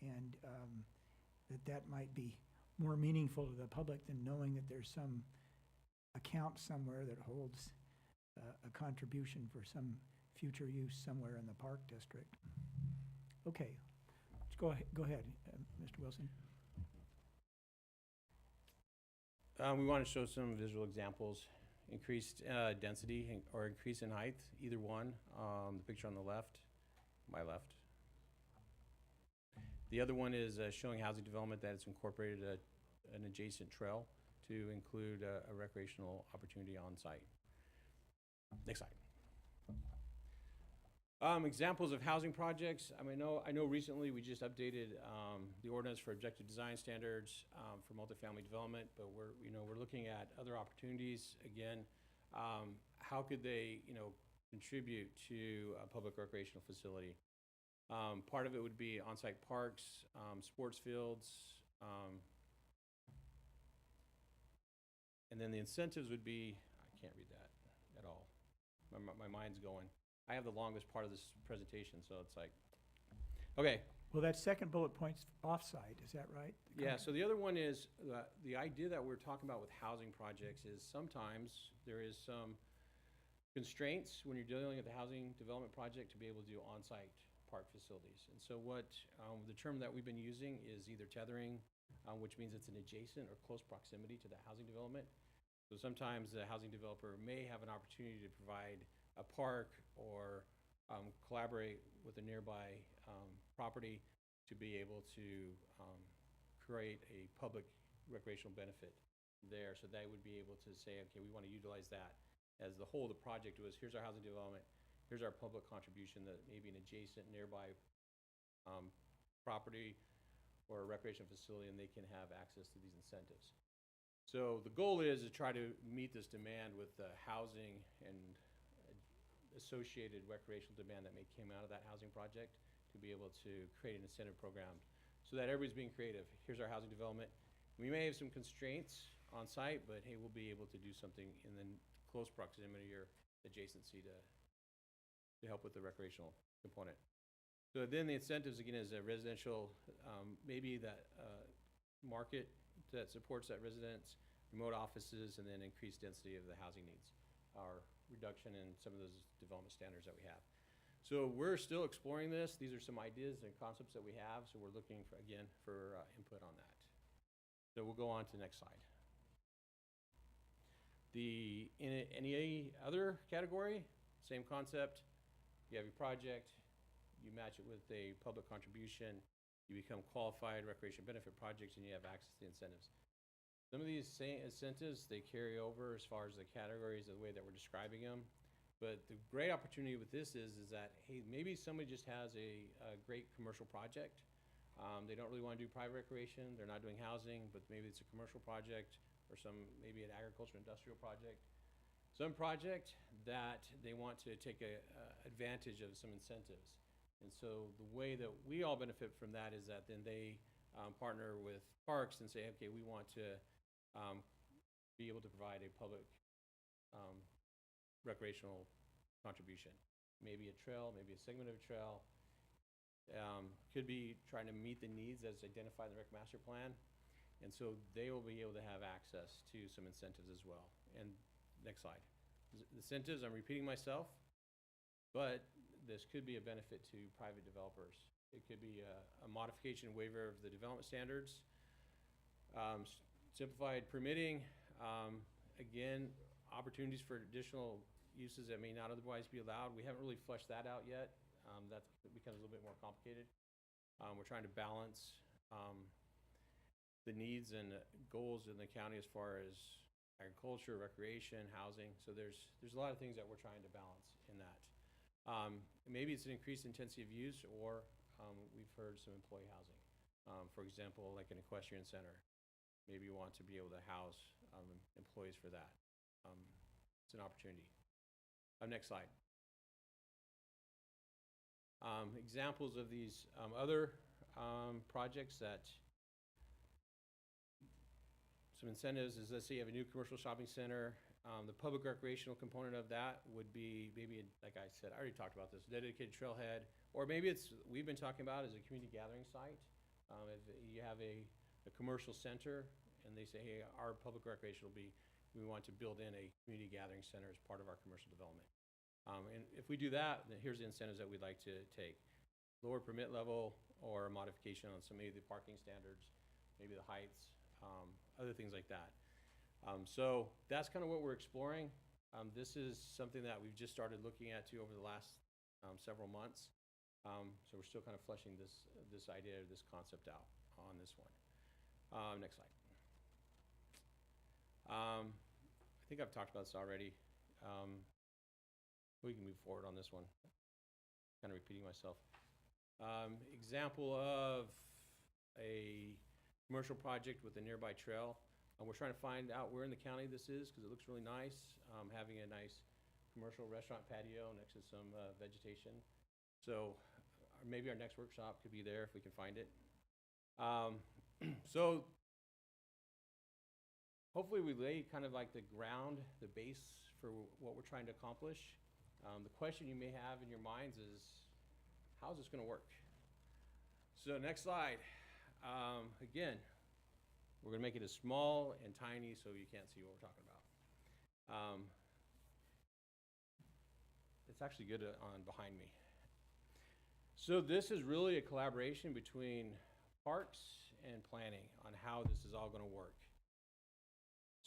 And that might be more meaningful to the public than knowing that there's some account somewhere that holds a contribution for some future use somewhere in the park district. Okay, let's Go ahead, Mr. Wilson. We want to show some visual examples, increased density or increase in height, either one. The picture on the left, my left. The other one is showing housing development that it's incorporated an adjacent trail to include a recreational opportunity on site. Next slide. Examples of housing projects. I mean, I know recently we just updated the ordinance for objective design standards for multifamily development, but we're looking at other opportunities. Again, how could they contribute to a public recreational facility? Part of it would be on-site parks, sports fields, and then the incentives would be, I can't read that at all. My mind's going. I have the longest part of this presentation, so it's like, okay. Well, that second bullet point's off-site, is that right? Yeah, so the other one is the idea that we're talking about with housing projects is sometimes there is some constraints when you're dealing with the housing development project to be able to do on-site park facilities. And so what the term that we've been using is either tethering, which means it's an adjacent or close proximity to the housing development. So sometimes the housing developer may have an opportunity to provide a park or collaborate with a nearby property to be able to create a public recreational benefit there. So they would be able to say, okay, we want to utilize that as the whole of the project was, here's our housing development, here's our public contribution that maybe an adjacent nearby property or a recreation facility, and they can have access to these incentives. So the goal is to try to meet this demand with the housing and associated recreational demand that may came out of that housing project to be able to create an incentive program so that everybody's being creative. Here's our housing development. We may have some constraints on site, but hey, we'll be able to do something in the close proximity or adjacency to help with the recreational component. So then the incentives, again, is a residential, maybe that market that supports that residence, remote offices, and then increased density of the housing needs, or reduction in some of those development standards that we have. So we're still exploring this. These are some ideas and concepts that we have, so we're looking for, again, for input on that. So we'll go on to the next slide. In any other category, same concept. You have your project, you match it with a public contribution, you become qualified recreation benefit projects, and you have access to the incentives. Some of these same incentives, they carry over as far as the categories, the way that we're describing them. But the great opportunity with this is that, hey, maybe somebody just has a great commercial project. They don't really want to do private recreation. They're not doing housing, but maybe it's a commercial project or maybe an agricultural industrial project. Some project that they want to take advantage of some incentives. And so the way that we all benefit from that is that then they partner with parks and say, okay, we want to be able to provide a public recreational contribution. Maybe a trail, maybe a segment of a trail. Could be trying to meet the needs as identified in the Rec Master Plan. And so they will be able to have access to some incentives as well. And next slide. Incentives, I'm repeating myself, but this could be a benefit to private developers. It could be a modification waiver of the development standards, simplified permitting, again, opportunities for additional uses that may not otherwise be allowed. We haven't really fleshed that out yet. That becomes a little bit more complicated. We're trying to balance the needs and goals in the county as far as agriculture, recreation, housing. So there's a lot of things that we're trying to balance in that. Maybe it's an increased intensity of use, or we've heard some employee housing. For example, like an equestrian center. Maybe you want to be able to house employees for that. It's an opportunity. Next slide. Examples of these other projects that some incentives is, let's say you have a new commercial shopping center. The public recreational component of that would be maybe, like I said, I already talked about this, dedicated trailhead, or maybe we've been talking about as a community gathering site. If you have a commercial center and they say, hey, our public recreation will be, we want to build in a community gathering center as part of our commercial development. And if we do that, then here's the incentives that we'd like to take. Lower permit level, or a modification on some of the parking standards, maybe the heights, other things like that. So that's kind of what we're exploring. This is something that we've just started looking at too over the last several months. So we're still kind of fleshing this idea, this concept out on this one. Next slide. I think I've talked about this already. We can move forward on this one. Kind of repeating myself. Example of a commercial project with a nearby trail. We're trying to find out where in the county this is because it looks really nice, having a nice commercial restaurant patio next to some vegetation. So maybe our next workshop could be there if we can find it. So hopefully we lay kind of like the ground, the base for what we're trying to accomplish. The question you may have in your minds is, how's this going to work? So next slide. Again, we're going to make it as small and tiny so you can't see what we're talking about. It's actually good on behind me. So this is really a collaboration between parks and planning on how this is all going to work.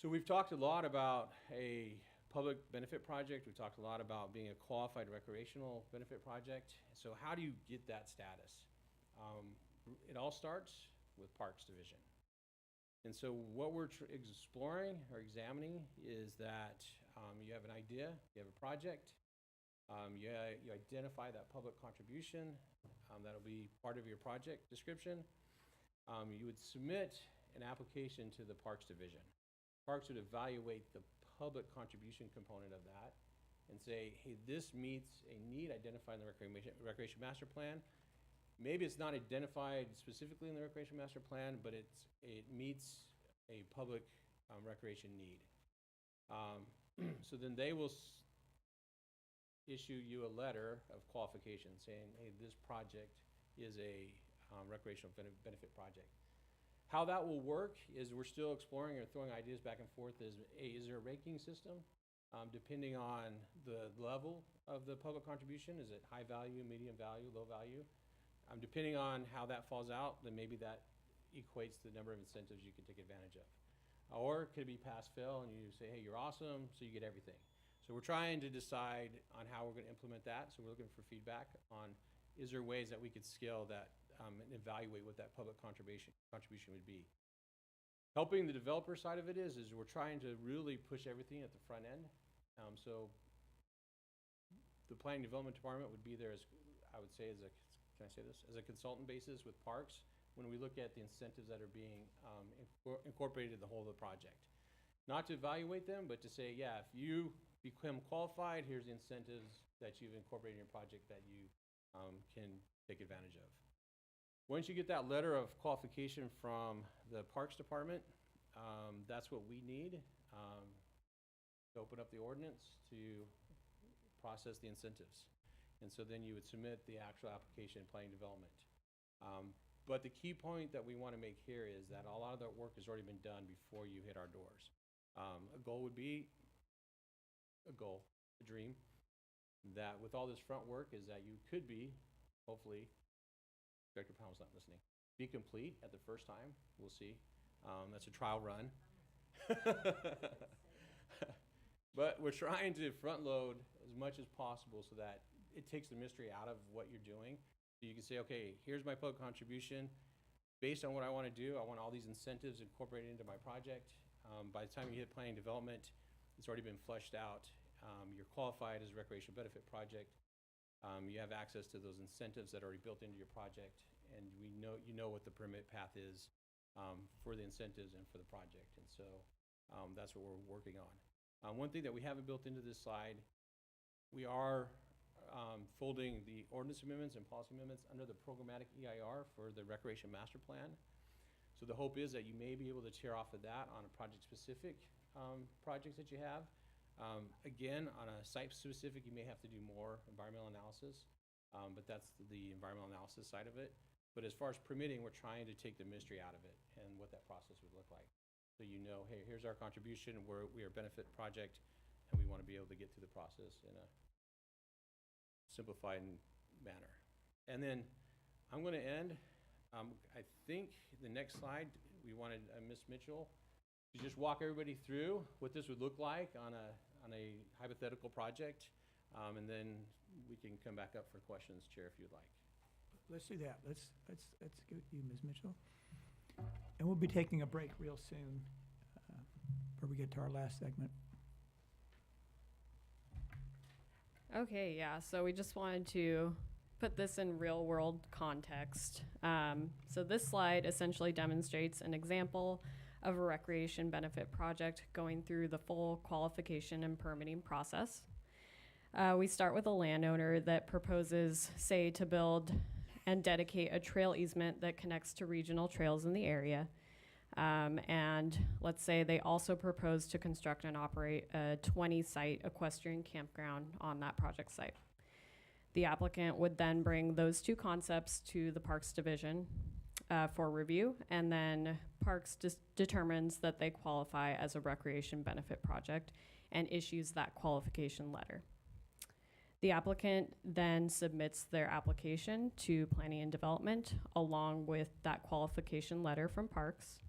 So we've talked a lot about a public benefit project. We've talked a lot about being a qualified recreational benefit project. So how do you get that status? It all starts with Parks Division. And so what we're exploring or examining is that you have an idea, you have a project, you identify that public contribution, that'll be part of your project description. You would submit an application to the Parks Division. Parks would evaluate the public contribution component of that and say, hey, this meets a need identified in the Recreation Master Plan. Maybe it's not identified specifically in the Recreation Master Plan, but it meets a public recreation need. So then they will issue you a letter of qualification saying, hey, this project is a recreational benefit project. How that will work is we're still exploring or throwing ideas back and forth. Is there a ranking system? Depending on the level of the public contribution, is it high value, medium value, low value? Depending on how that falls out, then maybe that equates the number of incentives you can take advantage of. Or it could be pass-fail and you say, hey, you're awesome, so you get everything. So we're trying to decide on how we're going to implement that. So we're looking for feedback on, is there ways that we could scale that and evaluate what that public contribution would be. Helping the developer side of it is we're trying to really push everything at the front end. So the planning development department would be there as, I would say, as a, can I say this, as a consultant basis with parks when we look at the incentives that are being incorporated in the whole of the project. Not to evaluate them, but to say, yeah, if you become qualified, here's the incentives that you've incorporated in your project that you can take advantage of. Once you get that letter of qualification from the Parks Department, that's what we need to open up the ordinance to process the incentives. And so then you would submit the actual application in planning development. But the key point that we want to make here is that a lot of that work has already been done before you hit our doors. A goal would be, a dream, that with all this front work is that you could be, hopefully, Director Powell's not listening, be complete at the first time. We'll see. That's a trial run. But we're trying to front load as much as possible so that it takes the mystery out of what you're doing. So you can say, okay, here's my public contribution. Based on what I want to do, I want all these incentives incorporated into my project. By the time you hit planning development, it's already been fleshed out. You're qualified as a recreation benefit project. You have access to those incentives that are already built into your project, and you know what the permit path is for the incentives and for the project. And so that's what we're working on. One thing that we haven't built into this slide, we are folding the ordinance amendments and policy amendments under the programmatic EIR for the Recreation Master Plan. So the hope is that you may be able to tear off of that on a project-specific projects that you have. Again, on a site-specific, you may have to do more environmental analysis, but that's the environmental analysis side of it. But as far as permitting, we're trying to take the mystery out of it and what that process would look like. So you know, hey, here's our contribution, we are a benefit project, and we want to be able to get through the process in a simplified manner. And then I'm going to end. I think the next slide, we wanted Ms. Mitchell to just walk everybody through what this would look like on a hypothetical project. And then we can come back up for questions, Chair, if you'd like. Let's do that. Let's go to you, Ms. Mitchell. And we'll be taking a break real soon before we get to our last segment. Okay, yeah, so we just wanted to put this in real world context. So this slide essentially demonstrates an example of a recreation benefit project going through the full qualification and permitting process. We start with a landowner that proposes, say, to build and dedicate a trail easement that connects to regional trails in the area. And let's say they also propose to construct and operate a 20-site equestrian campground on that project site. The applicant would then bring those two concepts to the Parks Division for review, and then Parks determines that they qualify as a recreation benefit project and issues that qualification letter. The applicant then submits their application to Planning and Development along with that qualification letter from Parks.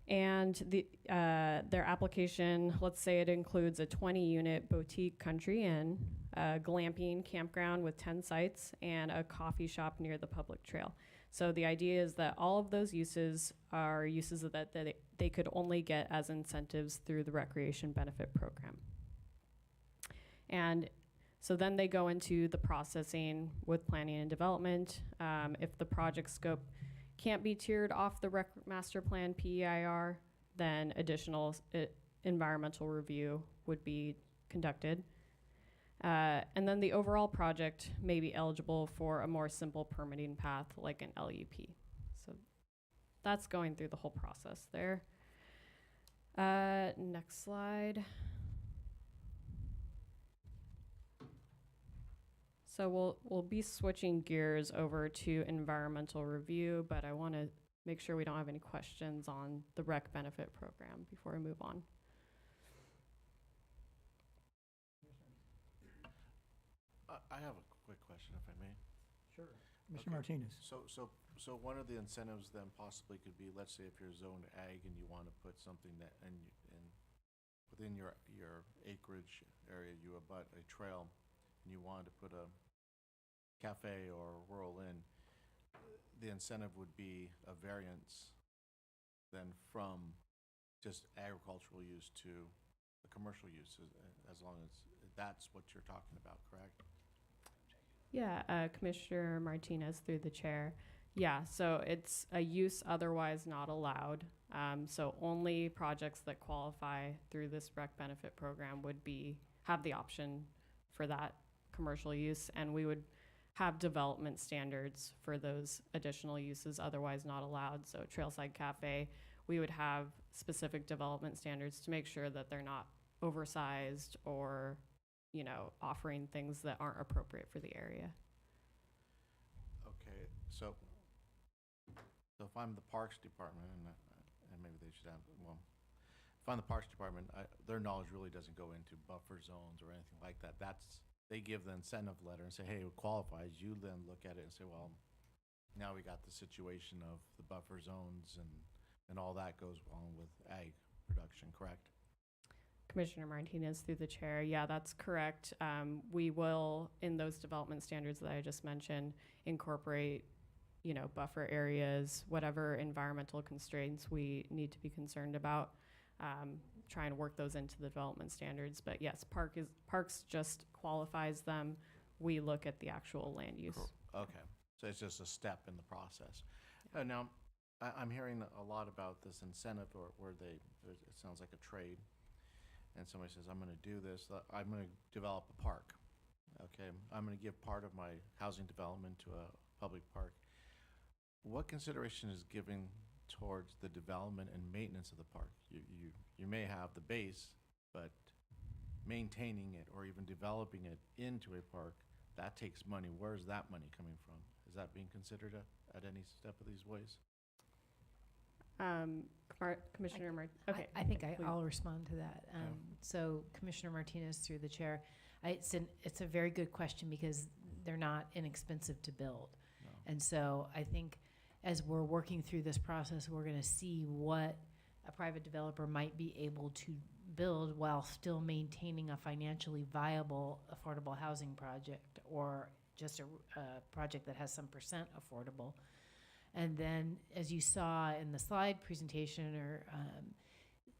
And their application, let's say it includes a 20-unit boutique country inn, a glamping campground with 10 sites, and a coffee shop near the public trail. So the idea is that all of those uses are uses that they could only get as incentives through the Recreation Benefit Program. And so then they go into the processing with Planning and Development. If the project scope can't be tiered off the master plan PEIR, then additional environmental review would be conducted. And then the overall project may be eligible for a more simple permitting path like an LUP. So that's going through the whole process there. Next slide. So we'll be switching gears over to environmental review, but I want to make sure we don't have any questions on the rec benefit program before we move on. I have a quick question, if I may. Sure. Mr. Okay. Martinez. So one of the incentives then possibly could be, let's say if you're zoned ag and you want to put something that, and within your acreage area, you abut a trail, and you wanted to put a cafe or rural inn, the incentive would be a variance then from just agricultural use to the commercial use, as long as that's what you're talking about, correct? Yeah, Commissioner Martinez through the chair. Yeah, so it's a use otherwise not allowed. So only projects that qualify through this rec benefit program would have the option for that commercial use, and we would have development standards for those additional uses otherwise not allowed. So Trailside Cafe, we would have specific development standards to make sure that they're not oversized or, you know, offering things that aren't appropriate for the area. Okay, so if I'm the Parks Department, and maybe they should have, well, if I'm the Parks Department, their knowledge really doesn't go into buffer zones or anything like that. They give the incentive letter and say, hey, it qualifies. You then look at it and say, well, now we got the situation of the buffer zones and all that goes along with ag production, correct? Commissioner Martinez through the chair. Yeah, that's correct. We will, in those development standards that I just mentioned, incorporate, you know, buffer areas, whatever environmental constraints we need to be concerned about, try and work those into the development standards. But yes, Parks just qualifies them. We look at the actual land use. Cool. Okay, so it's just a step in the process. Now, I'm hearing a lot about this incentive where it sounds like a trade. And somebody says, I'm going to do this, I'm going to develop a park. Okay, I'm going to give part of my housing development to a public park. What consideration is given towards the development and maintenance of the park? You may have the base, but maintaining it or even developing it into a park, that takes money. Where's that money coming from? Is that being considered at any step of these ways? Commissioner Martinez. Okay. I think please. I'll respond to that. So Commissioner Martinez through the chair, it's a very good question because they're not inexpensive to build. No. And so I think as we're working through this process, we're going to see what a private developer might be able to build while still maintaining a financially viable affordable housing project, or just a project that has some percent affordable. And then, as you saw in the slide presentation,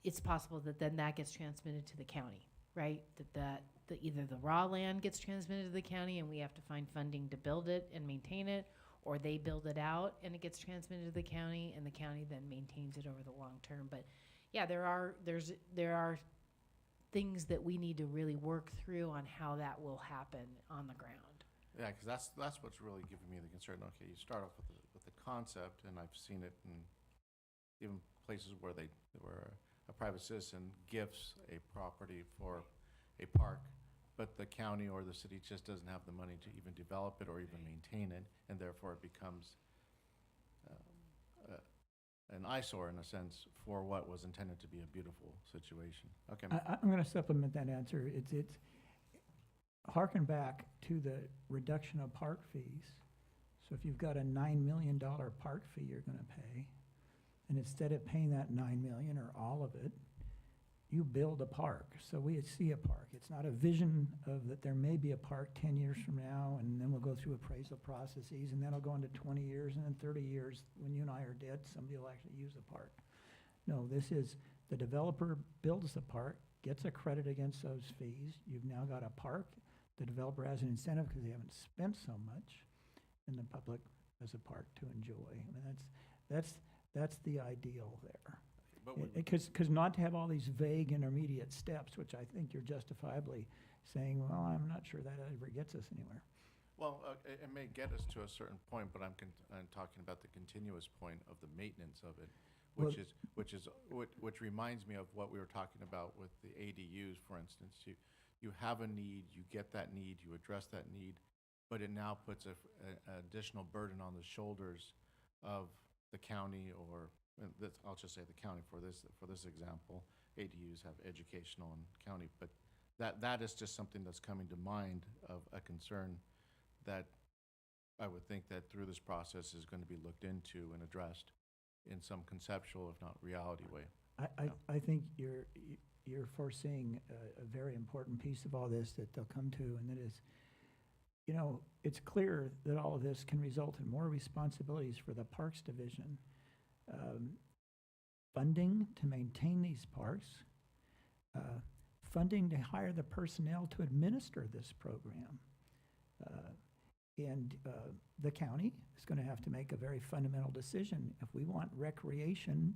it's possible that then that gets transmitted to the county, right? That either the raw land gets transmitted to the county and we have to find funding to build it and maintain it, or they build it out and it gets transmitted to the county and the county then maintains it over the long term. But yeah, there are things that we need to really work through on how that will happen on the ground. Yeah, because that's what's really giving me the concern. Okay, you start off with the concept, and I've seen it in even places where a private citizen gifts a property for a park, but the county or the city just doesn't have the money to even develop it or even maintain it, and therefore it becomes an eyesore in a sense for what was intended to be a beautiful situation. Okay. I'm going to supplement that answer. It's harken back to the reduction of park fees. So if you've got a $9 million park fee you're going to pay, and instead of paying that $9 million or all of it, you build a park. So we see a park. It's not a vision of that there may be a park 10 years from now, and then we'll go through appraisal processes, and then it'll go into 20 years, and then 30 years, when you and I are dead, somebody will actually use the park. No, this is the developer builds the park, gets a credit against those fees. You've now got a park. The developer has an incentive because they haven't spent so much, and the public has a park to enjoy. I mean, that's the ideal there. Because not to have all these vague intermediate steps, which I think you're justifiably saying, well, I'm not sure that ever gets us anywhere. Well, it may get us to a certain point, but I'm talking about the continuous point of the maintenance of it, which reminds me of what we were talking about with the ADUs, for instance. You have a need, you get that need, you address that need, but it now puts an additional burden on the shoulders of the county, or I'll just say the county for this example. ADUs have educational and county, but that is just something that's coming to mind of a concern that I would think that through this process is going to be looked into and addressed in some conceptual, if not reality way. I think you're foreseeing a very important piece of all this that they'll come to, and that is, it's clear that all of this can result in more responsibilities for the Parks Division. Funding to maintain these parks, funding to hire the personnel to administer this program. And the county is going to have to make a very fundamental decision. If we want recreation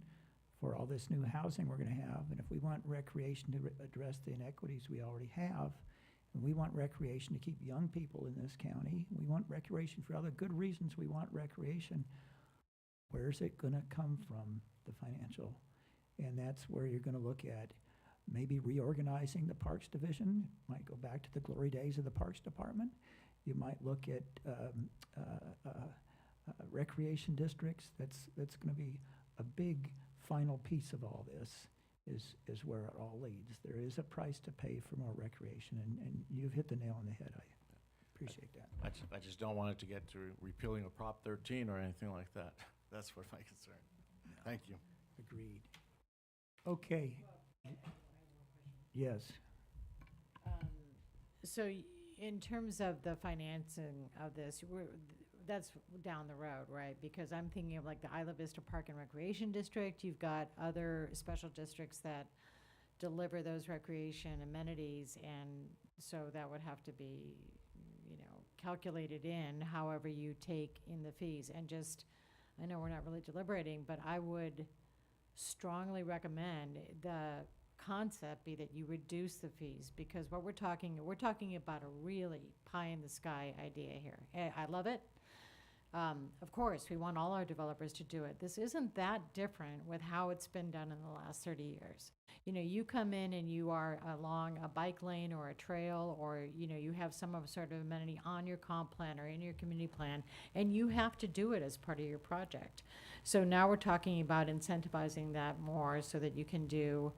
for all this new housing we're going to have, and if we want recreation to address the inequities we already have, and we want recreation to keep young people in this county, we want recreation for other good reasons we want recreation, where's it going to come from, the financial? And that's where you're going to look at maybe reorganizing the Parks Division. Might go back to the glory days of the Parks Department. You might look at recreation districts. That's going to be a big final piece of all this, is where it all leads. There is a price to pay for more recreation, and you've hit the nail on the head. I appreciate that. I just don't want it to get to repealing a Prop 13 or anything like that. That's what my concern. No. Thank you. Agreed. Okay. Yes. So in terms of the financing of this, that's down the road, right? Because I'm thinking of like the Isla Vista Park and Recreation District. You've got other special districts that deliver those recreation amenities, and so that would have to be, calculated in however you take in the fees. And just, I know we're not really deliberating, but I would strongly recommend the concept be that you reduce the fees, because what we're talking about a really pie in the sky idea here. I love it. Of course, we want all our developers to do it. This isn't that different with how it's been done in the last 30 years. You come in and you are along a bike lane or a trail, or, you have some sort of amenity on your comp plan or in your community plan, and you have to do it as part of your project. So now we're talking about incentivizing that more so that you can do,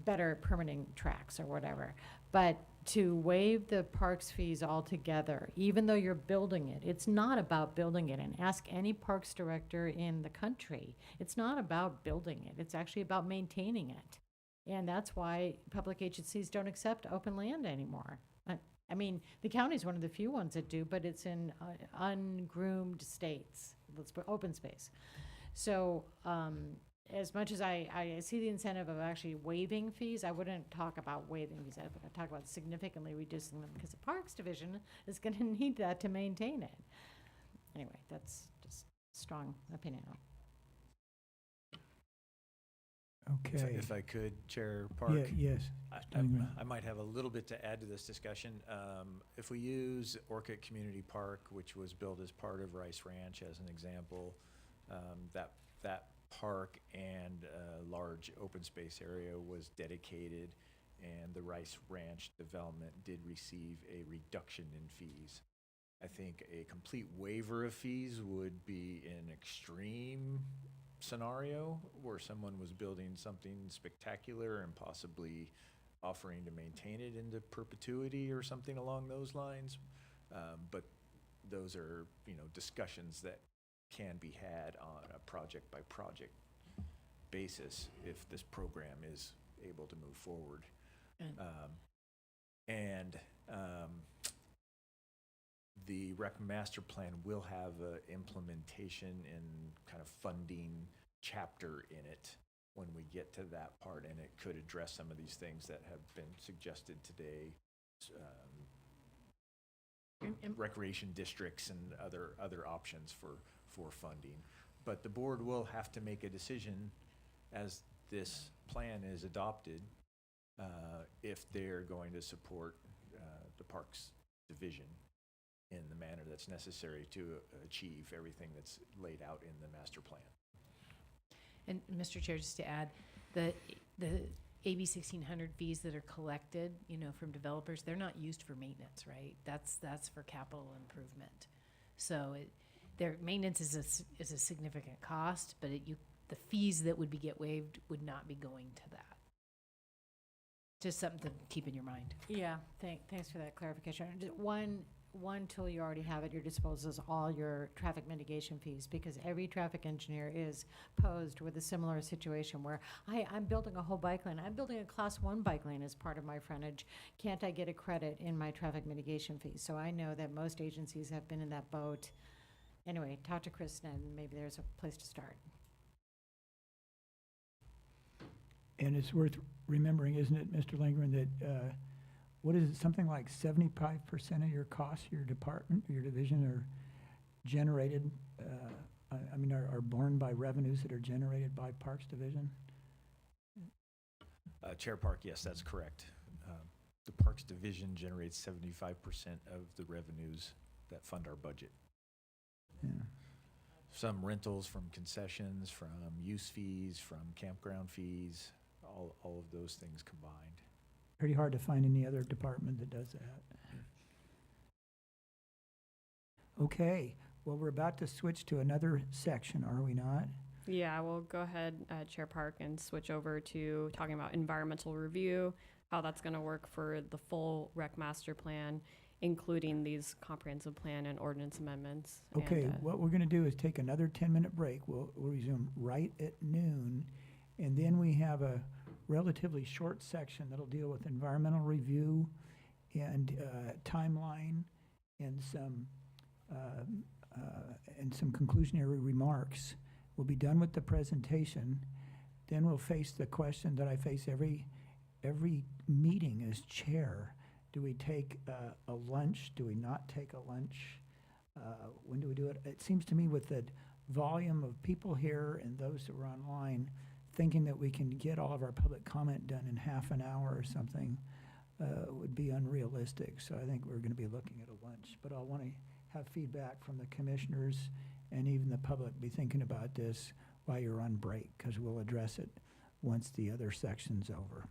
better permitting tracks or whatever. But to waive the parks fees altogether, even though you're building it. It's not about building it, and ask any parks director in the country. It's not about building it, it's actually about maintaining it. And that's why public agencies don't accept open land anymore. I mean, the county's one of the few ones that do, but it's in ungroomed states, let's put open space. So, as much as I see the incentive of actually waiving fees, I wouldn't talk about waiving fees. I would talk about significantly reducing them, because the Parks Division is going to need that to maintain it. Anyway, that's just strong opinion. Okay. If I could, Chair Park? Yeah, yes. I might have a little bit to add to this discussion. If we use Orchid Community Park, which was built as part of Rice Ranch as an example, that park and a large open space area was dedicated, and the Rice Ranch development did receive a reduction in fees. I think a complete waiver of fees would be an extreme scenario where someone was building something spectacular and possibly offering to maintain it into perpetuity or something along those lines. But those are, discussions that can be had on a project by project basis if this program is able to move forward. The rec master plan will have an implementation and kind of funding chapter in it when we get to that part, and it could address some of these things that have been suggested today. Recreation districts and other options for funding. But the board will have to make a decision as this plan is adopted if they're going to support the Parks Division in the manner that's necessary to achieve everything that's laid out in the master plan. And Mr. Chair, just to add, the AB 1600 fees that are collected, from developers, they're not used for maintenance, right? That's for capital improvement. So their maintenance is a significant cost, but the fees that would get waived would not be going to that. Just something to keep in your mind. Yeah, thanks for that clarification. One tool you already have at your disposal is all your traffic mitigation fees, because every traffic engineer is posed with a similar situation where I'm building a whole bike lane. I'm building a class 1 bike lane as part of my frontage. Can't I get a credit in my traffic mitigation fees? So I know that most agencies have been in that boat. Anyway, talk to Kristen, and maybe there's a place to start. And it's worth remembering, isn't it, Mr. Lindgren, that what is it, something like 75% of your costs, your department, your division are generated, are borne by revenues that are generated by Parks Division? Chair Park, yes, that's correct. The Parks Division generates 75% of the revenues that fund our budget. Yeah. Some rentals from concessions, from use fees, from campground fees, all of those things combined. Pretty hard to find any other department that does that. Okay, well, we're about to switch to another section, are we not? Yeah, we'll go ahead, Chair Park, and switch over to talking about environmental review, how that's going to work for the full rec master plan, including these comprehensive plan and ordinance amendments. Okay, and, what we're going to do is take another 10-minute break. We'll resume right at noon, and then we have a relatively short section that'll deal with environmental review and timeline and some conclusionary remarks. We'll be done with the presentation. Then we'll face the question that I face every meeting as chair. Do we take a lunch? Do we not take a lunch? When do we do it? It seems to me with the volume of people here and those that were online, thinking that we can get all of our public comment done in half an hour or something would be unrealistic. So I think we're going to be looking at a lunch. But I'll want to have feedback from the commissioners and even the public. Be thinking about this while you're on break, because we'll address it once the other section's over.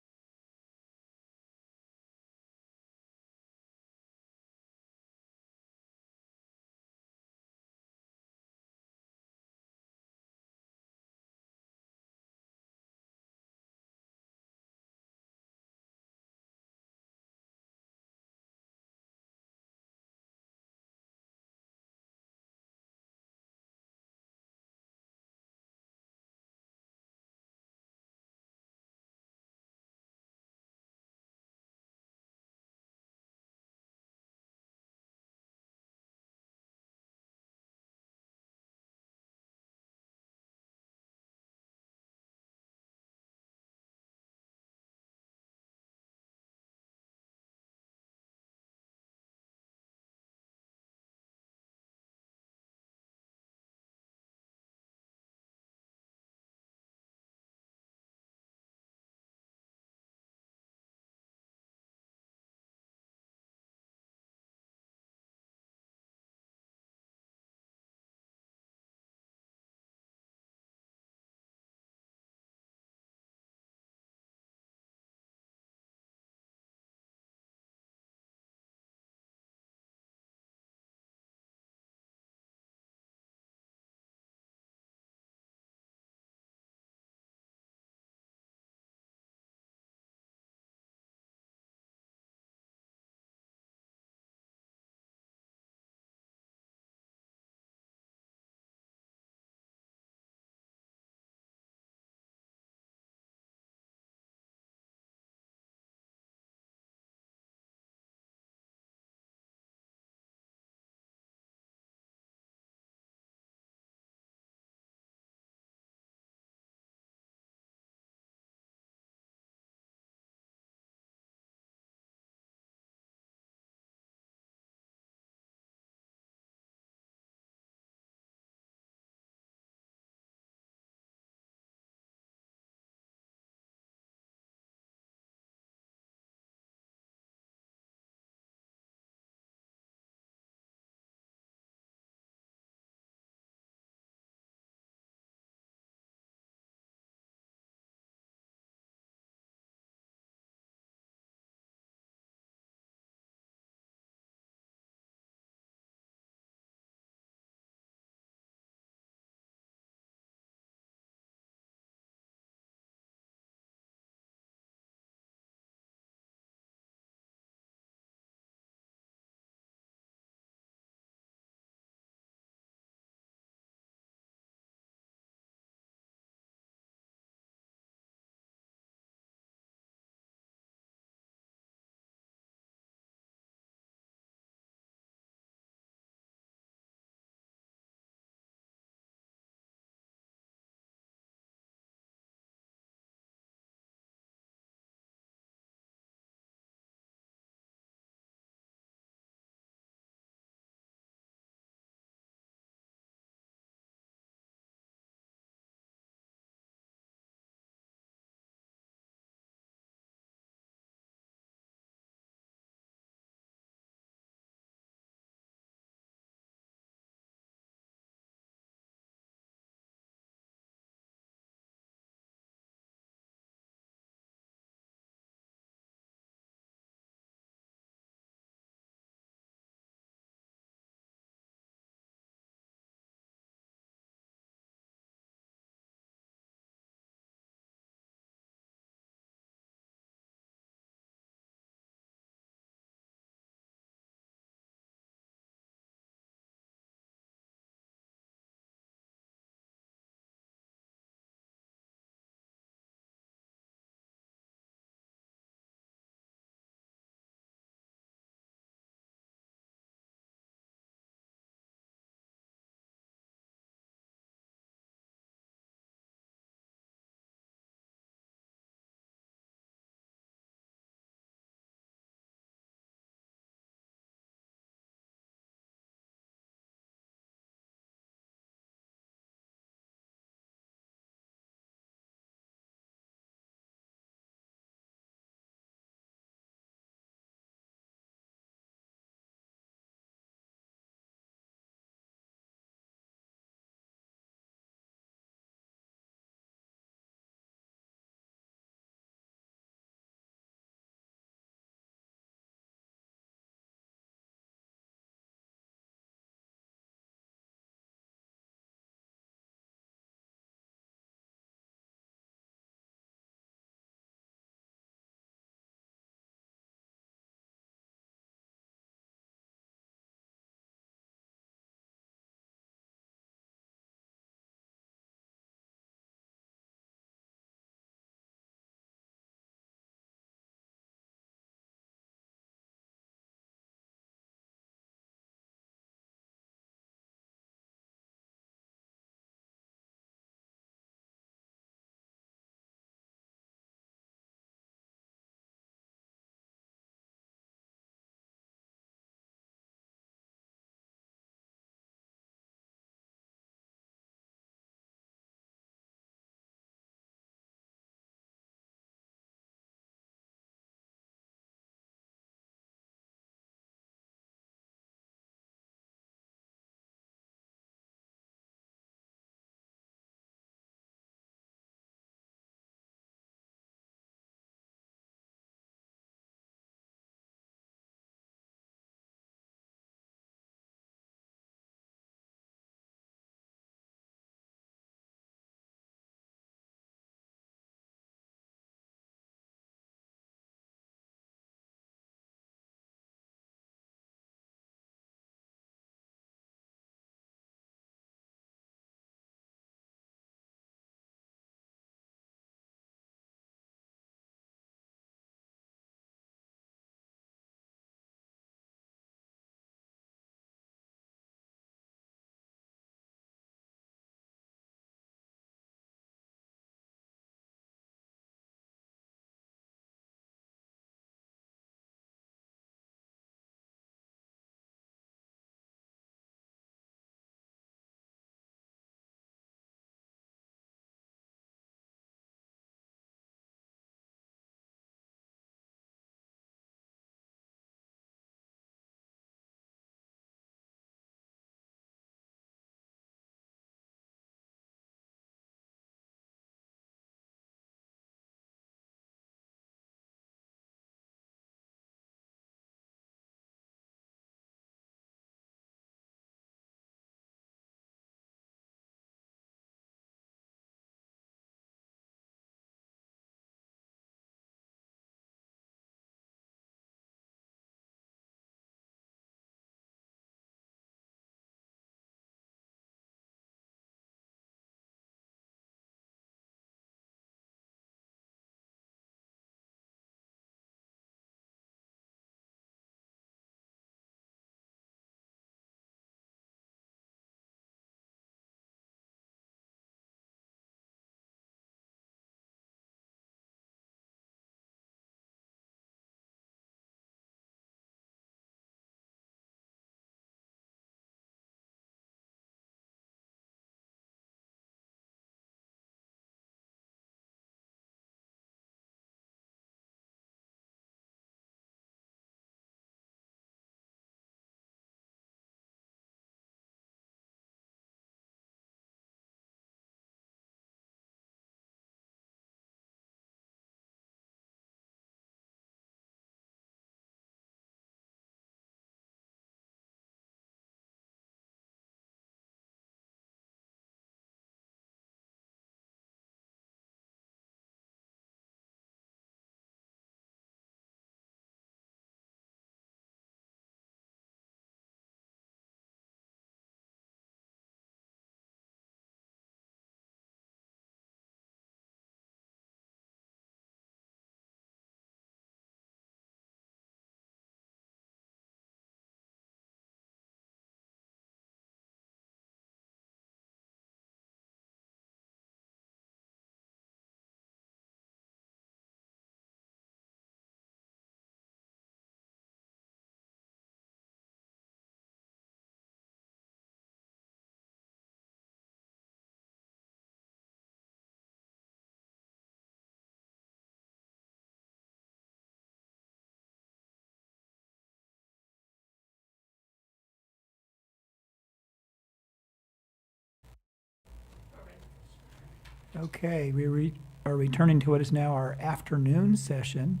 Okay, we are returning to what is now our afternoon session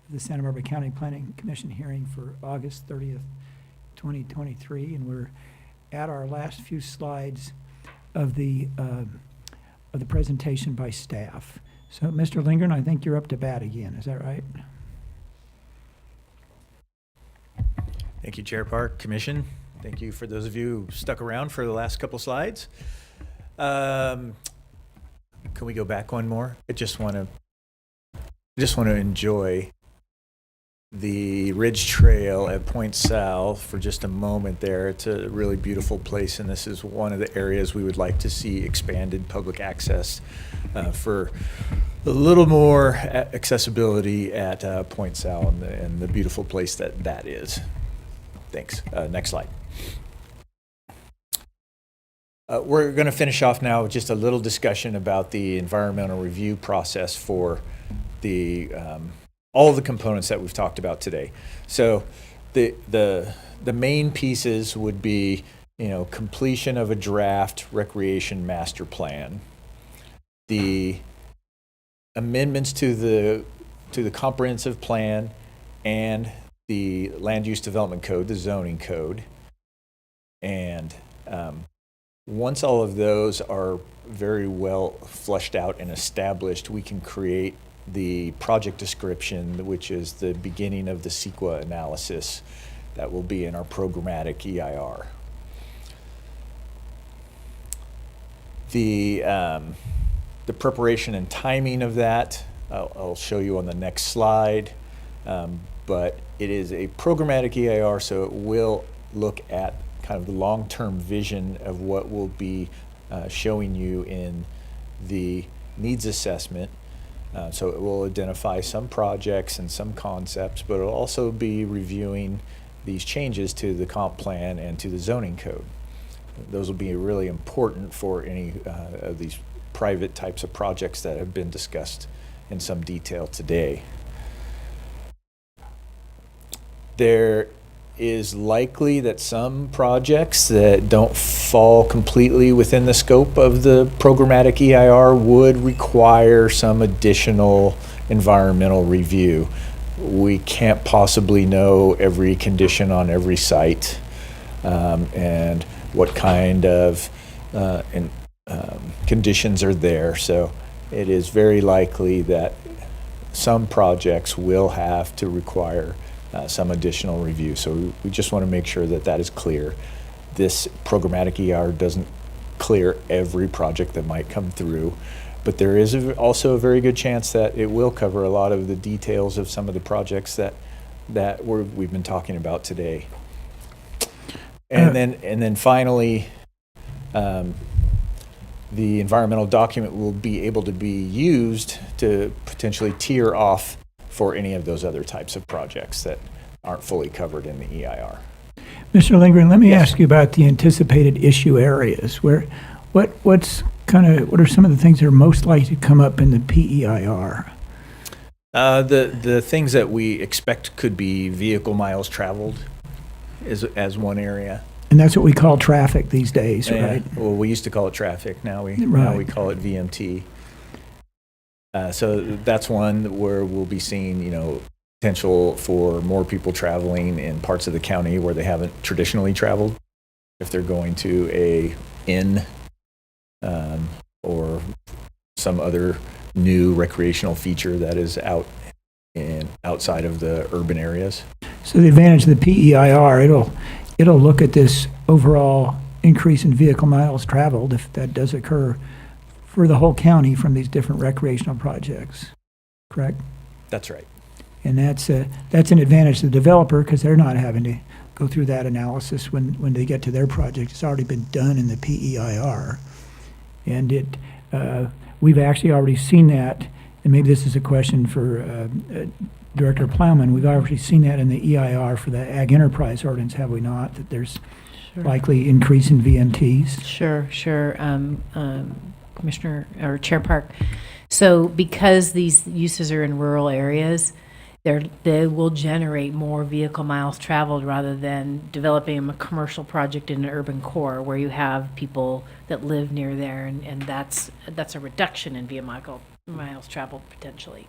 of the Santa Barbara County Planning Commission hearing for August 30th, 2023, and we're at our last few slides of the presentation by staff. So, Mr. Lindgren, I think you're up to bat again. Is that right? Thank you, Chair Park, Commission. Thank you for those of you who stuck around for the last couple slides. Can we go back one more? I just want to enjoy the Ridge Trail at Point Sal for just a moment there. It's a really beautiful place, and this is one of the areas we would like to see expanded public access for a little more accessibility at Point Sal and the beautiful place that is. Thanks. Next slide. We're going to finish off now with just a little discussion about the environmental review process for the all the components that we've talked about today. So the main pieces would be, completion of a draft recreation master plan, the amendments to the comprehensive plan and the land use development code, the zoning code, and once all of those are very well fleshed out and established, we can create the project description, which is the beginning of the CEQA analysis that will be in our programmatic EIR. The preparation and timing of that, I'll show you on the next slide, but it is a programmatic EIR, so it will look at kind of the long-term vision of what we'll be showing you in the needs assessment. So it will identify some projects and some concepts, but it'll also be reviewing these changes to the comp plan and to the zoning code. Those will be really important for any of these private types of projects that have been discussed in some detail today. There is likely that some projects that don't fall completely within the scope of the programmatic EIR would require some additional environmental review. We can't possibly know every condition on every site and what kind of conditions are there. So it is very likely that some projects will have to require some additional review. So we just want to make sure that that is clear. This programmatic EIR doesn't clear every project that might come through, but there is also a very good chance that it will cover a lot of the details of some of the projects that we've been talking about today. And then finally, the environmental document will be able to be used to potentially tier off for any of those other types of projects that aren't fully covered in the EIR. Mr. Lindgren, let me ask you about the anticipated issue areas. What are some of the things that are most likely to come up in the PEIR? The things that we expect could be vehicle miles traveled as one area. And that's what we call traffic these days, right? Well, we used to call it traffic. Now we call it VMT. So that's one where we'll be seeing, potential for more people traveling in parts of the county where they haven't traditionally traveled. If they're going to a inn or some other new recreational feature that is outside of the urban areas. So the advantage of the PEIR, it'll look at this overall increase in vehicle miles traveled, if that does occur, for the whole county from these different recreational projects, correct? That's right. And that's an advantage to the developer because they're not having to go through that analysis when they get to their project. It's already been done in the PEIR. And we've actually already seen that, and maybe this is a question for Director Plowman. We've already seen that in the EIR for the Ag Enterprise Ordinance, have we not? That there's likely increase in VMTs? Sure. Commissioner or Chair Park. So because these uses are in rural areas, they will generate more vehicle miles traveled rather than developing a commercial project in an urban core where you have people that live near there, and that's a reduction in vehicle miles traveled potentially.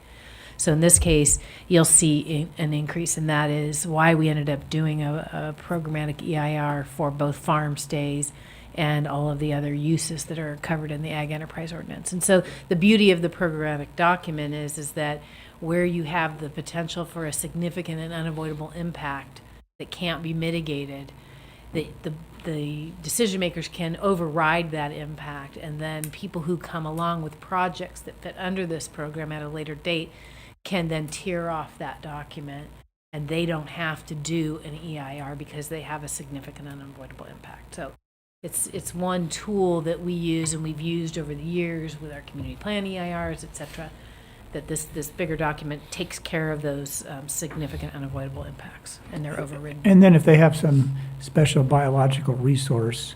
So in this case, you'll see an increase, and that is why we ended up doing a programmatic EIR for both farm stays and all of the other uses that are covered in the Ag Enterprise Ordinance. And so the beauty of the programmatic document is that where you have the potential for a significant and unavoidable impact that can't be mitigated, the decision makers can override that impact, and then people who come along with projects that fit under this program at a later date can then tear off that document, and they don't have to do an EIR because they have a significant unavoidable impact. So it's one tool that we use and we've used over the years with our community plan EIRs, et cetera, that this bigger document takes care of those significant unavoidable impacts, and they're overridden. And then if they have some special biological resource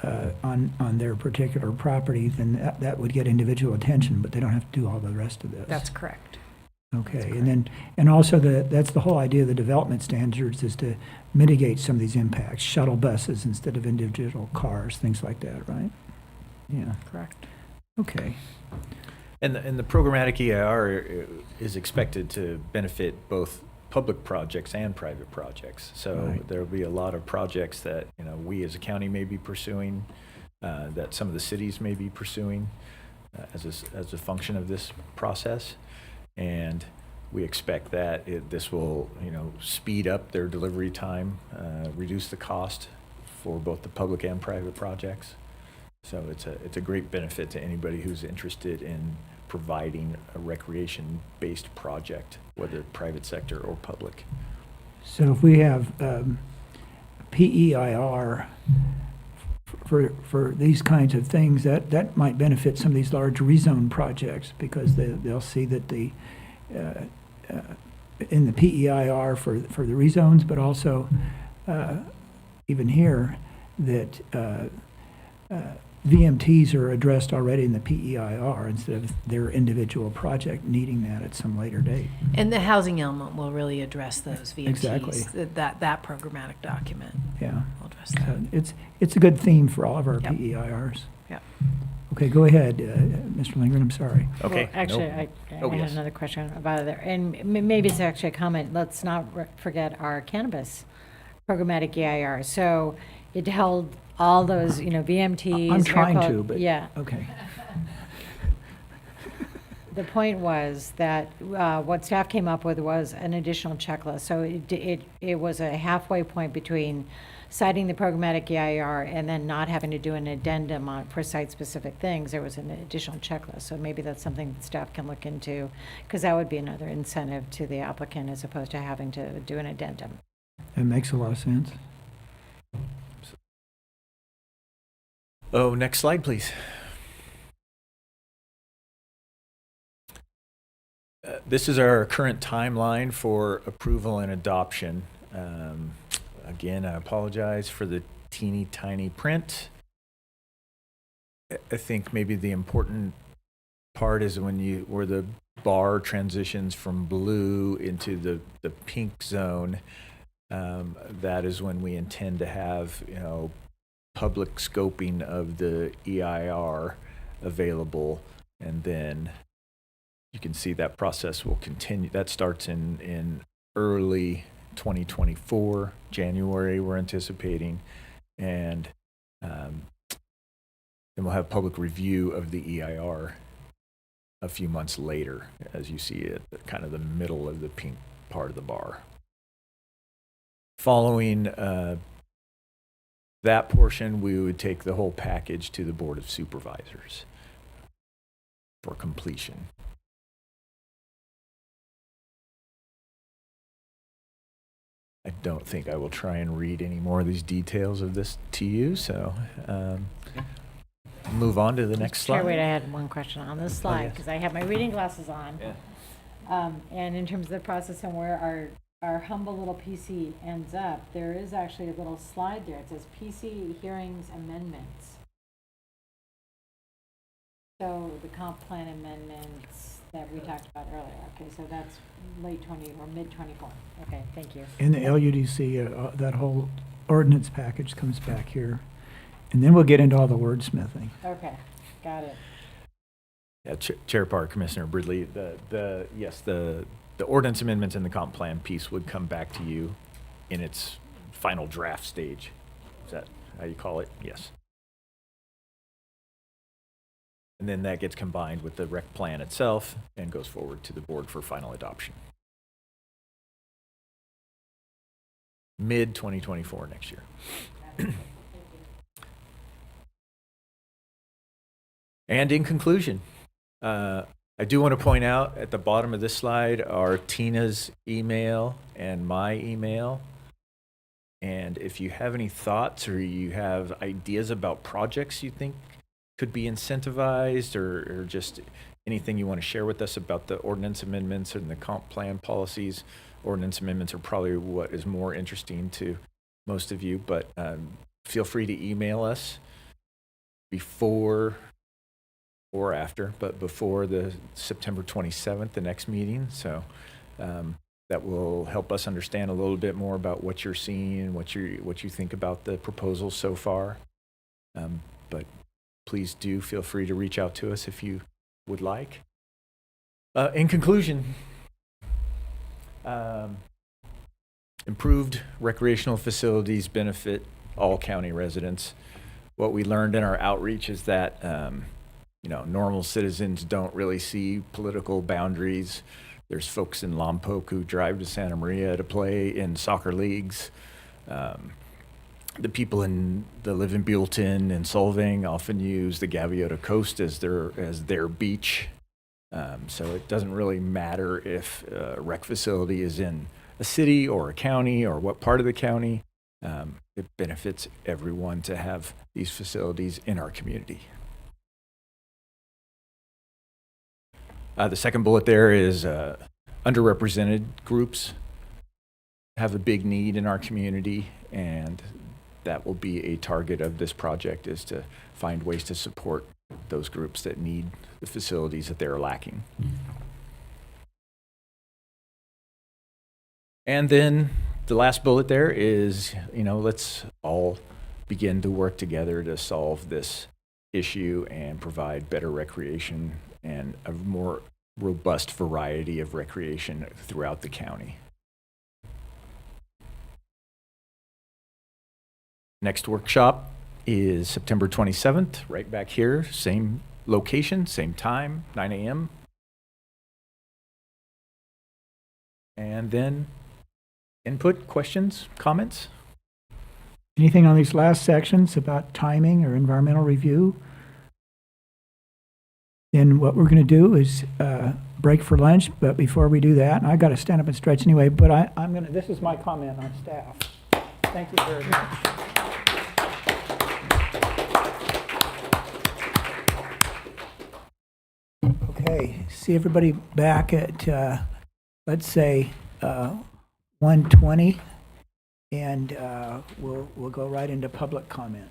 on their particular property, then that would get individual attention, but they don't have to do all the rest of this. That's correct. Okay, and also that's the whole idea of the development standards, is to mitigate some of these impacts, shuttle buses instead of individual cars, things like that, right? Yeah, Correct. okay. And the programmatic EIR is expected to benefit both public projects and private projects. So Right. there'll be a lot of projects that, we as a county may be pursuing, that some of the cities may be pursuing as a function of this process. And we expect that this will, speed up their delivery time, reduce the cost for both the public and private projects. So it's a great benefit to anybody who's interested in providing a recreation-based project, whether private sector or public. So if we have PEIR for these kinds of things, that might benefit some of these large rezone projects, because they'll see that in the PEIR for the rezones, but also even here, that VMTs are addressed already in the PEIR instead of their individual project needing that at some later date. And the housing element will really address those VMTs. Exactly. That programmatic document Yeah. will address that. It's a good theme for all of our Yep. PEIRs. Yep. Okay, go ahead, Mr. Lindgren, I'm sorry. Okay. Well, actually, nope. I Oh, had yes. another question about it there, and maybe it's actually a comment. Let's not forget our cannabis programmatic EIR. So it held all those, VMTs. I'm trying air to, quote- but, Yeah. okay. The point was that what staff came up with was an additional checklist. So it was a halfway point between citing the programmatic EIR and then not having to do an addendum for site-specific things. There was an additional checklist. So maybe that's something that staff can look into, because that would be another incentive to the applicant as opposed to having to do an addendum. That makes a lot of sense. Oh, next slide, please. This is our current timeline for approval and adoption. Again, I apologize for the teeny tiny print. I think maybe the important part is where the bar transitions from blue into the pink zone. That is when we intend to have, public scoping of the EIR available, and then you can see that process will continue. That starts in early 2024, January, we're anticipating, and then we'll have public review of the EIR a few months later, as you see it, kind of the middle of the pink part of the bar. Following that portion, we would take the whole package to the Board of Supervisors for completion. I don't think I will try and read any more of these details of this to you, so move on to the next Chair, slide. wait, I had one question on this slide, yes. because I have my reading glasses on. Yeah. And in terms of the process and where our humble little PC ends up, there is actually a little slide there. It says PC hearings amendments. So the comp plan amendments, that we talked about earlier. Okay, so that's late 20 or mid 24. Okay, thank you. In the LUDC, that whole ordinance package comes back here. And then we'll get into all the wordsmithing. Okay, got it. Yeah, Chair Park, Commissioner Bridley, yes, the ordinance amendments and the comp plan piece would come back to you in its final draft stage. Is that how you call it? Yes. And then that gets combined with the rec plan itself and goes forward to the board for final adoption. Mid 2024 next year. And in conclusion, I do want to point out at the bottom of this slide are Tina's email and my email. And if you have any thoughts or you have ideas about projects you think could be incentivized, or just anything you want to share with us about the ordinance amendments and the comp plan policies, ordinance amendments are probably what is more interesting to most of you, but feel free to email us before or after, but before the September 27th, the next meeting. So that will help us understand a little bit more about what you're seeing, what you think about the proposals so far. But please do feel free to reach out to us if you would like. In conclusion, improved recreational facilities benefit all county residents. What we learned in our outreach is that normal citizens don't really see political boundaries. There's folks in Lompoc who drive to Santa Maria to play in soccer leagues. The people that live in Buellton and Solvang often use the Gaviota Coast as their beach. So it doesn't really matter if a rec facility is in a city or a county or what part of the county. It benefits everyone to have these facilities in our community. The second bullet there is underrepresented groups have a big need in our community, and that will be a target of this project, is to find ways to support those groups that need the facilities that they're lacking. And then the last bullet there is, let's all begin to work together to solve this issue and provide better recreation and a more robust variety of recreation throughout the county. Next workshop is September 27th, right back here, same location, same time, 9 a.m. And then input, questions, comments? Anything on these last sections about timing or environmental review? Then what we're going to do is break for lunch, but before we do that, and I got to stand up and stretch anyway, but this is my comment on staff. Thank you very much. Okay, see everybody back at, let's say, 1:20, and we'll go right into public comment.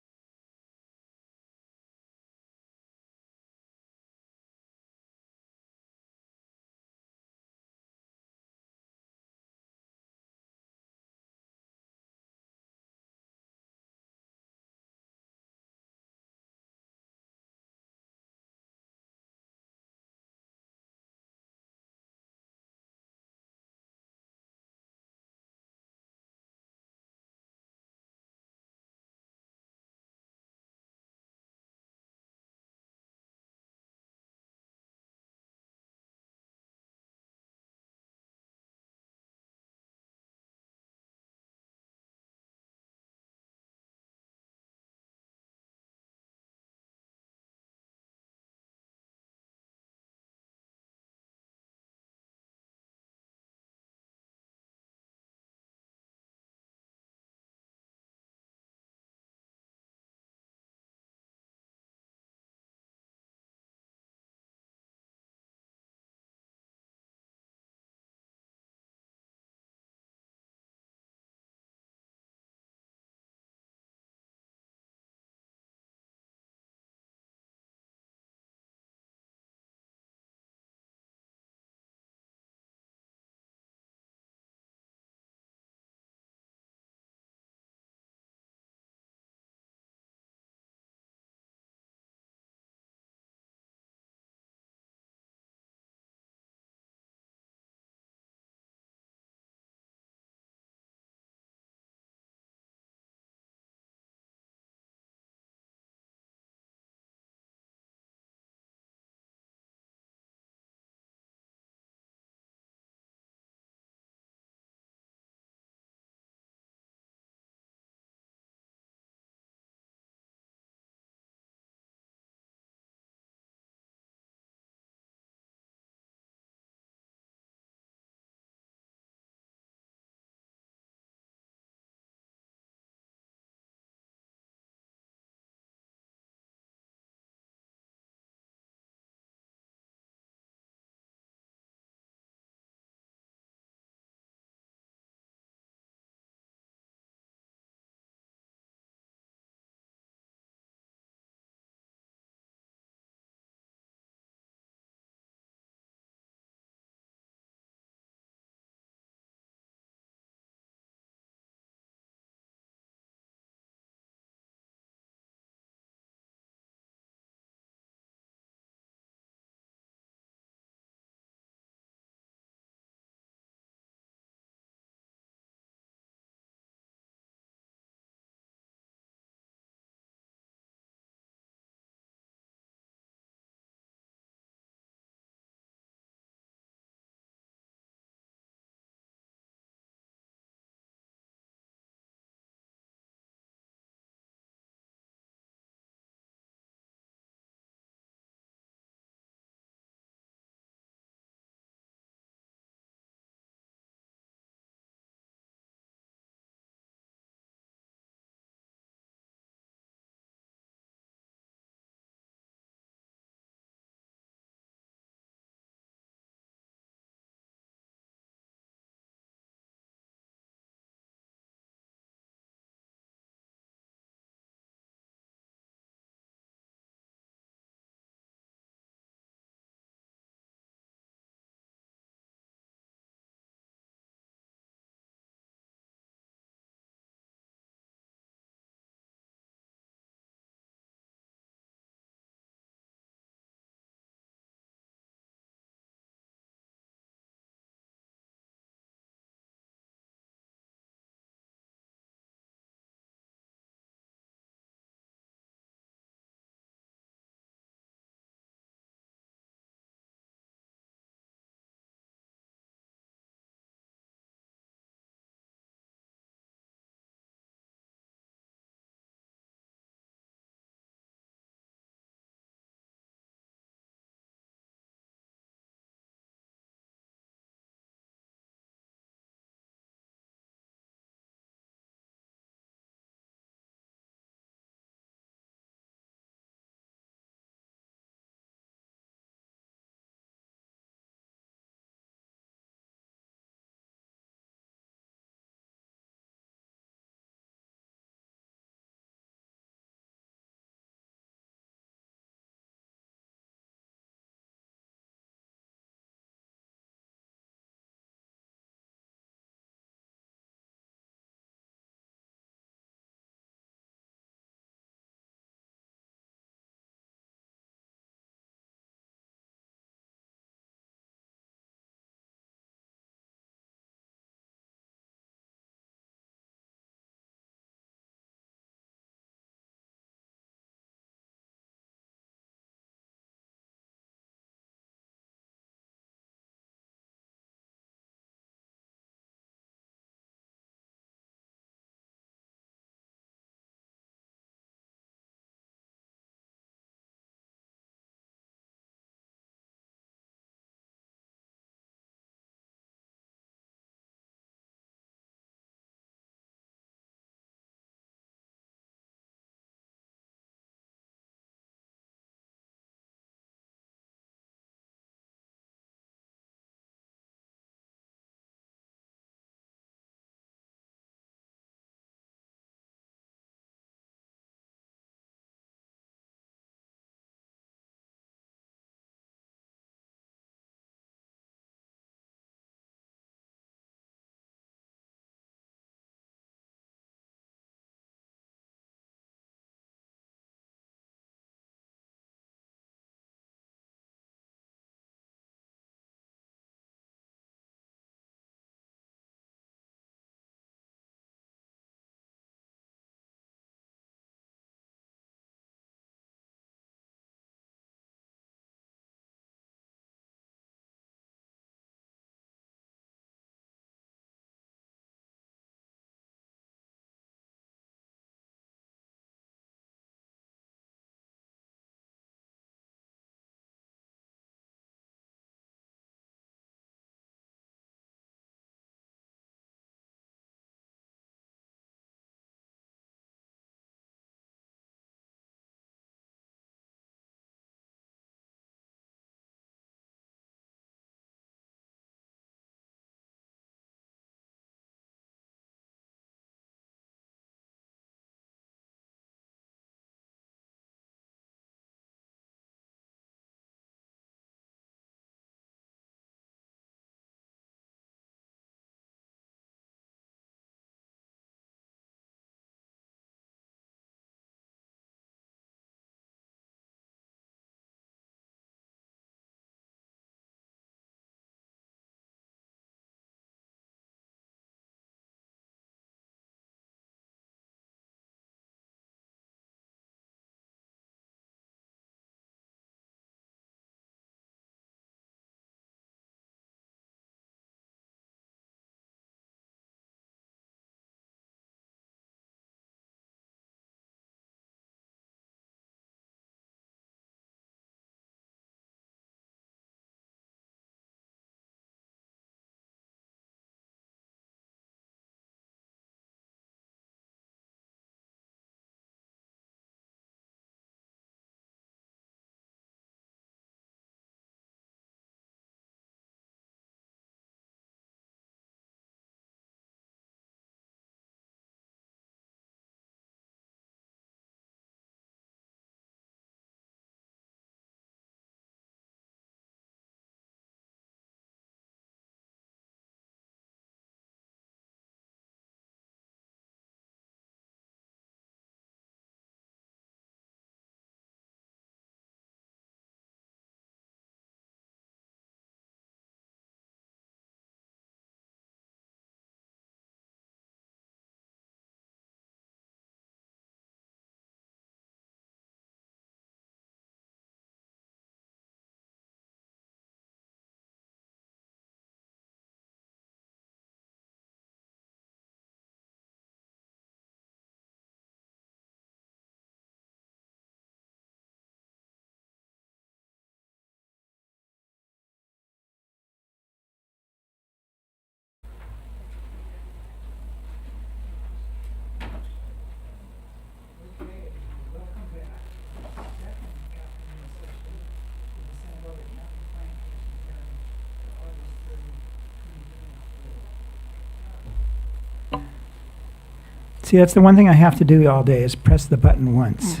See, that's the one thing I have to do all day is press the button once.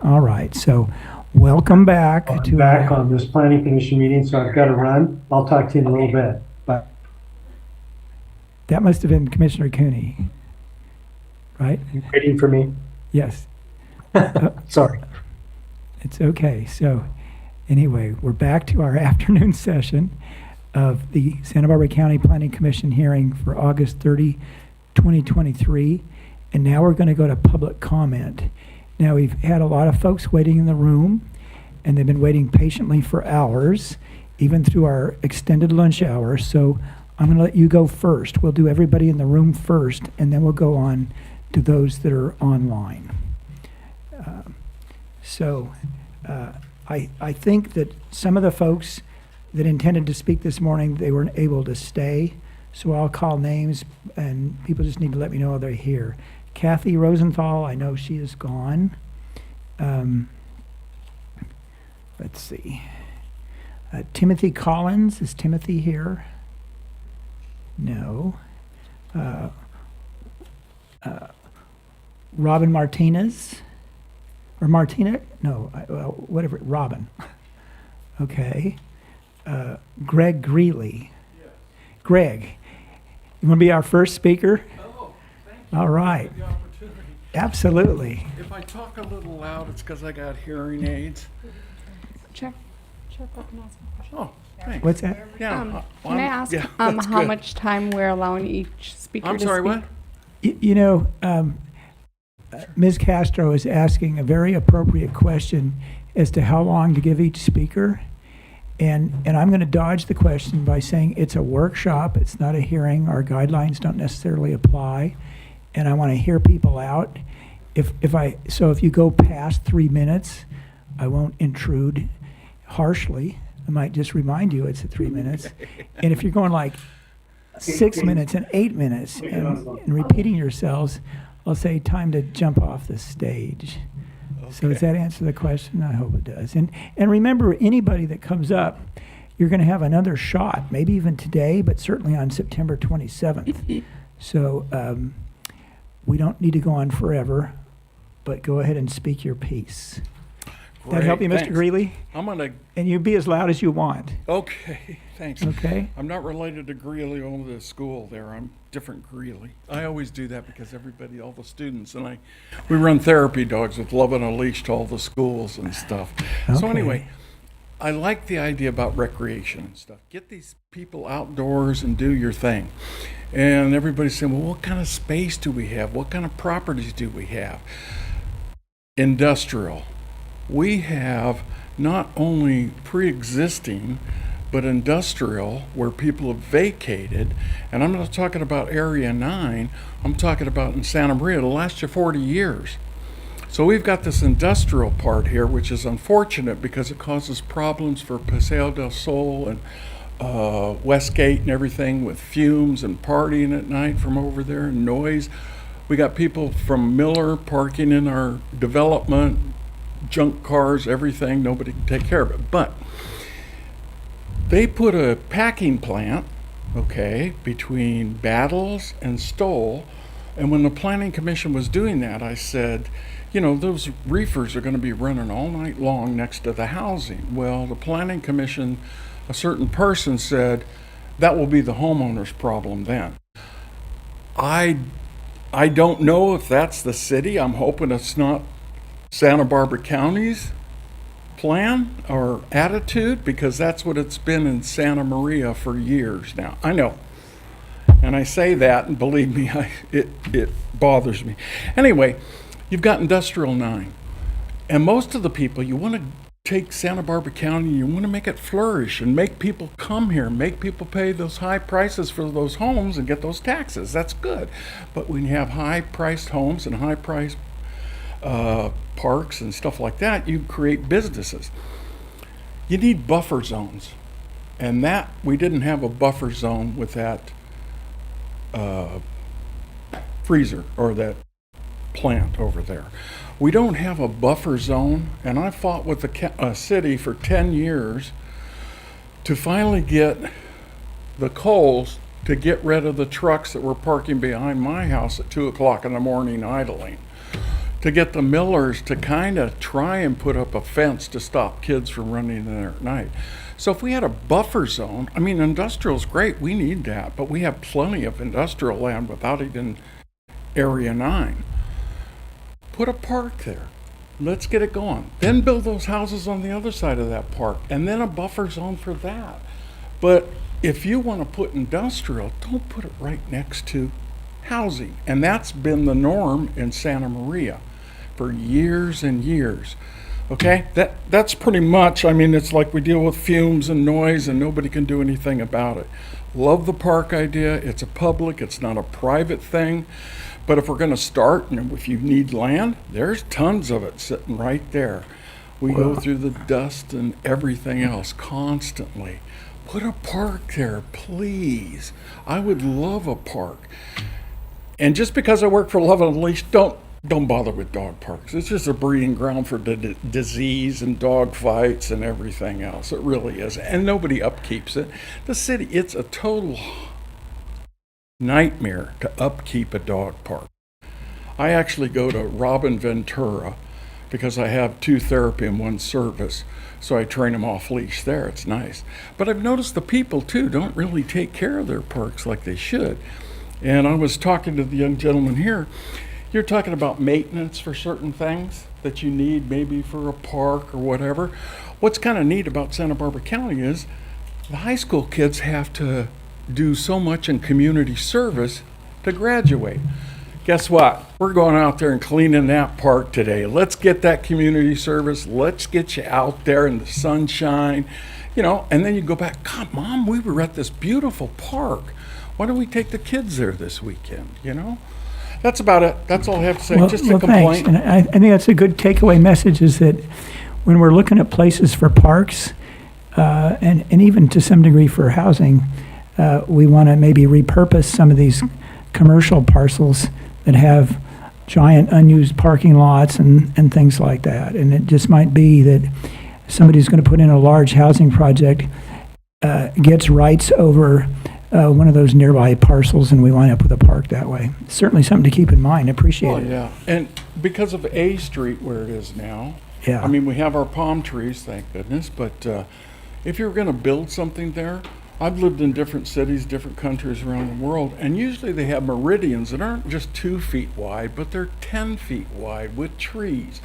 All right, so welcome back I'm to back our, on this planning commission meeting, so I've got to run. I'll talk to you in a little bit. Bye. that must have been Commissioner Cooney, right? You waiting for me? Yes, Sorry. it's okay. So anyway, we're back to our afternoon session of the Santa Barbara County Planning Commission hearing for August 30, 2023. And now we're going to go to public comment. Now, we've had a lot of folks waiting in the room, and they've been waiting patiently for hours, even through our extended lunch hour. So I'm going to let you go first. We'll do everybody in the room first, and then we'll go on to those that are online. I think that some of the folks that intended to speak this morning, they weren't able to stay. So I'll call names, and people just need to let me know they're here. Kathy Rosenthal, I know she is gone. Let's see. Timothy Collins, is Timothy here? No. Robin Martinez? Or Martina? No, well, whatever, Robin. Okay. Greg Greeley. Greg, you want to be our first speaker? Oh, thank you. All right. For the opportunity. Absolutely. If I talk a little loud, it's because I got hearing aids. Chair Pro can ask a question. Oh, thanks. What's that? Yeah. Can I ask yeah, that's how good. much time we're allowing each speaker I'm to sorry, speak? what? You know, Ms. Castro is asking a very appropriate question as to how long to give each speaker. And I'm going to dodge the question by saying it's a workshop, it's not a hearing, our guidelines don't necessarily apply, and I want to hear people out. If you go past 3 minutes, I won't intrude harshly. I might just remind you it's at 3 minutes. And if you're going like 6 minutes and 8 minutes and repeating yourselves, I'll say time to jump off the stage. So does that answer the question? I hope it does. And remember, anybody that comes up, you're going to have another shot, maybe even today, but certainly on September 27th. So we don't need to go on forever, but go ahead and speak your piece. That help you, Mr. Thanks. Greeley? I'm gonna, And you be as loud as you want, okay, thanks. okay? I'm not related to Greeley, on the school there. I'm different Greeley. I always do that because everybody, all the students, and we run therapy dogs with Love and a Leash to all the schools and stuff. So Okay. anyway, I like the idea about recreation and stuff. Get these people outdoors and do your thing. And everybody's saying, well, what kind of space do we have? What kind of properties do we have? Industrial. We have not only pre-existing, but industrial where people have vacated. And I'm not talking about Area 9, I'm talking about in Santa Maria, it'll last you 40 years. So we've got this industrial part here, which is unfortunate because it causes problems for Paseo del Sol and Westgate and everything with fumes and partying at night from over there and noise. We got people from Miller parking in our development, junk cars, everything, nobody can take care of it. But they put a packing plant, okay, between Battles and Stoll. And when the Planning Commission was doing that, I said, you know, those reefers are going to be running all night long next to the housing. Well, the Planning Commission, a certain person said, that will be the homeowner's problem then. I don't know if that's the city. I'm hoping it's not Santa Barbara County's plan or attitude, because that's what it's been in Santa Maria for years now. I know. And I say that, and believe me, it bothers me. Anyway, you've got Industrial 9. And most of the people, you want to take Santa Barbara County, you want to make it flourish and make people come here, make people pay those high prices for those homes and get those taxes. That's good. But when you have high-priced homes and high-priced parks and stuff like that, you create businesses. You need buffer zones. And that, we didn't have a buffer zone with that freezer or that plant over there. We don't have a buffer zone, and I fought with the city for 10 years to finally get the Coles to get rid of the trucks that were parking behind my house at 2 o'clock in the morning idling, to get the Millers to kind of try and put up a fence to stop kids from running in there at night. So if we had a buffer zone, I mean, industrial's great, we need that, but we have plenty of industrial land without even Area 9. Put a park there. Let's get it going. Then build those houses on the other side of that park, and then a buffer zone for that. But if you want to put industrial, don't put it right next to housing. And that's been the norm in Santa Maria for years and years. Okay, that's pretty much, I mean, it's like we deal with fumes and noise and nobody can do anything about it. Love the park idea. It's a public, it's not a private thing. But if we're going to start, and if you need land, there's tons of it sitting right there. We go through the dust and everything else constantly. Put a park there, please. I would love a park. And just because I work for Love on a Leash, don't bother with dog parks. It's just a breeding ground for disease and dog fights and everything else. It really is. And nobody upkeeps it. The city, it's a total nightmare to upkeep a dog park. I actually go to Robin Ventura because I have 2 therapy in 1 service, so I train them off leash there. It's nice. But I've noticed the people too don't really take care of their parks like they should. And I was talking to the young gentleman here. You're talking about maintenance for certain things that you need maybe for a park or whatever. What's kind of neat about Santa Barbara County is the high school kids have to do so much in community service to graduate. Guess what? We're going out there and cleaning that park today. Let's get that community service. Let's get you out there in the sunshine, you know, and then you go back, God, Mom, we were at this beautiful park. Why don't we take the kids there this weekend, you know? That's about it. That's all I have to say. Just a complaint. Thanks. And I think that's a good takeaway message is that when we're looking at places for parks, and even to some degree for housing, we want to maybe repurpose some of these commercial parcels that have giant unused parking lots and things like that. And it just might be that somebody's going to put in a large housing project, gets rights over one of those nearby parcels, and we wind up with a park that way. Certainly something to keep in mind. Appreciate Well, it. yeah. And because of A Street where it is now, Yeah. I mean, we have our palm trees, thank goodness, but if you're going to build something there, I've lived in different cities, different countries around the world, and usually they have meridians that aren't just 2 feet wide, but they're 10 feet wide with trees.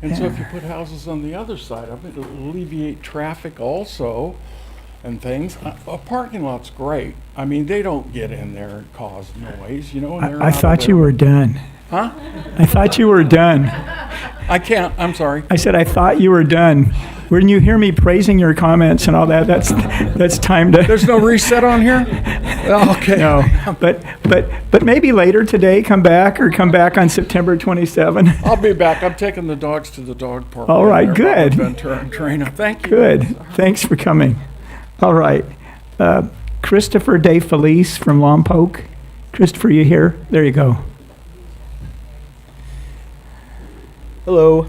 And so if you put houses on the other side of it, it'll alleviate traffic also and things. A parking lot's great. I mean, they don't get in there and cause noise, you know. And they're I out of thought you their- were done. Huh? I thought you were done. I can't, I'm sorry. I said, I thought you were done. When you hear me praising your comments and all that, that's time to. There's no reset on here? Okay. No, but maybe later today, come back on September 27. I'll be back. I'm taking the dogs to the dog park. All down right, there, Robert good. Ventura and Trina. Thank you. Good. Thanks for coming. All right. Christopher De Felice from Lompoc. Christopher, you here? There you go. Hello,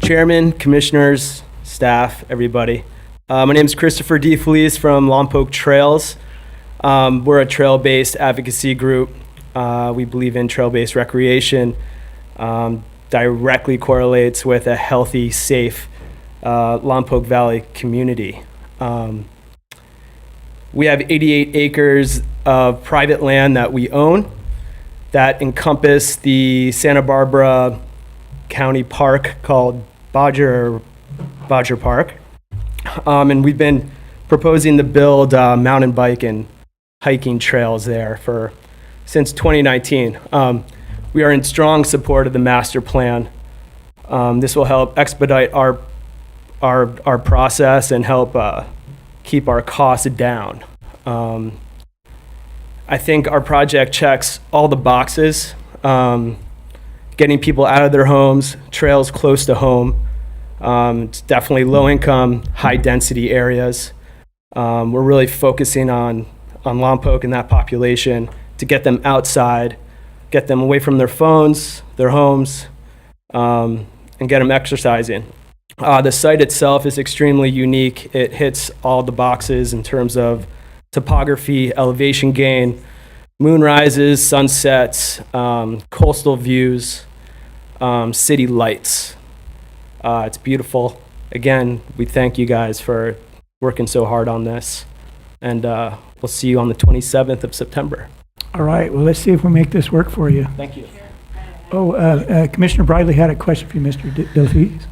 Chairman, Commissioners, staff, everybody. My name is Christopher De Felice from Lompoc Trails. We're a trail-based advocacy group. We believe in trail-based recreation. Directly correlates with a healthy, safe Lompoc Valley community. We have 88 acres of private land that we own that encompass the Santa Barbara County Park called Bodger Park. And we've been proposing to build mountain bike and hiking trails there since 2019. We are in strong support of the master plan. This will help expedite our process and help keep our costs down. I think our project checks all the boxes. Getting people out of their homes, trails close to home. It's definitely low income, high density areas. We're really focusing on Lompoc and that population to get them outside, get them away from their phones, their homes, and get them exercising. The site itself is extremely unique. It hits all the boxes in terms of topography, elevation gain, moonrises, sunsets, coastal views, city lights. It's beautiful. Again, we thank you guys for working so hard on this. And we'll see you on the 27th of September. All right, well, let's see if we make this work for you. Thank you. Oh, Commissioner Bradley had a question for you, Mr. Delphis.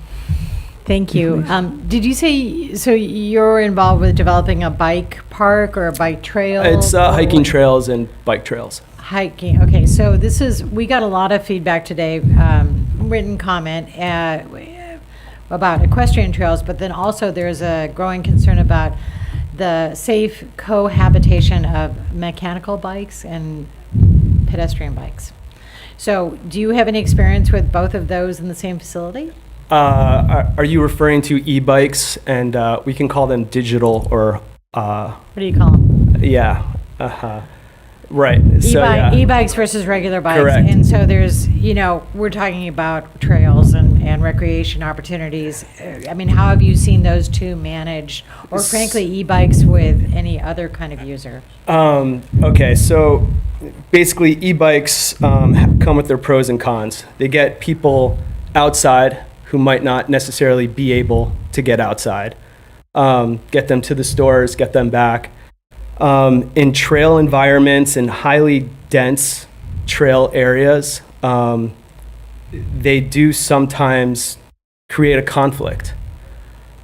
Thank you. Did you say, so you're involved with developing a bike park or a bike trail? It's hiking trails and bike trails. Hiking, okay, so we got a lot of feedback today, written comment about equestrian trails, but then also there's a growing concern about the safe cohabitation of mechanical bikes and pedestrian bikes. So do you have any experience with both of those in the same facility? Are you referring to e-bikes? And we can call them digital or... What do you call them? Yeah. Right. So, yeah. E-bikes versus regular bikes. Correct. And so there's, we're talking about trails and recreation opportunities. I mean, how have you seen those two managed, or frankly, e-bikes with any other kind of user? Okay, so basically e-bikes come with their pros and cons. They get people outside who might not necessarily be able to get outside, get them to the stores, get them back. In trail environments and highly dense trail areas, they do sometimes create a conflict.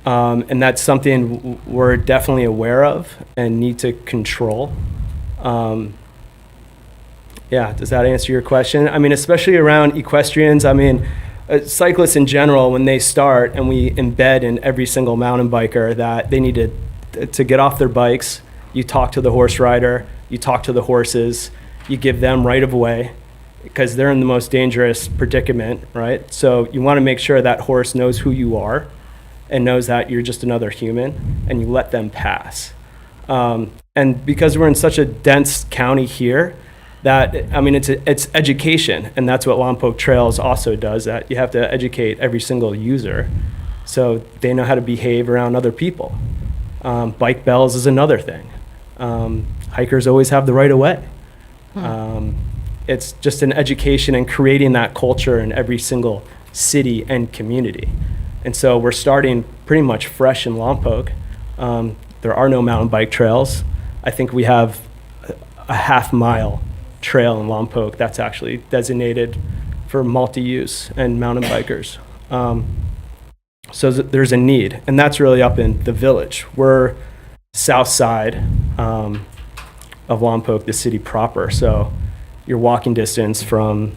And that's something we're definitely aware of and need to control. Yeah, does that answer your question? I mean, especially around equestrians, I mean, cyclists in general, when they start and we embed in every single mountain biker that they need to get off their bikes, you talk to the horse rider, you talk to the horses, you give them right of way because they're in the most dangerous predicament, right? So you want to make sure that horse knows who you are and knows that you're just another human, and you let them pass. And because we're in such a dense county here, that, I mean, it's education, and that's what Lompoc Trails also does, that you have to educate every single user so they know how to behave around other people. Bike bells is another thing. Hikers always have the right of way. It's just an education and creating that culture in every single city and community. And so we're starting pretty much fresh in Lompoc. There are no mountain bike trails. I think we have a half-mile trail in Lompoc that's actually designated for multi-use and mountain bikers. So there's a need, and that's really up in the village. We're south side of Lompoc, the city proper. So you're walking distance from,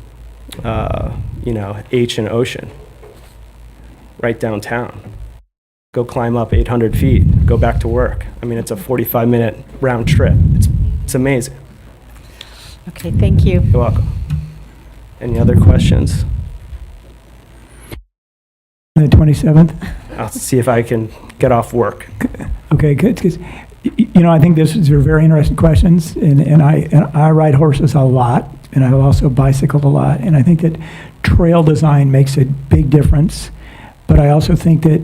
H and Ocean, right downtown. Go climb up 800 feet, go back to work. I mean, it's a 45-minute round trip. It's amazing. Okay, thank you. You're welcome. Any other questions? The 27th? I'll see if I can get off work. Okay, good. Because, I think these are very interesting questions, and I ride horses a lot, and I've also bicycled a lot, and I think that trail design makes a big difference. But I also think that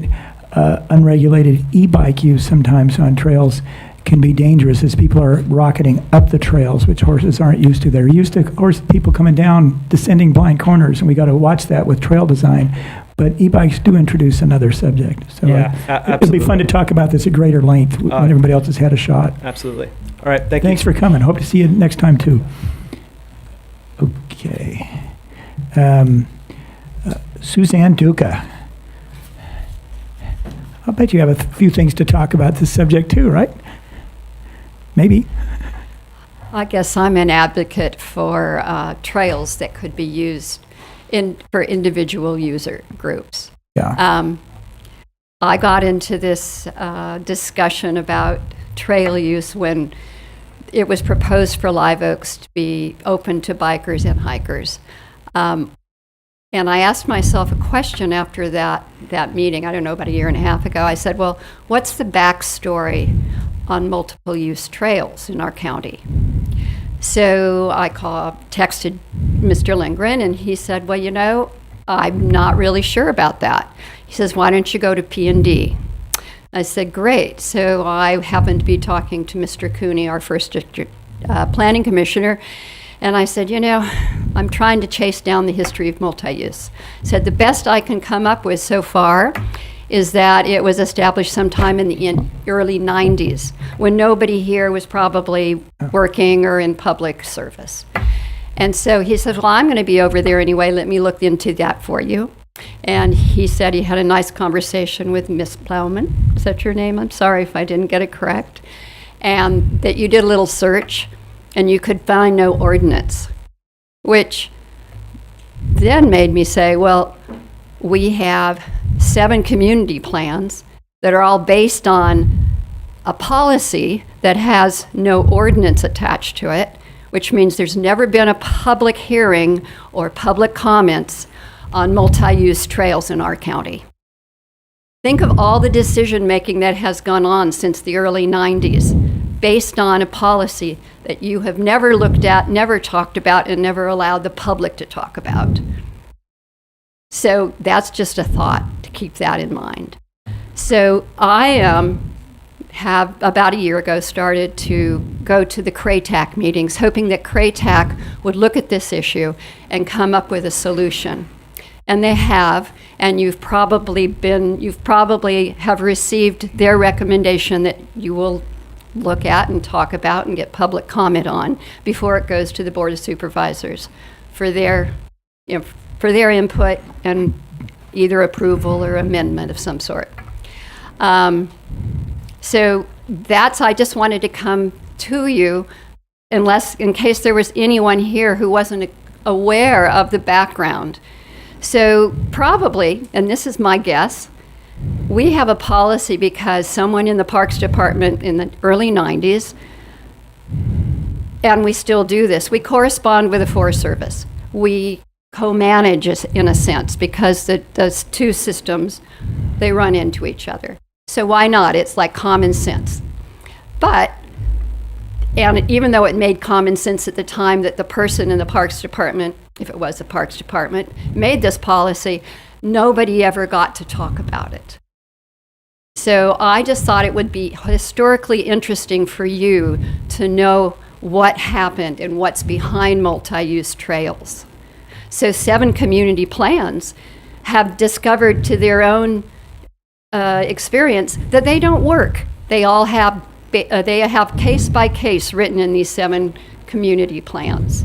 unregulated e-bike use sometimes on trails can be dangerous as people are rocketing up the trails, which horses aren't used to. They're used to people coming down, descending blind corners, and we got to watch that with trail design. But e-bikes do introduce another subject. So yeah, it'll be fun to talk about this at greater length when everybody else has had a shot. Absolutely. All right, Thanks for coming. Hope to see you next time, too. Okay. Suzanne Duca. I'll bet you have a few things to talk about this subject, too, right? Maybe. I guess I'm an advocate for trails that could be used for individual user groups. Yeah. I got into this discussion about trail use when it was proposed for Live Oaks to be open to bikers and hikers. And I asked myself a question after that meeting, I don't know, about a year and a half ago. I said, well, what's the backstory on multiple use trails in our county? So I texted Mr. Lindgren, and he said, well, I'm not really sure about that. He says, why don't you go to P&D? I said, great. So I happened to be talking to Mr. Cooney, our first district planning commissioner, and I said, you know, I'm trying to chase down the history of multi-use. Said the best I can come up with so far is that it was established sometime in the early 90s, when nobody here was probably working or in public service. And so he said, well, I'm going to be over there anyway. Let me look into that for you. And he said he had a nice conversation with Miss Plowman. Is that your name? I'm sorry if I didn't get it correct. And that you did a little search and you could find no ordinance, which then made me say, well, we have 7 community plans that are all based on a policy that has no ordinance attached to it, which means there's never been a public hearing or public comments on multi-use trails in our county. Think of all the decision-making that has gone on since the early 90s based on a policy that you have never looked at, never talked about, and never allowed the public to talk about. So that's just a thought to keep that in mind. So I have about a year ago started to go to the CRATAC meetings, hoping that CRATAC would look at this issue and come up with a solution. And they have, and you've probably have received their recommendation that you will look at and talk about and get public comment on before it goes to the Board of Supervisors for their input and either approval or amendment of some sort. So I just wanted to come to you in case there was anyone here who wasn't aware of the background. So probably, and this is my guess, we have a policy because someone in the Parks Department in the early 90s, and we still do this, we correspond with the Forest Service. We co-manage in a sense because those two systems, they run into each other. So why not? It's like common sense. And even though it made common sense at the time that the person in the Parks Department, if it was the Parks Department, made this policy, nobody ever got to talk about it. So I just thought it would be historically interesting for you to know what happened and what's behind multi-use trails. So 7 community plans have discovered to their own experience that they don't work. They all have case by case written in these 7 community plans.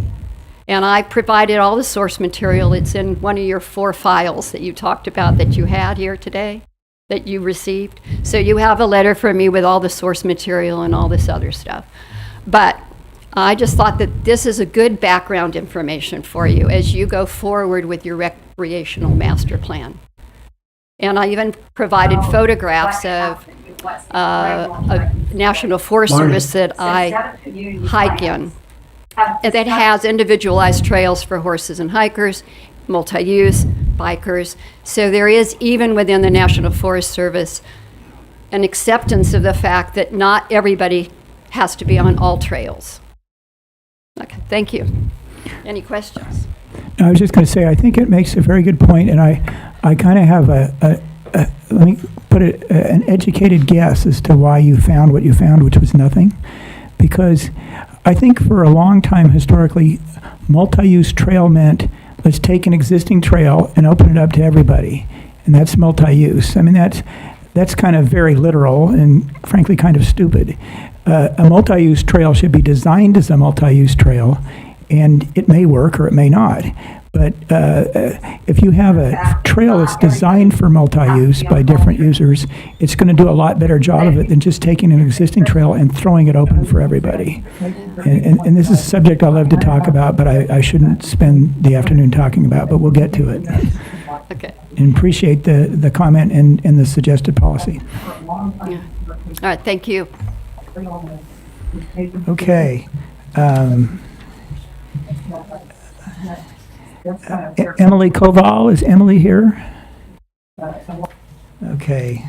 And I provided all the source material. It's in one of your 4 files that you talked about that you had here today, that you received. So you have a letter from me with all the source material and all this other stuff. But I just thought that this is a good background information for you as you go forward with your recreational master plan. And I even provided photographs of a National Forest Service that I hike in, that has individualized trails for horses and hikers, multi-use, bikers. So there is, even within the National Forest Service, an acceptance of the fact that not everybody has to be on all trails. Okay, thank you. Any questions? I was just going to say, I think it makes a very good point, and I kind of have let me put it, an educated guess as to why you found what you found, which was nothing. Because I think for a long time, historically, multi-use trail meant let's take an existing trail and open it up to everybody, and that's multi-use. I mean, that's kind of very literal and frankly kind of stupid. A multi-use trail should be designed as a multi-use trail, and it may work or it may not. But if you have a trail that's designed for multi-use by different users, it's going to do a lot better job of it than just taking an existing trail and throwing it open for everybody. And this is a subject I love to talk about, but I shouldn't spend the afternoon talking about, but we'll get to it. Okay. And appreciate the comment and the suggested policy. Yeah. All right, thank you. Okay. Emily Koval, is Emily here? Okay.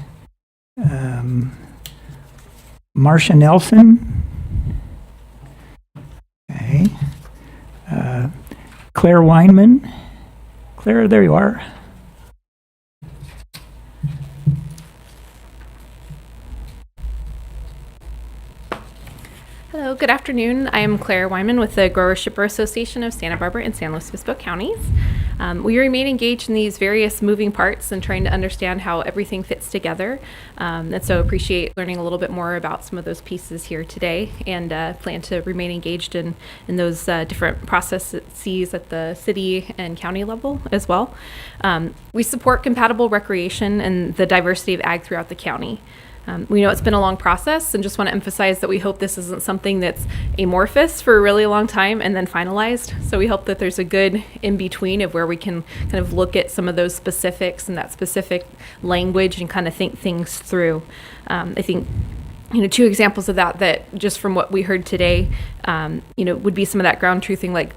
Marcia Nelson. Okay. Claire Weinman. Claire, there you are. Hello, good afternoon. I am Claire Wyman with the Grower Shipper Association of Santa Barbara and San Luis Obispo counties. We remain engaged in these various moving parts and trying to understand how everything fits together. And so appreciate learning a little bit more about some of those pieces here today, and plan to remain engaged in those different processes at the city and county level as well. We support compatible recreation and the diversity of ag throughout the county. We know it's been a long process, and just want to emphasize that we hope this isn't something that's amorphous for a really long time and then finalized. So we hope that there's a good in-between of where we can kind of look at some of those specifics and that specific language and kind of think things through. I think, two examples of that just from what we heard today, would be some of that ground truthing, like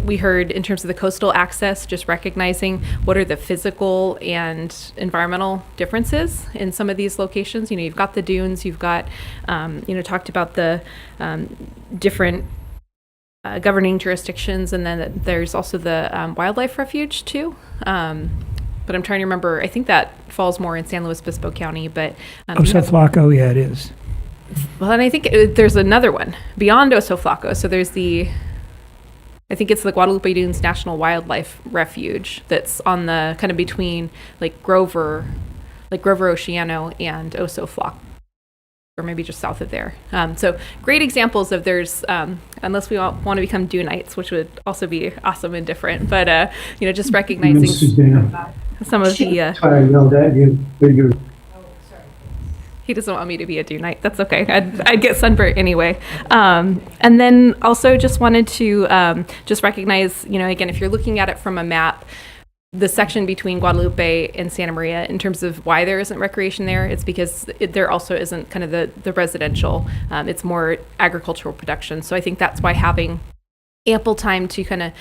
we heard in terms of the coastal access, just recognizing what are the physical and environmental differences in some of these locations. You've got the dunes, you've got, talked about the different governing jurisdictions, and then there's also the wildlife refuge too. But I'm trying to remember, I think that falls more in San Luis Obispo County, but Oso Flaco, yeah, it is. Well, and I think there's another one beyond Oso Flaco. So there's I think it's the Guadalupe Dunes National Wildlife Refuge that's on the kind of between Grover Oceano and Oso Flaco, or maybe just south of there. So great examples of there's, unless we want to become Dunites, which would also be awesome and different, but just recognizing some of the. I know that you. He doesn't want me to be a Dunite. That's okay. I'd get sunburnt anyway. And then also just wanted to just recognize, again, if you're looking at it from a map, the section between Guadalupe and Santa Maria, in terms of why there isn't recreation there, it's because there also isn't kind of the residential. It's more agricultural production. So I think that's why having ample time to kind of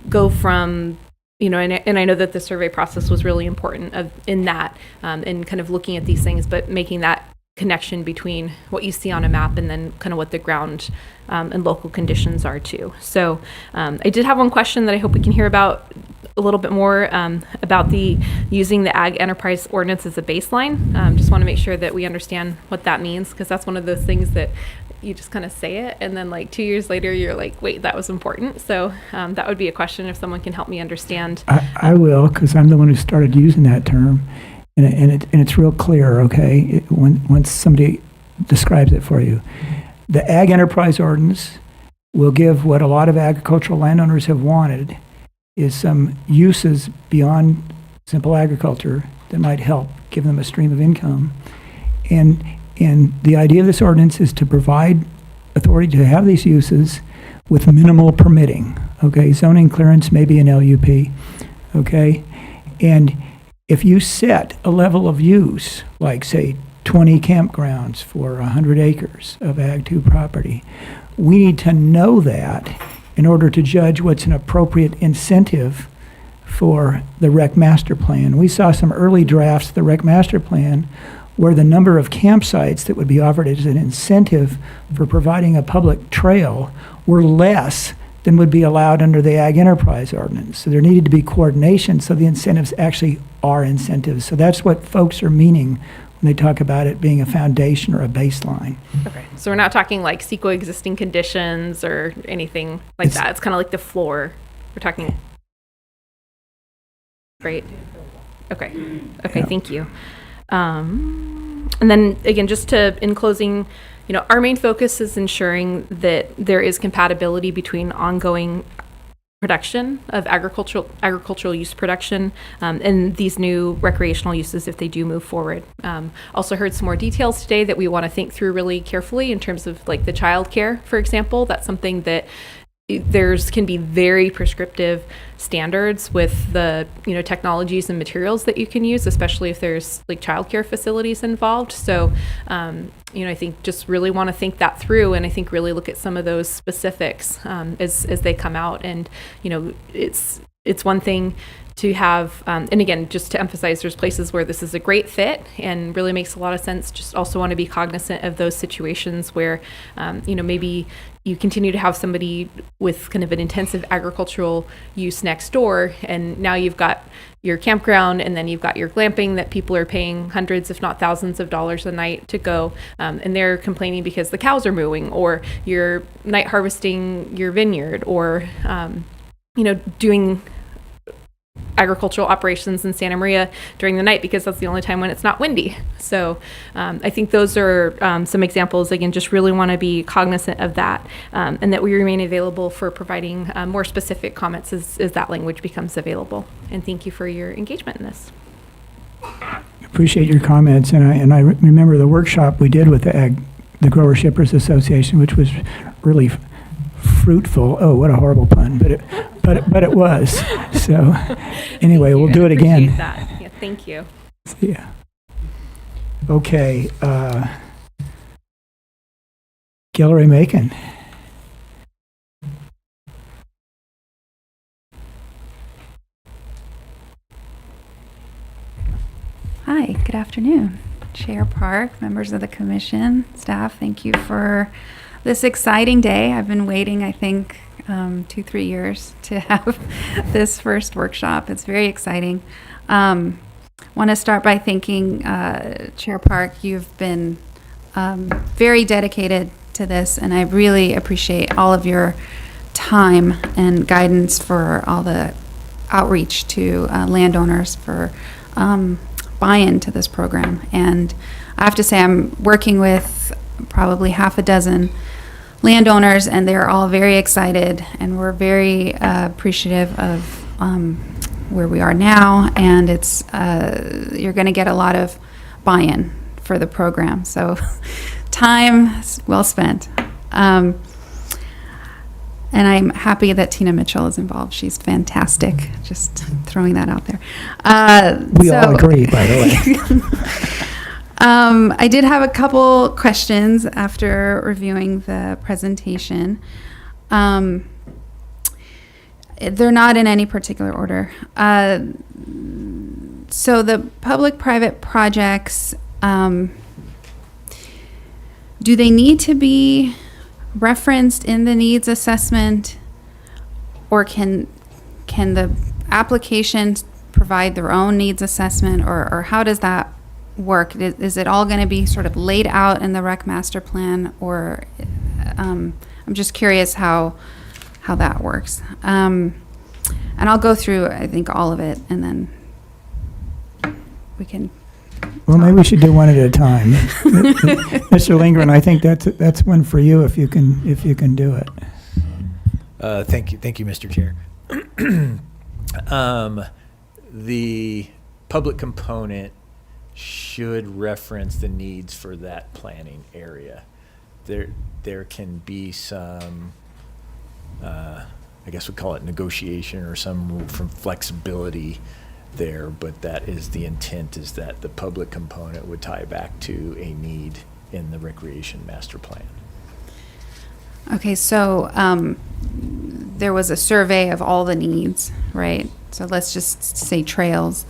go from and I know that the survey process was really important in that, and kind of looking at these things, but making that connection between what you see on a map and then kind of what the ground and local conditions are too. So I did have one question that I hope we can hear about a little bit more, about using the Ag Enterprise Ordinance as a baseline. Just want to make sure that we understand what that means, because that's one of those things that you just kind of say it, and then 2 years later you're like, wait, that was important. So that would be a question if someone can help me understand. I will, because I'm the one who started using that term, and it's real clear, okay, once somebody describes it for you. The Ag Enterprise Ordinance will give what a lot of agricultural landowners have wanted, is some uses beyond simple agriculture that might help give them a stream of income. And the idea of this ordinance is to provide authority to have these uses with minimal permitting, okay? Zoning clearance may be an LUP, okay? And if you set a level of use, like say 20 campgrounds for 100 acres of Ag 2 property, we need to know that in order to judge what's an appropriate incentive for the Rec Master Plan. We saw some early drafts of the Rec Master Plan where the number of campsites that would be offered as an incentive for providing a public trail were less than would be allowed under the Ag Enterprise Ordinance. So there needed to be coordination so the incentives actually are incentives. So that's what folks are meaning when they talk about it being a foundation or a baseline. Okay, so we're not talking like CEQA existing conditions or anything like that. It's kind of like the floor. We're talking. Great. Okay. Okay. Yeah. Thank you. And then again, just in closing, our main focus is ensuring that there is compatibility between ongoing production of agricultural use production and these new recreational uses if they do move forward. Also heard some more details today that we want to think through really carefully in terms of like the childcare, for example. That's something that can be very prescriptive standards with the technologies and materials that you can use, especially if there's like childcare facilities involved. So I think just really want to think that through, and I think really look at some of those specifics as they come out. And it's one thing to have, and again, just to emphasize, there's places where this is a great fit and really makes a lot of sense. Just also want to be cognizant of those situations where, maybe you continue to have somebody with kind of an intensive agricultural use next door, and now you've got your campground, and then you've got your glamping that people are paying hundreds, if not thousands of dollars a night to go, and they're complaining because the cows are mooing, or you're night harvesting your vineyard, or doing agricultural operations in Santa Maria during the night because that's the only time when it's not windy. So I think those are some examples. Again, just really want to be cognizant of that, and that we remain available for providing more specific comments as that language becomes available. And thank you for your engagement in this. Appreciate your comments, and I remember the workshop we did with the Grower Shippers Association, which was really fruitful. Oh, what a horrible pun, but it was. So anyway, we'll do it again. Appreciate that. Yeah, thank you. Yeah. Okay. Gilroy Macon. Hi, good afternoon. Chair Park, members of the commission, staff, thank you for this exciting day. I've been waiting, I think, 2-3 years to have this first workshop. It's very exciting. Want to start by thanking Chair Park. You've been very dedicated to this, and I really appreciate all of your time and guidance for all the outreach to landowners for buy-in to this program. And I have to say, I'm working with probably half a dozen landowners, and they're all very excited, and we're very appreciative of where we are now, and it's you're going to get a lot of buy-in for the program, so time well spent. And I'm happy that Tina Mitchell is involved. She's fantastic. Just throwing that out there. We all agree, by the way. I did have a couple questions after reviewing the presentation. They're not in any particular order. So the public-private projects, do they need to be referenced in the needs assessment, or can the applications provide their own needs assessment, or how does that work? Is it all going to be sort of laid out in the rec master plan, or I'm just curious how that works. And I'll go through, I think, all of it, and then we can. Well, maybe we should do one at a time. Mr. Lindgren, I think that's one for you if you can do it. Thank you, Mr. Chair. The public component should reference the needs for that planning area. There can be some, I guess we call it negotiation or some flexibility there, but that is the intent, is that the public component would tie back to a need in the recreation master plan. Okay, so there was a survey of all the needs, right? So let's just say trails.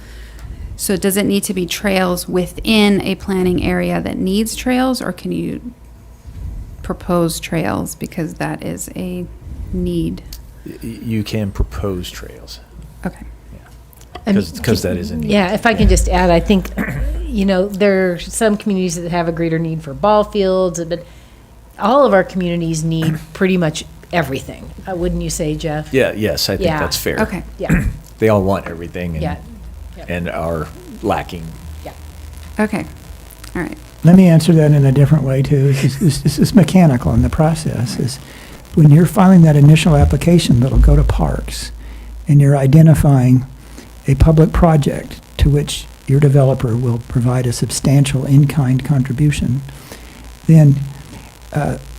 So does it need to be trails within a planning area that needs trails, or can you propose trails because that is a need? You can propose trails. Okay. Because that is a need. Yeah, if I can just add, I think, there are some communities that have a greater need for ball fields, but all of our communities need pretty much everything. Wouldn't you say, Jeff? Yes, I think that's fair. Okay. Yeah. They all want everything and, Yeah. and are lacking. Yeah. Okay. All right. Let me answer that in a different way, too. This is mechanical in the process. Is when you're filing that initial application that'll go to Parks, and you're identifying a public project to which your developer will provide a substantial in-kind contribution, then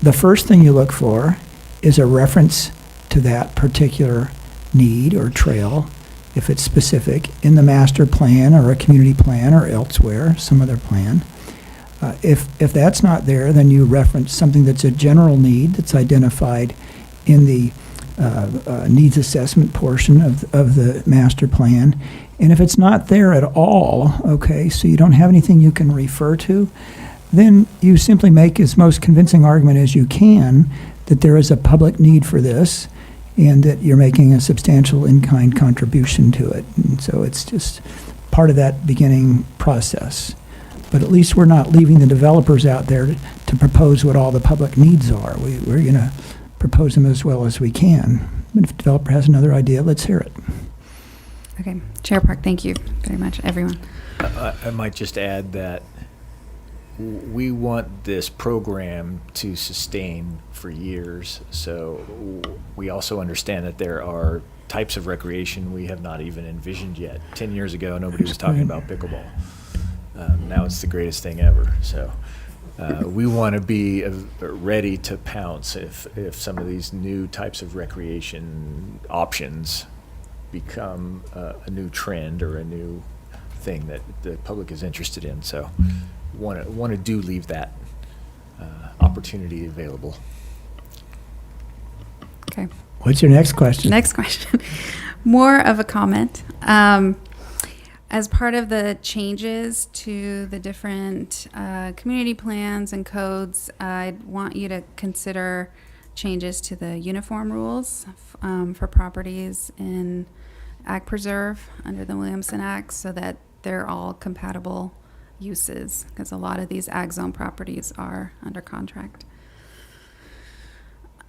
the first thing you look for is a reference to that particular need or trail, if it's specific, in the master plan or a community plan or elsewhere, some other plan. If that's not there, then you reference something that's a general need that's identified in the needs assessment portion of the master plan. And if it's not there at all, okay, so you don't have anything you can refer to, then you simply make as most convincing argument as you can that there is a public need for this and that you're making a substantial in-kind contribution to it. And so it's just part of that beginning process. But at least we're not leaving the developers out there to propose what all the public needs are. We're going to propose them as well as we can. But if a developer has another idea, let's hear it. Okay, Chair Park, thank you very much, everyone. I might just add that we want this program to sustain for years. So we also understand that there are types of recreation we have not even envisioned yet. 10 years ago, nobody was talking about pickleball. Now it's the greatest thing ever. So we want to be ready to pounce if some of these new types of recreation options become a new trend or a new thing that the public is interested in. So want to do leave that opportunity available. Okay. What's your next question? Next question. More of a comment. As part of the changes to the different community plans and codes, I'd want you to consider changes to the uniform rules for properties in Ag Preserve under the Williamson Act so that they're all compatible uses, because a lot of these ag zone properties are under contract.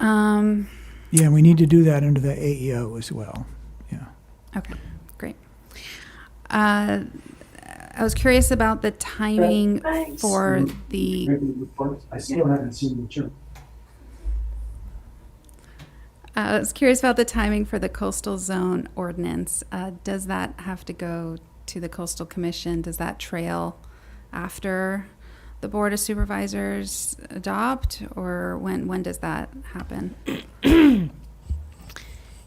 Yeah, we need to do that under the AEO as well. Yeah. Okay, great. I was curious about the timing for the. I still haven't seen the chart. I was curious about the timing for the coastal zone ordinance. Does that have to go to the Coastal Commission? Does that trail after the Board of Supervisors adopt, or when does that happen?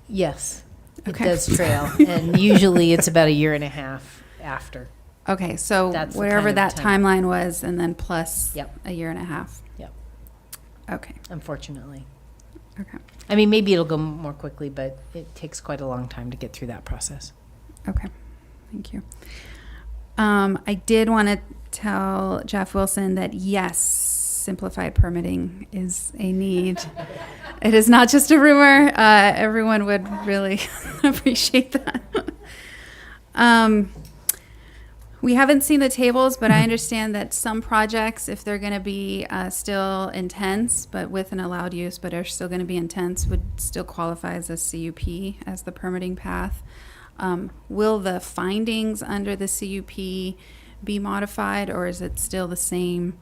Yes, Okay. it does trail, and usually it's about a year and a half after. Okay, so That's the wherever kind of that time. timeline was, and then plus Yep. a year and a half. Yep. Okay. Unfortunately. Okay. I mean, maybe it'll go more quickly, but it takes quite a long time to get through that process. Okay, thank you. I did want to tell Jeff Wilson that yes, simplified permitting is a need. It is not just a rumor. Everyone would really appreciate that. We haven't seen the tables, but I understand that some projects, if they're going to be still intense, but with an allowed use, but are still going to be intense, would still qualify as a CUP as the permitting path. Will the findings under the CUP be modified, or is it still the same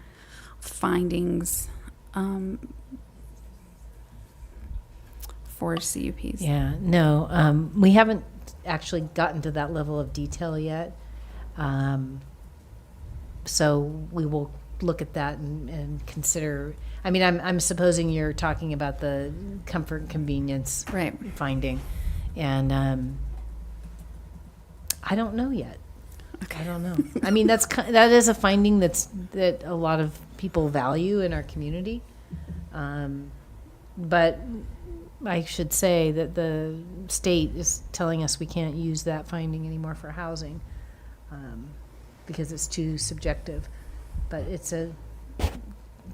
findings for CUPs? Yeah, no, we haven't actually gotten to that level of detail yet. So we will look at that and consider. I mean, I'm supposing you're talking about the comfort and convenience right finding, and I don't know yet. Okay. I don't know. I mean, that is a finding that a lot of people value in our community, but I should say that the state is telling us we can't use that finding anymore for housing. Because it's too subjective, but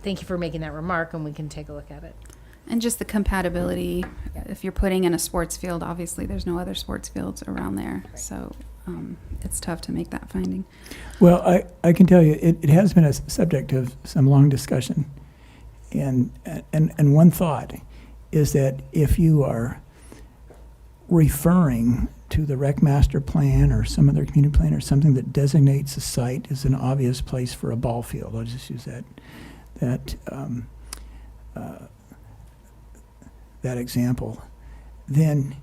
thank you for making that remark, and we can take a look at it. And just the compatibility, if you're putting in a sports field, obviously there's no other sports fields around there, so it's tough to make that finding. Well, I can tell you, it has been a subject of some long discussion. And one thought is that if you are referring to the rec master plan or some other community plan or something that designates a site as an obvious place for a ball field, I'll just use that example, then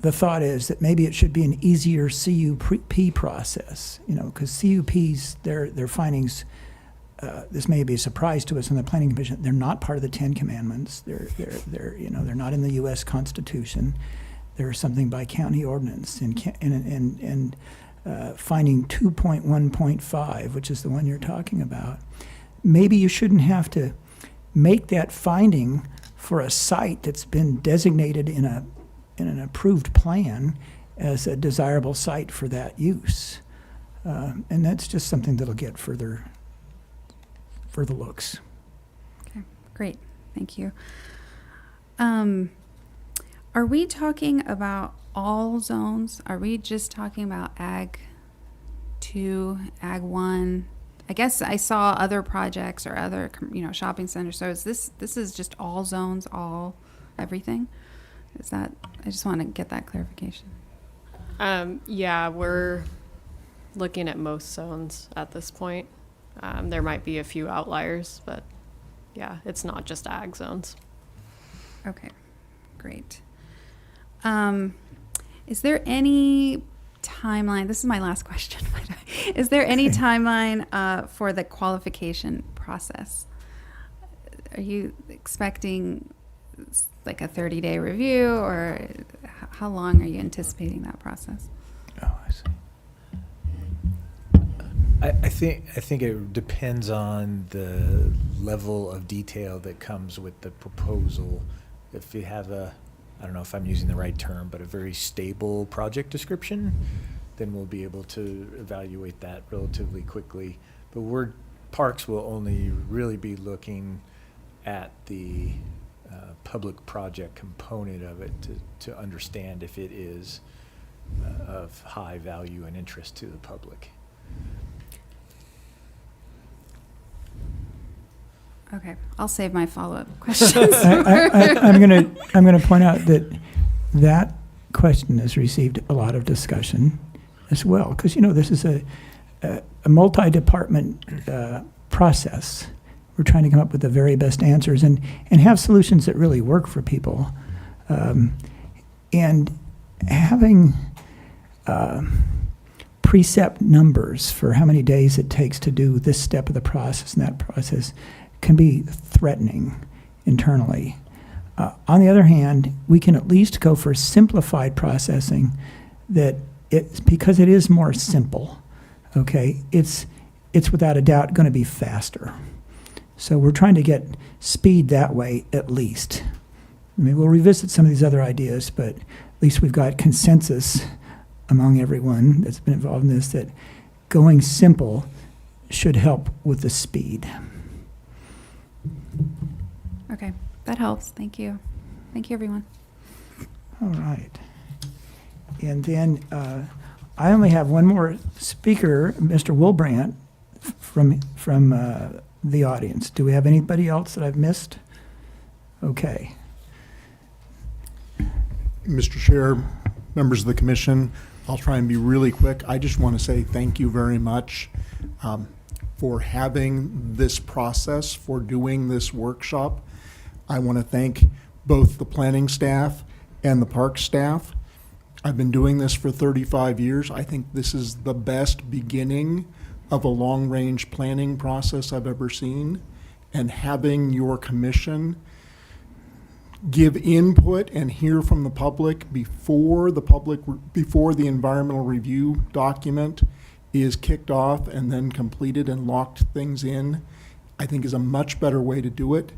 the thought is that maybe it should be an easier CUP process, because CUPs, their findings, this may be a surprise to us in the Planning Commission, they're not part of the 10 Commandments. They're not in the U.S. Constitution. There's something by county ordinance, and finding 2.1.5, which is the one you're talking about. Maybe you shouldn't have to make that finding for a site that's been designated in an approved plan as a desirable site for that use. And that's just something that'll get further looks. Okay, great. Thank you. Are we talking about all zones? Are we just talking about Ag 2, Ag 1? I guess I saw other projects or other, shopping centers. So is this is just all zones, everything? Is that, I just want to get that clarification. Yeah, we're looking at most zones at this point. There might be a few outliers, but yeah, it's not just ag zones. Okay, great. Is there any timeline? This is my last question. Is there any timeline for the qualification process? Are you expecting like a 30-day review, or how long are you anticipating that process? Oh, I see. I think it depends on the level of detail that comes with the proposal. If you have I don't know if I'm using the right term, but a very stable project description, then we'll be able to evaluate that relatively quickly. But Parks will only really be looking at the public project component of it to understand if it is of high value and interest to the public. Okay, I'll save my follow-up questions. I'm gonna point out that question has received a lot of discussion as well, because this is a multi-department process. We're trying to come up with the very best answers and have solutions that really work for people. And having precept numbers for how many days it takes to do this step of the process and that process can be threatening internally. On the other hand, we can at least go for simplified processing because it is more simple, okay? It's without a doubt going to be faster. So we're trying to get speed that way at least. I mean, we'll revisit some of these other ideas, but at least we've got consensus among everyone that's been involved in this that going simple should help with the speed. Okay, that helps. Thank you. Thank you, everyone. All right. And then I only have one more speaker, Mr. Wilbrandt, from the audience. Do we have anybody else that I've missed? Okay. Mr. Chair, members of the commission, I'll try and be really quick. I just want to say thank you very much for having this process, for doing this workshop. I want to thank both the planning staff and the park staff. I've been doing this for 35 years. I think this is the best beginning of a long-range planning process I've ever seen. And having your commission give input and hear from the public before the environmental review document is kicked off and then completed and locked things in, I think is a much better way to do it.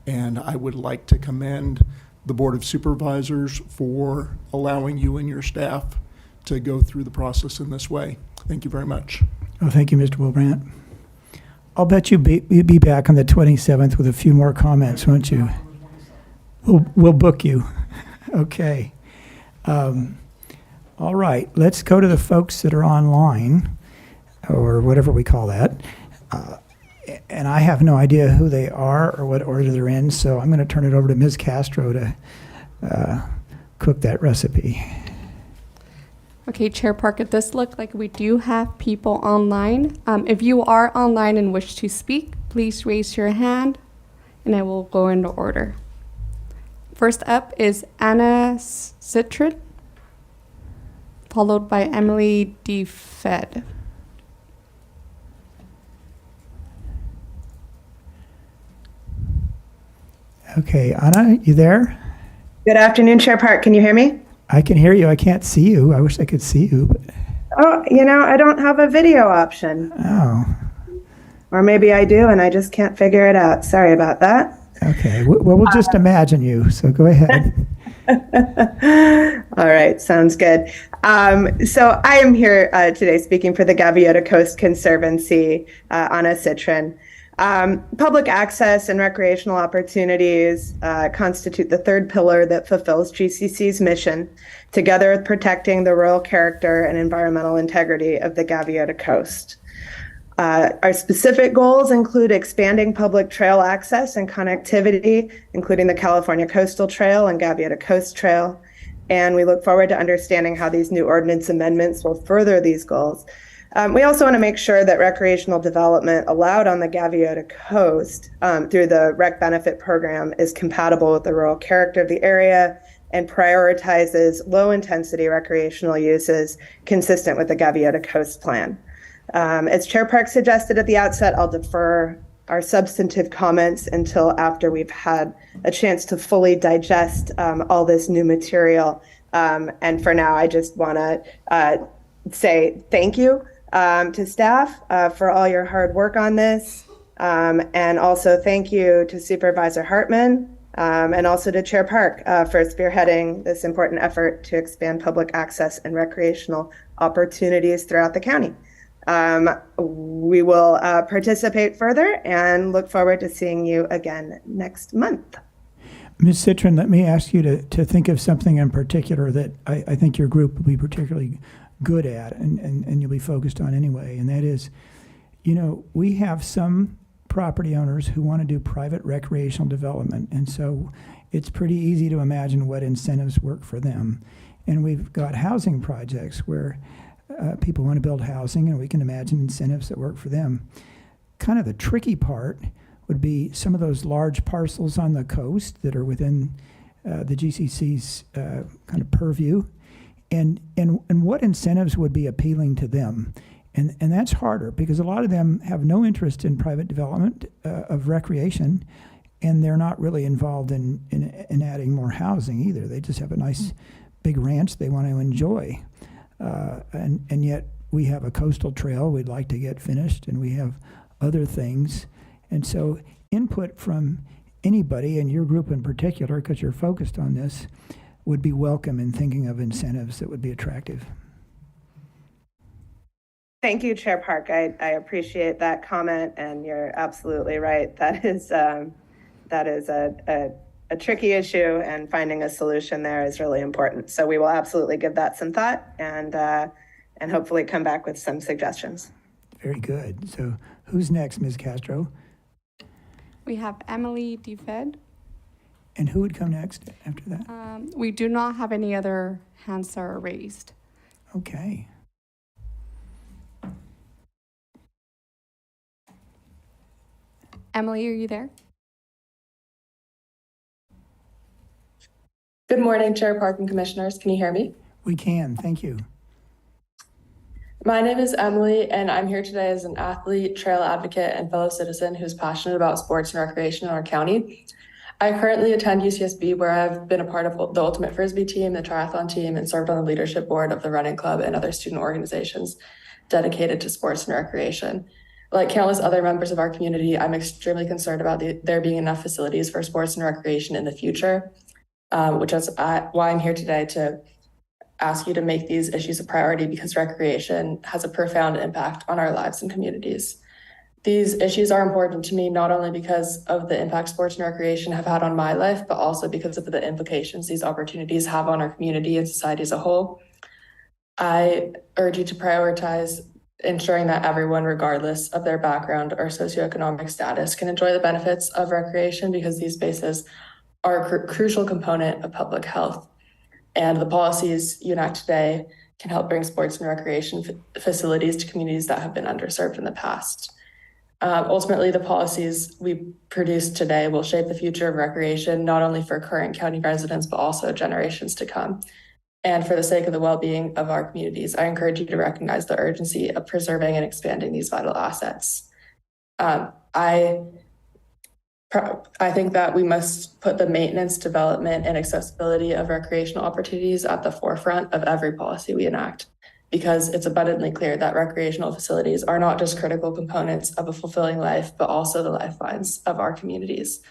And I would like to commend the Board of Supervisors for allowing you and your staff to go through the process in this way. Thank you very much. Oh, thank you, Mr. Wilbrandt. I'll bet you'll be back on the 27th with a few more comments, won't you? We'll book you. Okay. All right, let's go to the folks that are online, or whatever we call that. And I have no idea who they are or what order they're in, so I'm going to turn it over to Ms. Castro to cook that recipe. Okay, Chair Parker, it does look like we do have people online. If you are online and wish to speak, please raise your hand, and I will go into order. First up is Anna Citrin, followed by Emily D. Fed. Okay, Anna, you there? Good afternoon, Chair Park. Can you hear me? I can hear you. I can't see you. I wish I could see you. But... Oh, I don't have a video option. Oh. Or maybe I do and I just can't figure it out. Sorry about that. Okay, well, we'll just imagine you, so go ahead. All right, sounds good. So I am here today speaking for the Gaviota Coast Conservancy, Anna Citron. Public access and recreational opportunities constitute the third pillar that fulfills GCC's mission, together with protecting the rural character and environmental integrity of the Gaviota Coast. Our specific goals include expanding public trail access and connectivity, including the California Coastal Trail and Gaviota Coast Trail. And we look forward to understanding how these new ordinance amendments will further these goals. We also want to make sure that recreational development allowed on the Gaviota Coast through the Rec Benefit Program is compatible with the rural character of the area and prioritizes low-intensity recreational uses consistent with the Gaviota Coast Plan. As Chair Park suggested at the outset, I'll defer our substantive comments until after we've had a chance to fully digest all this new material. And for now, I just want to say thank you to staff for all your hard work on this. And also thank you to Supervisor Hartman and also to Chair Park for spearheading this important effort to expand public access and recreational opportunities throughout the county. We will participate further and look forward to seeing you again next month. Ms. Citron, let me ask you to think of something in particular that I think your group will be particularly good at and you'll be focused on anyway, and that is, we have some property owners who want to do private recreational development, and so it's pretty easy to imagine what incentives work for them. And we've got housing projects where people want to build housing, and we can imagine incentives that work for them. Kind of the tricky part would be some of those large parcels on the coast that are within the GCC's kind of purview, and what incentives would be appealing to them. And that's harder because a lot of them have no interest in private development of recreation, and they're not really involved in adding more housing either. They just have a nice big ranch they want to enjoy. And yet we have a coastal trail we'd like to get finished, and we have other things. And so input from anybody, and your group in particular, because you're focused on this, would be welcome in thinking of incentives that would be attractive. Thank you, Chair Park. I appreciate that comment, and you're absolutely right. That is a tricky issue, and finding a solution there is really important. So we will absolutely give that some thought and hopefully come back with some suggestions. Very good. So who's next, Ms. Castro? We have Emily DeFed. And who would come next after that? We do not have any other hands that are raised. Okay. Emily, are you there? Good morning, Chair Park and Commissioners. Can you hear me? We can, thank you. My name is Emily, and I'm here today as an athlete, trail advocate, and fellow citizen who's passionate about sports and recreation in our county. I currently attend UCSB, where I've been a part of the Ultimate Frisbee team, the triathlon team, and served on the leadership board of the running club and other student organizations dedicated to sports and recreation. Like countless other members of our community, I'm extremely concerned about there being enough facilities for sports and recreation in the future, which is why I'm here today to ask you to make these issues a priority, because recreation has a profound impact on our lives and communities. These issues are important to me, not only because of the impact sports and recreation have had on my life, but also because of the implications these opportunities have on our community and society as a whole. I urge you to prioritize ensuring that everyone, regardless of their background or socioeconomic status, can enjoy the benefits of recreation, because these spaces are a crucial component of public health. And the policies you enact today can help bring sports and recreation facilities to communities that have been underserved in the past. Ultimately, the policies we produce today will shape the future of recreation, not only for current county residents, but also generations to come. And for the sake of the well-being of our communities, I encourage you to recognize the urgency of preserving and expanding these vital assets. I think that we must put the maintenance, development, and accessibility of recreational opportunities at the forefront of every policy we enact, because it's abundantly clear that recreational facilities are not just critical components of a fulfilling life, but also the lifelines of our communities.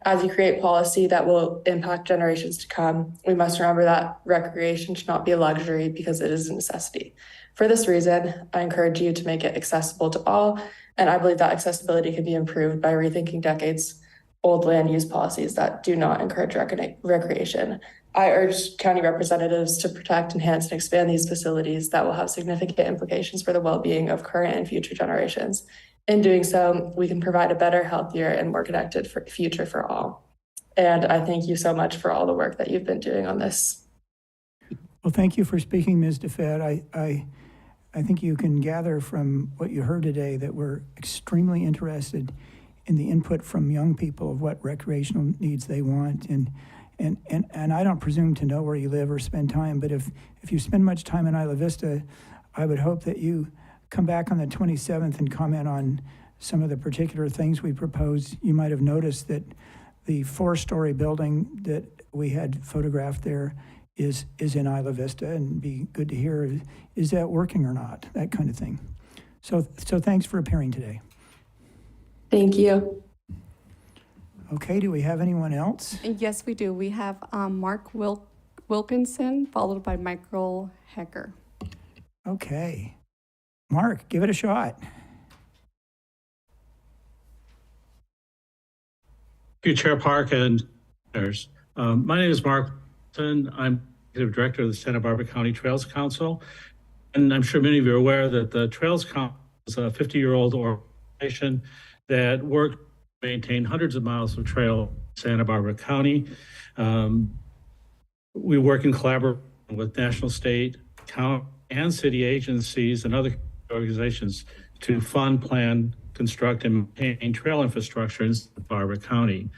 As you create policy that will impact generations to come, we must remember that recreation should not be a luxury because it is a necessity. For this reason, I encourage you to make it accessible to all, and I believe that accessibility can be improved by rethinking decades-old land use policies that do not encourage recreation. I urge county representatives to protect, enhance, and expand these facilities that will have significant implications for the well-being of current and future generations. In doing so, we can provide a better, healthier, and more connected future for all. And I thank you so much for all the work that you've been doing on this. Well, thank you for speaking, Ms. DeFed. I think you can gather from what you heard today that we're extremely interested in the input from young people of what recreational needs they want. And I don't presume to know where you live or spend time, but if you spend much time in Isla Vista, I would hope that you come back on the 27th and comment on some of the particular things we proposed. You might have noticed that the 4-story building that we had photographed there is in Isla Vista, and be good to hear, is that working or not, that kind of thing. So thanks for appearing today. Thank you. Okay, do we have anyone else? Yes, we do. We have Mark Wilkinson, followed by Michael Hecker. Okay. Mark, give it a shot. Thank you, Chair Park and others. My name is Mark Wilkinson. I'm Executive Director of the Santa Barbara County Trails Council. And I'm sure many of you are aware that the Trails Council is a 50-year-old organization that works to maintain hundreds of miles of trail in Santa Barbara County. We work in collaboration with national, state, county, and city agencies and other organizations to fund, plan, construct, and maintain trail infrastructure in Santa Barbara County.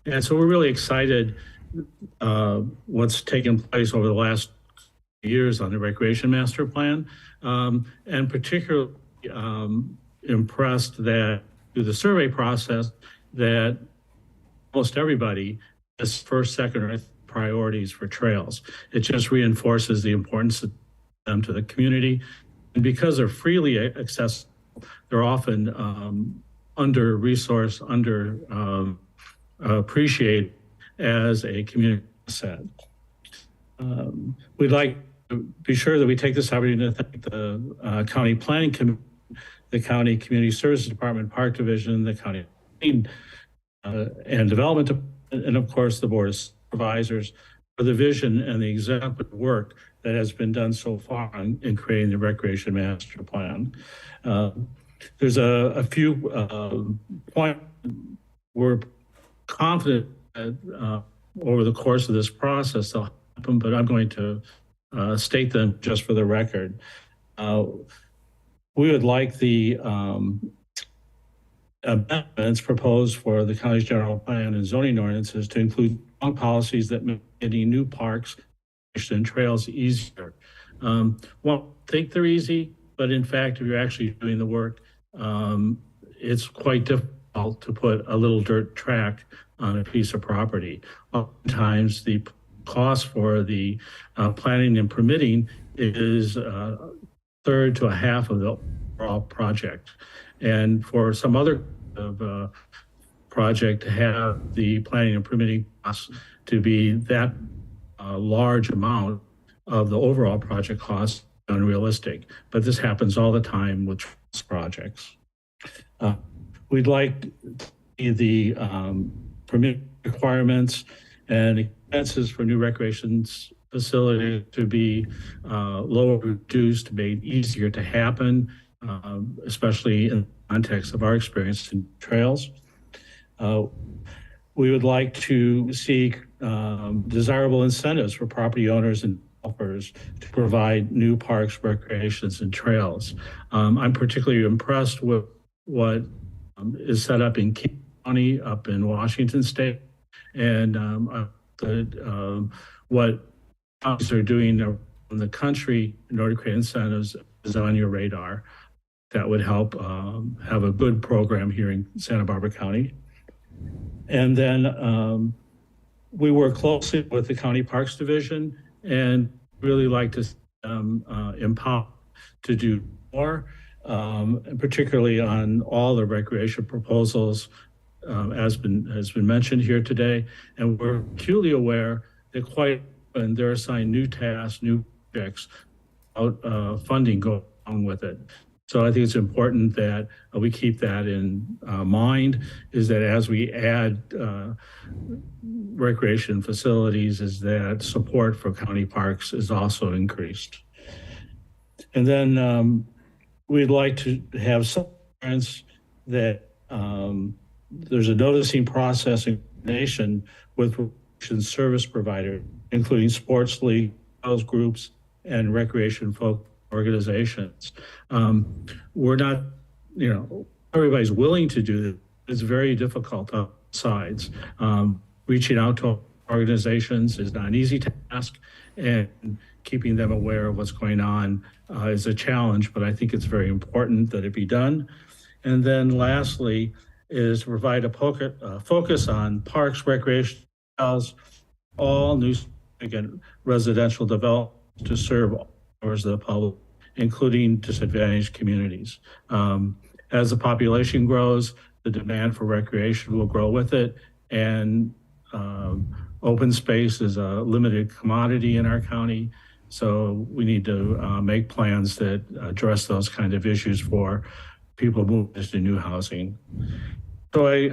And so we're really excited what's taken place over the last years on the Recreation Master Plan, and particularly impressed that through the survey process that almost everybody has first, second, or priorities for trails. It just reinforces the importance of them to the community. And because they're freely accessible, they're often under-resourced, appreciated as a community asset. We'd like to be sure that we take this opportunity to thank the County Planning Committee, the County Community Services Department, Park Division, the County and Development Department, and of course the Board of Supervisors for the vision and the exemplary work that has been done so far in creating the Recreation Master Plan. There's a few points we're confident that over the course of this process they'll happen, but I'm going to state them just for the record. We would like the amendments proposed for the county's general plan and zoning ordinances to include strong policies that make any new parks and trails easier. Won't think they're easy, but in fact, if you're actually doing the work, it's quite difficult to put a little dirt track on a piece of property. Oftentimes, the cost for the planning and permitting is a third to a half of the overall project. And for some other project to have the planning and permitting costs to be that large amount of the overall project cost unrealistic, but this happens all the time with projects. We'd like the permit requirements and expenses for new recreation facilities to be lower, reduced, made easier to happen, especially in the context of our experience in trails. We would like to seek desirable incentives for property owners and developers to provide new parks, recreations, and trails. I'm particularly impressed with what is set up in King County, up in Washington State, and what counties are doing around the country in order to create incentives is on your radar. That would help have a good program here in Santa Barbara County. And then we work closely with the County Parks Division and really like to empower to do more, particularly on all the recreation proposals has been mentioned here today, and we're acutely aware that quite often they're assigned new tasks, new projects, funding go along with it. So I think it's important that we keep that in mind, is that as we add recreation facilities, is that support for county parks is also increased. And then we'd like to have some assurance that there's a noticing process in coordination with recreation service providers, including sports league, groups, and recreation folk organizations. We're not, everybody's willing to do this. It's very difficult on sides. Reaching out to organizations is not an easy task, and keeping them aware of what's going on is a challenge, but I think it's very important that it be done. And then lastly is to provide a focus on parks, recreation trails, all new residential development to serve all members of the public, including disadvantaged communities. As the population grows, the demand for recreation will grow with it, and open space is a limited commodity in our county. So we need to make plans that address those kind of issues for people moving into new housing. So I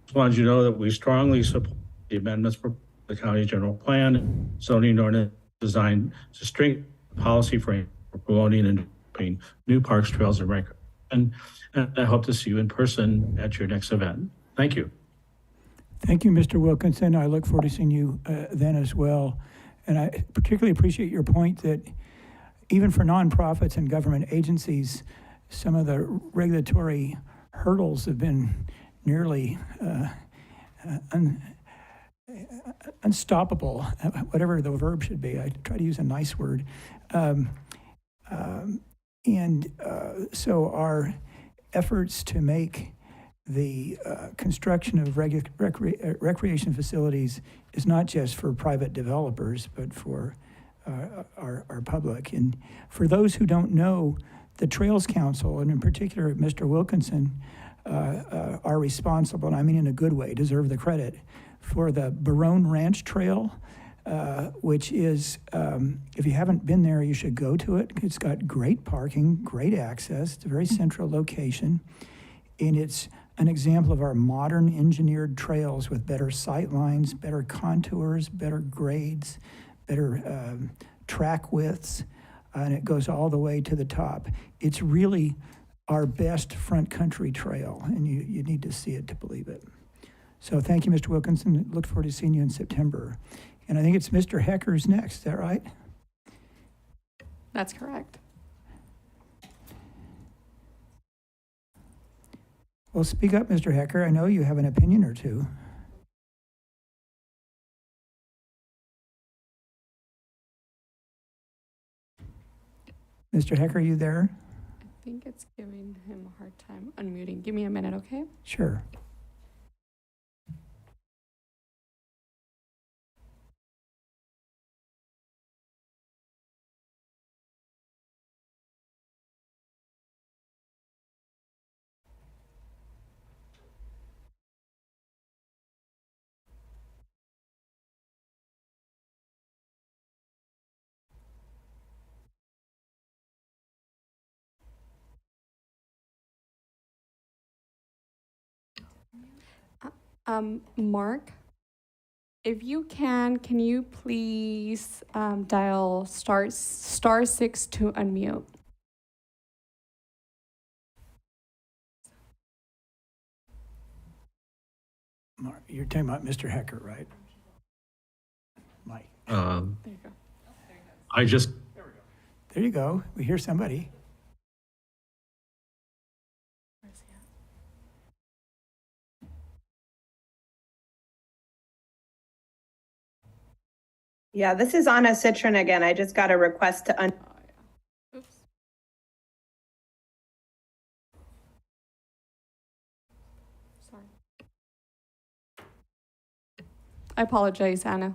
just wanted you to know that we strongly support the amendments for the county general plan, zoning ordinance designed to strengthen policy frame for promoting and developing new parks, trails, and recreation. And I hope to see you in person at your next event. Thank you. Thank you, Mr. Wilkinson. I look forward to seeing you then as well. And I particularly appreciate your point that even for nonprofits and government agencies, some of the regulatory hurdles have been nearly unstoppable, whatever the verb should be. I try to use a nice word. So our efforts to make the construction of recreation facilities is not just for private developers, but for our public. And for those who don't know, the Trails Council, and in particular Mr. Wilkinson, are responsible, and I mean in a good way, deserve the credit, for the Barone Ranch Trail, which is, if you haven't been there, you should go to it. It's got great parking, great access. It's a very central location. And it's an example of our modern engineered trails with better sight lines, better contours, better grades, better track widths, and it goes all the way to the top. It's really our best front country trail, and you need to see it to believe it. So thank you, Mr. Wilkinson. Look forward to seeing you in September. And I think it's Mr. Hecker's next, is that right? That's correct. Well, speak up, Mr. Hecker. I know you have an opinion or two. Mr. Hecker, are you there? I think it's giving him a hard time unmuting. Give me a minute, okay? Sure. Mark, if you can you please dial star 6 to unmute? Mark, you're talking about Mr. Hecker, right? Mike. There you go. I just. There you go. We hear somebody. Yeah, this is Anna Citron again. I just got a request to Oops. Sorry. I apologize, Anna.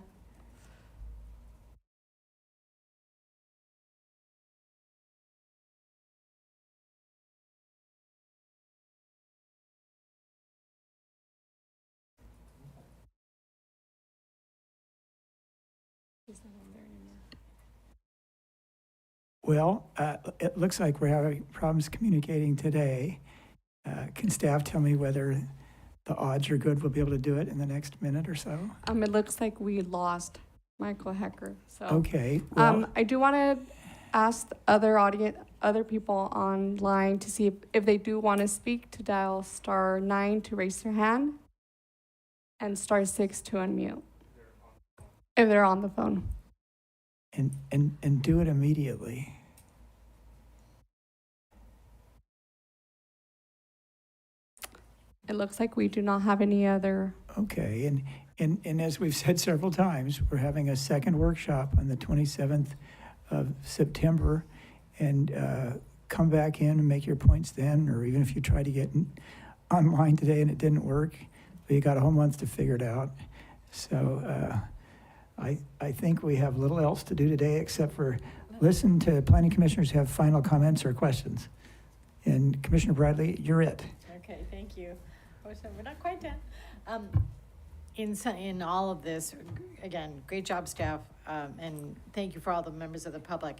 Well, it looks like we're having problems communicating today. Can staff tell me whether the odds are good we'll be able to do it in the next minute or so? It looks like we lost Michael Hecker, so. Okay, well, I do want to ask the other people online to see if they do want to speak, to dial *9 to raise their hand and *6 to unmute if they're on the phone. and do it immediately. It looks like we do not have any other. Okay, and as we've said several times, we're having a second workshop on the 27th of September, and come back in and make your points then, or even if you try to get online today and it didn't work, but you got a whole month to figure it out. So I think we have little else to do today except for listen to planning commissioners have final comments or questions. And Commissioner Bradley, you're it. Okay, thank you. We're not quite done. In all of this, again, great job, staff, and thank you for all the members of the public.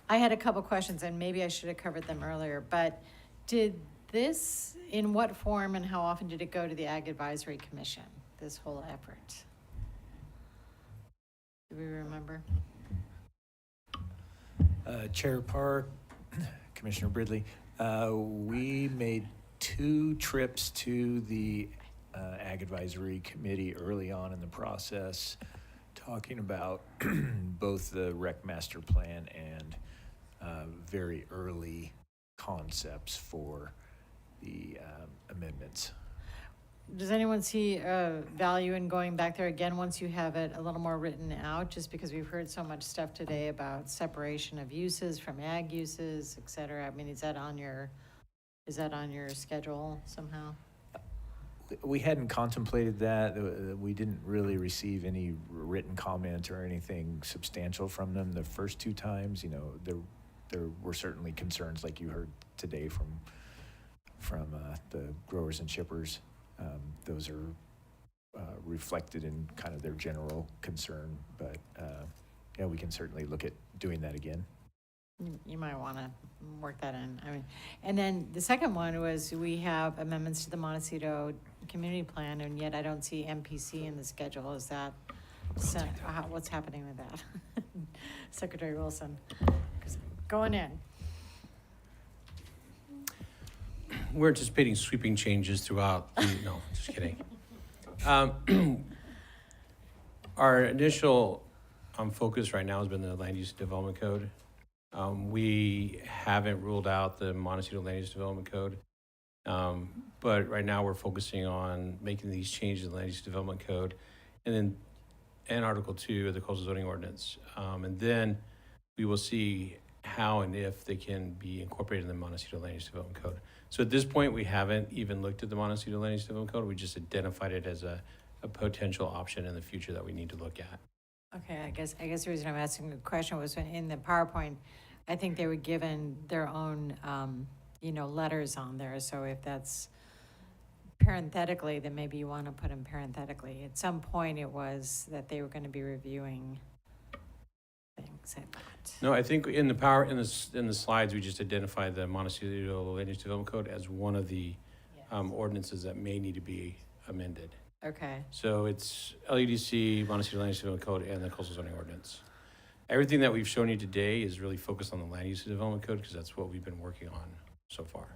I had a couple questions, and maybe I should have covered them earlier, but did this, in what form and how often did it go to the Ag Advisory Commission, this whole effort? Do we remember? Chair Park, Commissioner Bridley, we made 2 trips to the Ag Advisory Committee early on in the process, talking about both the Rec Master Plan and very early concepts for the amendments. Does anyone see value in going back there again once you have it a little more written out? Just because we've heard so much stuff today about separation of uses from ag uses, et cetera. I mean, is that on your schedule somehow? We hadn't contemplated that. We didn't really receive any written comment or anything substantial from them the first 2 times. You know, there were certainly concerns like you heard today from the growers and shippers. Those are reflected in kind of their general concern, but yeah, we can certainly look at doing that again. You might want to work that in. I mean, and then the second one was we have amendments to the Montecito Community Plan, and yet I don't see MPC in the schedule. Is that what's happening with that? Secretary Wilson, going in. We're anticipating sweeping changes throughout. No, just kidding. Our initial focus right now has been the Land Use Development Code. We haven't ruled out the Montecito Land Use Development Code, but right now we're focusing on making these changes in the Land Use Development Code, and Article 2 of the Coastal Zoning Ordinance, and then we will see how and if they can be incorporated in the Montecito Land Use Development Code. So at this point, we haven't even looked at the Montecito Land Use Development Code. We just identified it as a potential option in the future that we need to look at. Okay, I guess the reason I'm asking the question was in the PowerPoint, I think they were given their own, letters on there. So if that's parenthetically, then maybe you want to put them parenthetically. At some point, it was that they were going to be reviewing things like that. No, I think in the slides, we just identified the Montecito Land Use Development Code as one of the ordinances that may need to be amended. Okay. So it's LUDC, Montecito Land Use Development Code, and the Coastal Zoning Ordinance. Everything that we've shown you today is really focused on the Land Use Development Code because that's what we've been working on so far.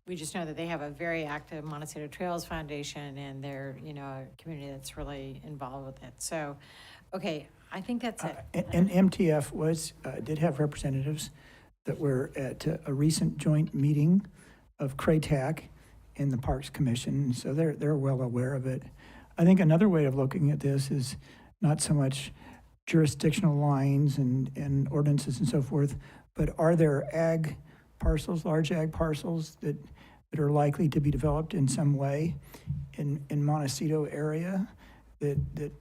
We just know that they have a very active Montecito Trails Foundation, and they're, a community that's really involved with it. So, okay, I think that's it. And MTF did have representatives that were at a recent joint meeting of CRATAC and the Parks Commission, so they're well aware of it. I think another way of looking at this is not so much jurisdictional lines and ordinances and so forth, but are there ag parcels, large ag parcels that are likely to be developed in some way in Montecito area that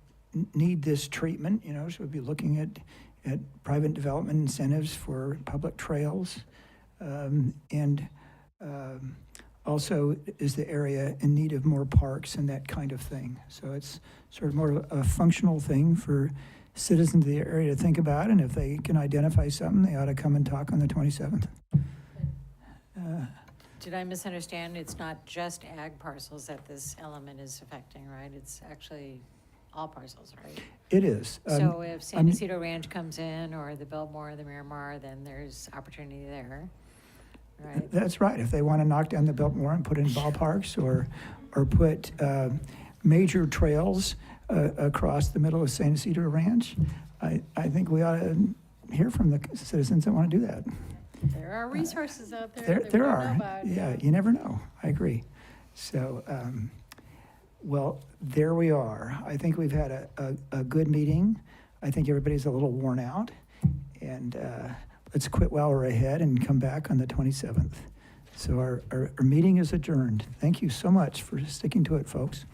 need this treatment? So we'd be looking at private development incentives for public trails, and also is the area in need of more parks and that kind of thing. So it's sort of more a functional thing for citizens of the area to think about, and if they can identify something, they ought to come and talk on the 27th. Did I misunderstand? It's not just ag parcels that this element is affecting, right? It's actually all parcels, right? It is. So if San Ysidro Ranch comes in, or the Biltmore, the Miramar, then there's opportunity there, right? That's right. If they want to knock down the Biltmore and put in ballparks or put major trails across the middle of San Ysidro Ranch, I think we ought to hear from the citizens that want to do that. There are resources out there. that we There don't know are. about. Yeah, you never know. I agree. So, well, there we are. I think we've had a good meeting. I think everybody's a little worn out. And let's quit while we're ahead and come back on the 27th. So our meeting is adjourned. Thank you so much for sticking to it, folks.